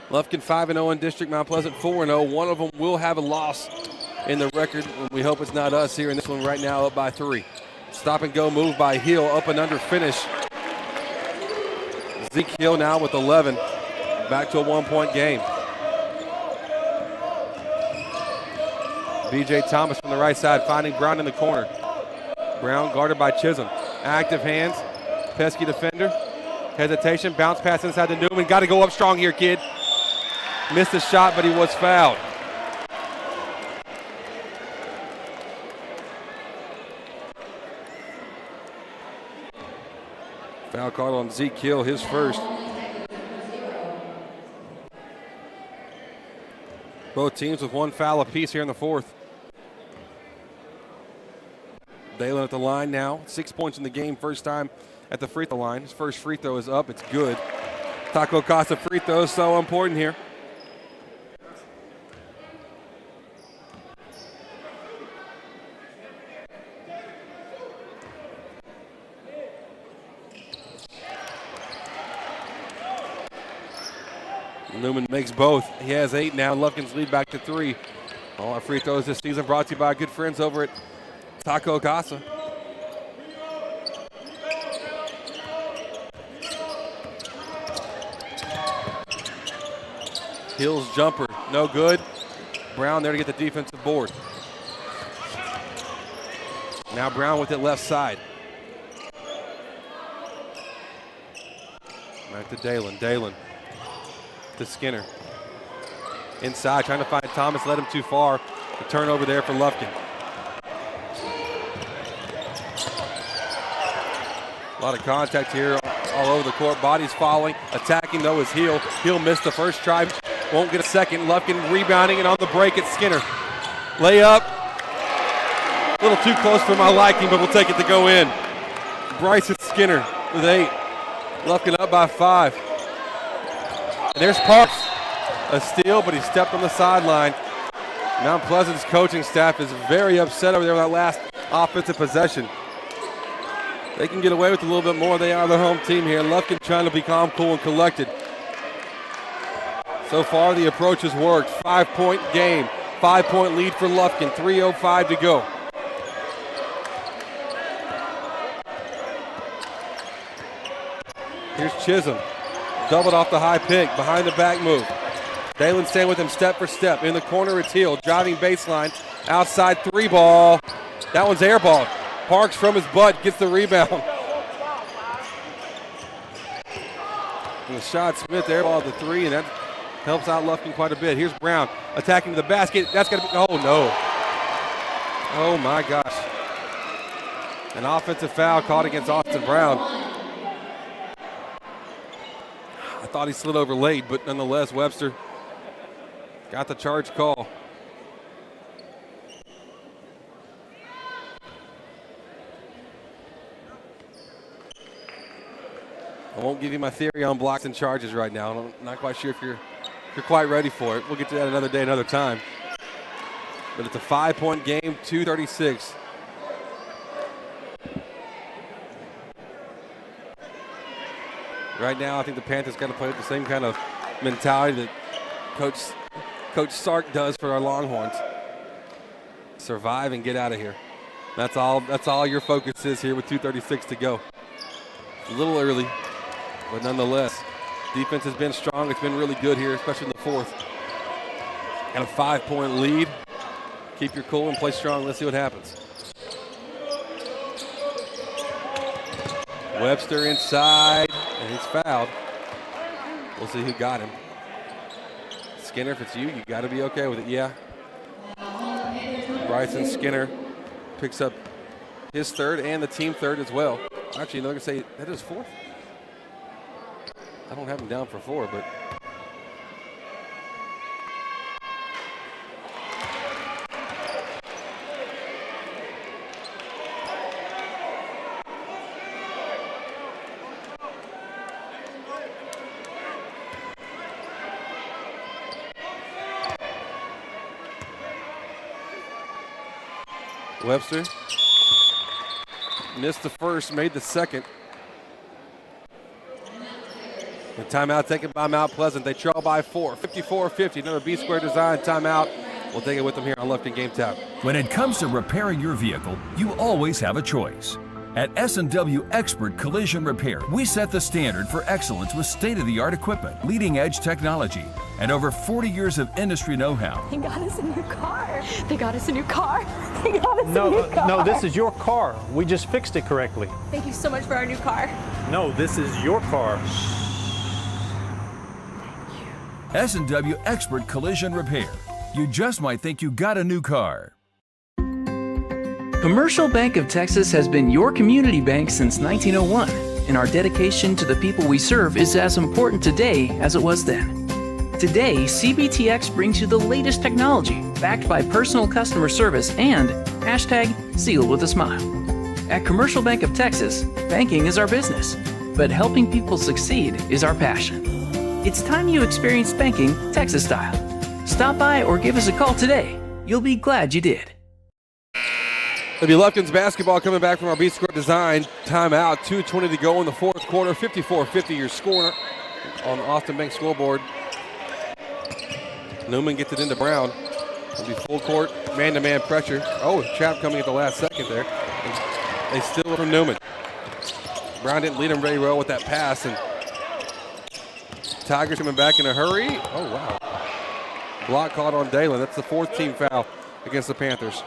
Lufkin 5-0 in district, Mount Pleasant 4-0. One of them will have a loss in the record, and we hope it's not us here in this one right now, up by 3. Stop and go move by Hill, up and under finish. Zeke Hill now with 11. Back to a 1-point game. B.J. Thomas from the right side finding Brown in the corner. Brown guarded by Chisholm. Active hands, pesky defender. Hesitation, bounce pass inside to Newman. Got to go up strong here, kid. Missed the shot, but he was fouled. Foul called on Zeke Hill, his first. Both teams with one foul apiece here in the fourth. Dalen at the line now. 6 points in the game, first time at the free throw line. His first free throw is up, it's good. Taco Casa free throw is so important here. Newman makes both. He has 8 now. Lufkin's lead back to 3. All our free throws this season brought to you by our good friends over at Taco Casa. Hill's jumper, no good. Brown there to get the defensive board. Now Brown with it left side. Back to Dalen. Dalen to Skinner. Inside, trying to find Thomas, led him too far. The turnover there for Lufkin. A lot of contact here all over the court. Bodies falling. Attacking, though, is Hill. Hill missed the first try. Won't get a second. Lufkin rebounding, and on the break, it's Skinner. Layup. A little too close for my liking, but we'll take it to go in. Bryson Skinner with 8. Lufkin up by 5. And there's Parks. A steal, but he stepped on the sideline. Mount Pleasant's coaching staff is very upset over there with that last offensive possession. They can get away with a little bit more. They are the home team here. Lufkin trying to be calm, cool, and collected. So far, the approach has worked. 5-point game. 5-point lead for Lufkin. 3:05 to go. Here's Chisholm. Doubled off the high pick. Behind the back move. Dalen staying with him step for step. In the corner, it's Hill. Driving baseline. Outside 3 ball. That one's airballed. Parks from his butt gets the rebound. And the shot, Smith airballed the 3, and that helps out Lufkin quite a bit. Here's Brown attacking the basket. That's got to be, oh no. Oh my gosh. An offensive foul called against Austin Brown. I thought he slid over late, but nonetheless, Webster got the charge call. I won't give you my theory on blocks and charges right now. I'm not quite sure if you're quite ready for it. We'll get to that another day, another time. But it's a 5-point game, 2:36. Right now, I think the Panthers got to play with the same kind of mentality that Coach Sark does for our Longhorns. Survive and get out of here. That's all your focus is here with 2:36 to go. A little early, but nonetheless, defense has been strong. It's been really good here, especially in the fourth. Got a 5-point lead. Keep your cool and play strong. Let's see what happens. Webster inside, and he's fouled. We'll see who got him. Skinner, if it's you got to be okay with it. Yeah. Bryson Skinner picks up his 3rd and the team 3rd as well. Actually, they're going to say that is 4th. I don't have him down for 4, but. Webster missed the first, made the second. The timeout taken by Mount Pleasant. They trail by 4, 54-50. Another B-square design timeout. We'll take it with them here on Lufkin Game Tap. When it comes to repairing your vehicle, you always have a choice. At S&W Expert Collision Repair, we set the standard for excellence with state-of-the-art equipment, leading-edge technology, and over 40 years of industry know-how. They got us a new car. They got us a new car. They got us a new car. No, this is your car. We just fixed it correctly. Thank you so much for our new car. No, this is your car. S&W Expert Collision Repair. You just might think you got a new car. Commercial Bank of Texas has been your community bank since 1901, and our dedication to the people we serve is as important today as it was then. Today, CBTX brings you the latest technology, backed by personal customer service and #sealed with a smile. At Commercial Bank of Texas, banking is our business, but helping people succeed is our passion. It's time you experience banking Texas style. Stop by or give us a call today. You'll be glad you did. It'll be Lufkin's basketball coming back from our B-Square Design timeout. 2:20 to go in the fourth quarter. 54-50 your score on the Austin Bank scoreboard. Newman gets it into Brown. It'll be full court, man-to-man pressure. Oh, trap coming at the last second there. And they steal it from Newman. Brown didn't lead him very well with that pass, and Tigers coming back in a hurry. Oh, wow. Block caught on Dalen. That's the fourth team foul against the Panthers.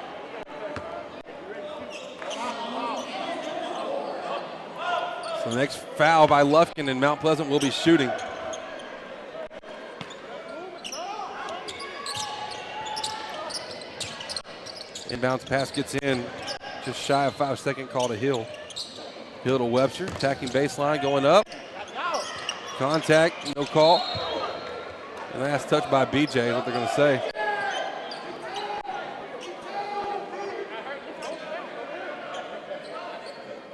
So the next foul by Lufkin, and Mount Pleasant will be shooting. Inbounds pass gets in, just shy of 5-second call to Hill. Hill to Webster, attacking baseline, going up. Contact, no call. And last touch by BJ is what they're going to say.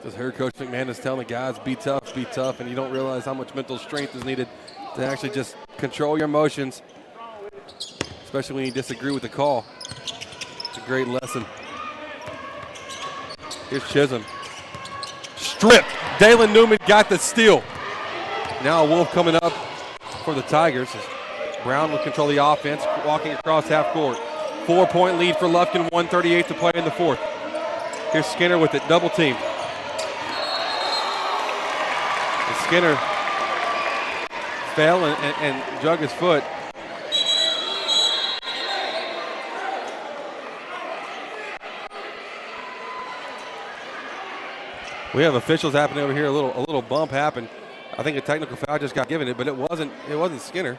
Just heard Coach McManus telling the guys, be tough, and you don't realize how much mental strength is needed to actually just control your emotions, especially when you disagree with the call. It's a great lesson. Here's Chisholm. Stripped. Dalen Newman got the steal. Now a Wolf coming up for the Tigers. Brown will control the offense, walking across half court. 4-point lead for Lufkin, 1:38 to play in the fourth. Here's Skinner with it, double team. And Skinner fell and jug his foot. We have officials happening over here. A little bump happened. I think a technical foul just got given it, but it wasn't Skinner.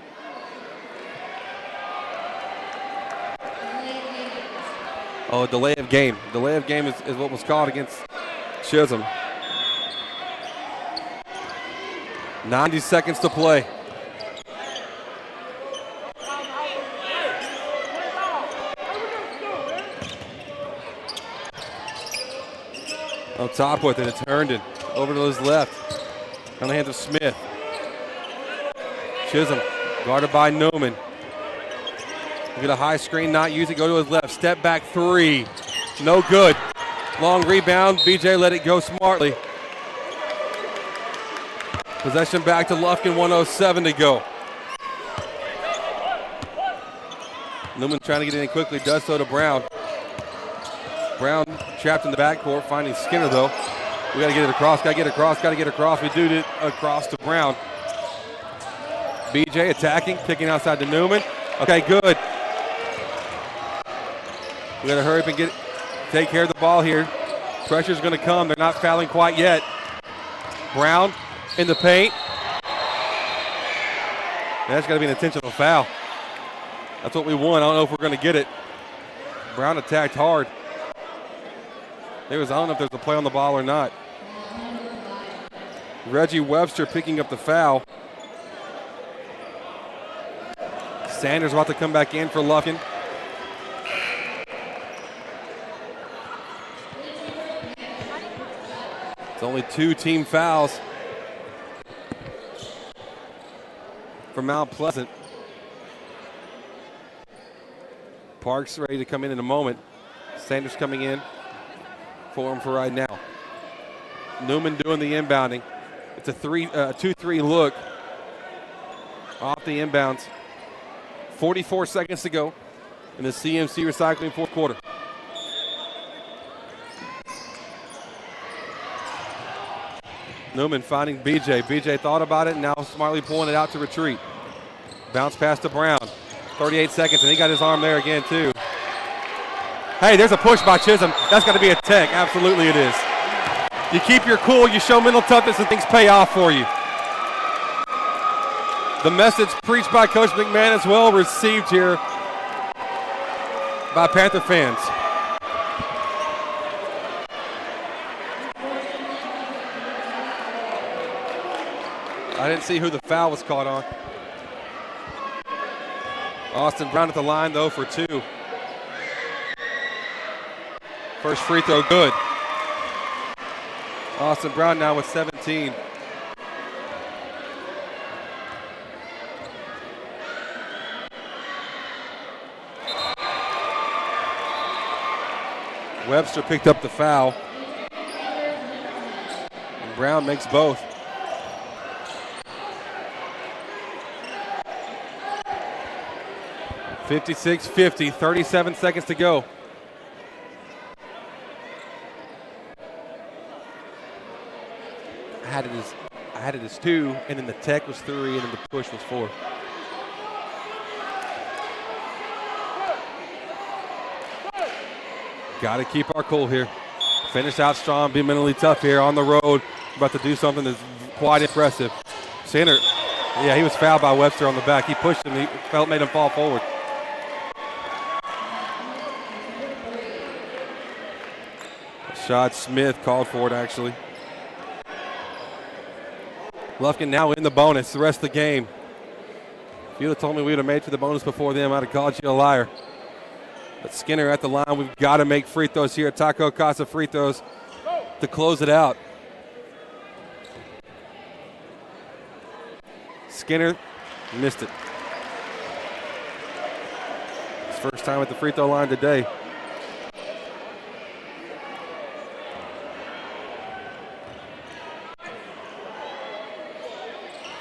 Oh, delay of game. Delay of game is what was called against Chisholm. 90 seconds to play. On top with it, it's Herndon. Over to his left. On the hands of Smith. Chisholm, guarded by Newman. Get a high screen, not use it, go to his left. Step back three, no good. Long rebound, BJ let it go smartly. Possession back to Lufkin, 1:07 to go. Newman trying to get in quickly, does so to Brown. Brown trapped in the backcourt, finding Skinner though. We gotta get it across, gotta get across. We do it across to Brown. BJ attacking, kicking outside to Newman. Okay, good. We gotta hurry up and take care of the ball here. Pressure's gonna come, they're not fouling quite yet. Brown in the paint. That's gotta be an intentional foul. That's what we want, I don't know if we're gonna get it. Brown attacked hard. I don't know if there's a play on the ball or not. Reggie Webster picking up the foul. Sanders about to come back in for Lufkin. It's only 2 team fouls for Mount Pleasant. Parks ready to come in a moment. Sanders coming in for him for right now. Newman doing the inbounding. It's a 2-3 look off the inbounds. 44 seconds to go in the CMC Recycling fourth quarter. Newman finding BJ. BJ thought about it and now smartly pulling it out to retreat. Bounce pass to Brown. 38 seconds, and he got his arm there again, too. Hey, there's a push by Chisholm. That's got to be a tech. Absolutely it is. You keep your cool, you show mental toughness, and things pay off for you. The message preached by Coach McMahon is well received here by Panther fans. I didn't see who the foul was caught on. Austin Brown at the line, though, for 2. First free throw, good. Austin Brown now with 17. Webster picked up the foul. And Brown makes both. (56-50), 37 seconds to go. I had it as 2, and then the tech was 3, and then the push was 4. Got to keep our cool here. Finish out strong, be mentally tough here on the road. About to do something that's quite impressive. Center, yeah, he was fouled by Webster on the back. He pushed him, made him fall forward. Rashad Smith called for it, actually. Lufkin now in the bonus the rest of the game. If you'd have told me we would have made it to the bonus before them, I'd have called you a liar. But Skinner at the line. We've got to make free throws here. Taco Casa free throws to close it out. Skinner missed it. His first time at the free throw line today.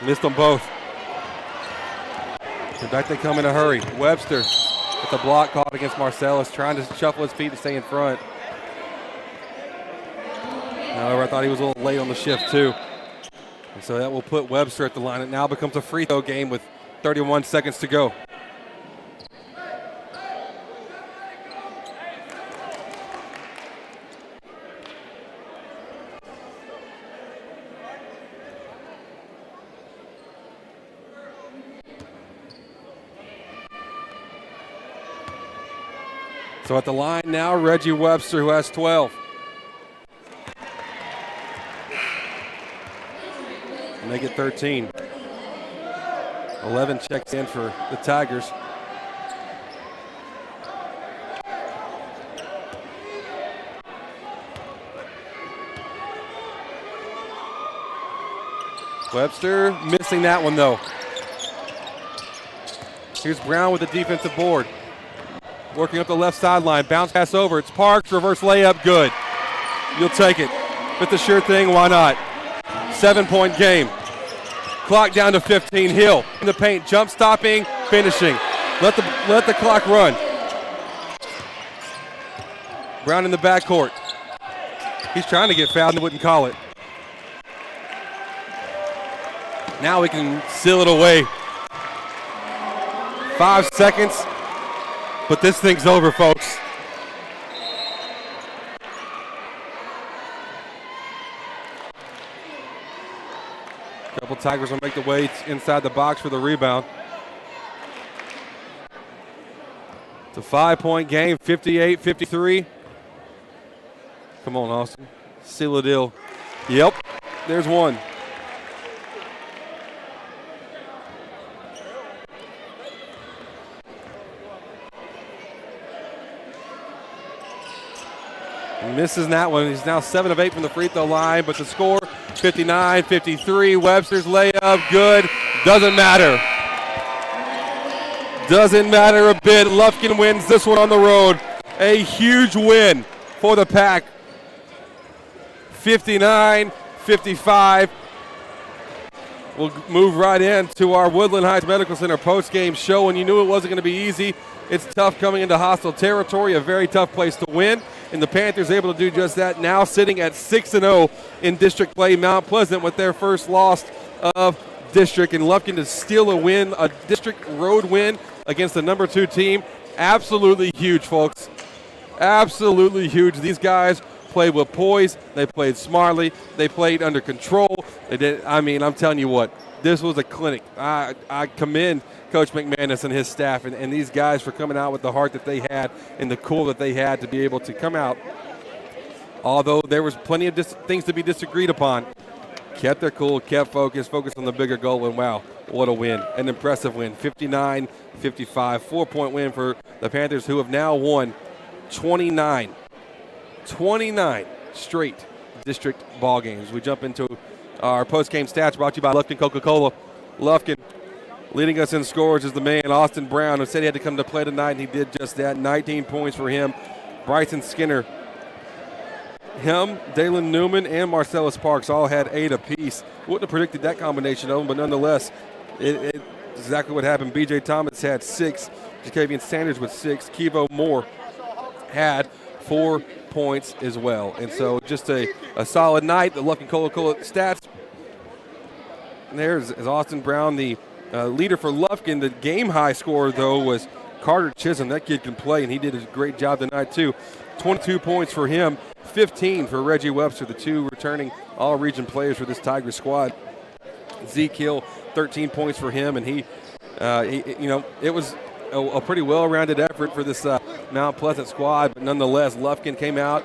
Missed them both. And back they come in a hurry. Webster with the block caught against Marcellus, trying to shuffle his feet to stay in front. However, I thought he was a little late on the shift too. And so that will put Webster at the line. It now becomes a free throw game with 31 seconds to go. So at the line now, Reggie Webster, who has 12. Make it 13. 11 checks in for the Tigers. Webster missing that one, though. Here's Brown with the defensive board. Working up the left sideline, bounce pass over. It's Parks, reverse layup, good. You'll take it. But the sure thing, why not? 7-point game. Clock down to 15. Hill in the paint, jump stopping, finishing. Let the clock run. Brown in the backcourt. He's trying to get fouled and wouldn't call it. Now we can seal it away. 5 seconds. But this thing's over, folks. A couple Tigers will make the way inside the box for the rebound. It's a 5-point game, 58-53. Come on, Austin. Seal the deal. Yep, there's one. Misses that one. He's now 7 of 8 from the free throw line, but the score 59-53. Webster's layup, good. Doesn't matter. Doesn't matter a bit. Lufkin wins this one on the road. A huge win for the Pack. 59-55. We'll move right into our Woodland Heights Medical Center post-game show, and you knew it wasn't going to be easy. It's tough coming into hostile territory, a very tough place to win. and the Panthers able to do just that, now sitting at 6-0 in district play. Mount Pleasant with their first loss of district, and Lufkin to steal a win, a district road win against the number 2 team. Absolutely huge, folks. Absolutely huge. These guys played with poise. They played smartly. They played under control. They did. I mean, I'm telling you what, this was a clinic. I commend Coach McManus and his staff and these guys for coming out with the heart that they had and the cool that they had to be able to come out. Although there was plenty of things to be disagreed upon, kept their cool, kept focused on the bigger goal, and wow, what a win. An impressive win, 59-55, 4-point win for the Panthers, who have now won 29 straight district ball games. We jump into our post-game stats brought to you by Lufkin Coca-Cola. Lufkin leading us in scores is the man, Austin Brown, who said he had to come to play tonight, and he did just that. 19 points for him. Bryson Skinner, him, Dalen Newman, and Marcellus Parks all had 8 apiece. Wouldn't have predicted that combination of them, but nonetheless, it's exactly what happened. B.J. Thomas had 6. Jacavian Sanders with 6. Kevo Moore had 4 points as well. And so just a solid night. The Lufkin Coca-Cola stats. And there's Austin Brown, the leader for Lufkin. The game-high scorer, though, was Carter Chisholm. That kid can play, and he did a great job tonight, too. 22 points for him, 15 for Reggie Webster, the 2 returning all-region players for this Tiger squad. Zeke Hill, 13 points for him, and he it was a pretty well-rounded effort for this Mount Pleasant squad, but nonetheless, Lufkin came out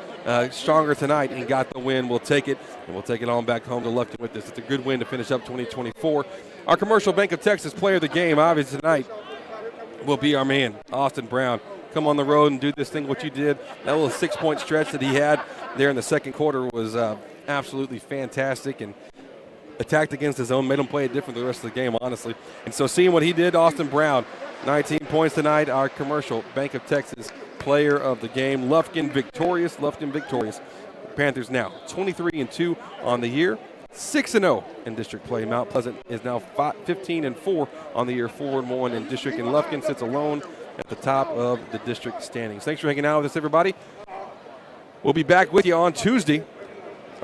stronger tonight and got the win. We'll take it, and we'll take it on back home to Lufkin with this. It's a good win to finish up 2024. Our Commercial Bank of Texas player of the game, obviously, tonight will be our man, Austin Brown. Come on the road and do this thing, what you did. That little 6-point stretch that he had there in the second quarter was absolutely fantastic, and attacked against his own, made him play it different the rest of the game, honestly. And so seeing what he did, Austin Brown, 19 points tonight, our Commercial Bank of Texas player of the game. Lufkin victorious. Panthers now 23-2 on the year, 6-0 in district play. Mount Pleasant is now 15-4 on the year, 4-1 in district, and Lufkin sits alone at the top of the district standings. Thanks for hanging out with us, everybody. We'll be back with you on Tuesday.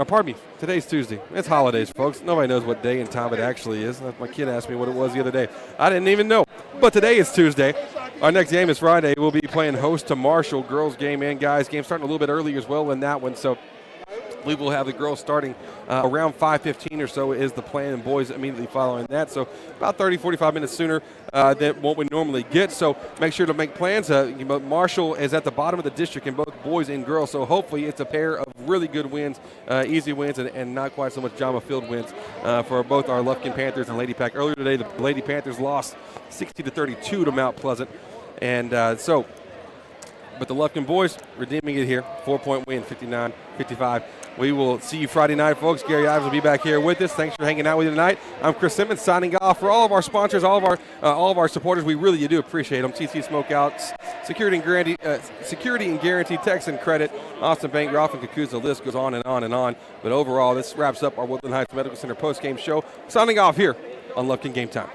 Pardon me, today's Tuesday. It's holidays, folks. Nobody knows what day and time it actually is. My kid asked me what it was the other day. I didn't even know. But today is Tuesday. Our next game is Friday. We'll be playing host to Marshall. Girls game and guys game starting a little bit early as well in that one. So we will have the girls starting around 5:15 or so is the plan, and boys immediately following that. So about 30, 45 minutes sooner than what we normally get. So make sure to make plans. Marshall is at the bottom of the district in both boys and girls. So hopefully it's a pair of really good wins, easy wins, and not quite so much drama filled wins for both our Lufkin Panthers and Lady Pack. Earlier today, the Lady Panthers lost 60-32 to Mount Pleasant. And but the Lufkin boys redeeming it here. 4-point win, 59-55. We will see you Friday night, folks. Gary Ives will be back here with us. Thanks for hanging out with you tonight. I'm Chris Simmons signing off. For all of our sponsors, all of our supporters, we really do appreciate them. TC Smokeouts, Security and Guarantee, Texan Credit, Austin Bank, Ralph and Kakuza. The list goes on and on and on. But overall, this wraps up our Woodland Heights Medical Center post-game show. Signing off here on Lufkin Game Time.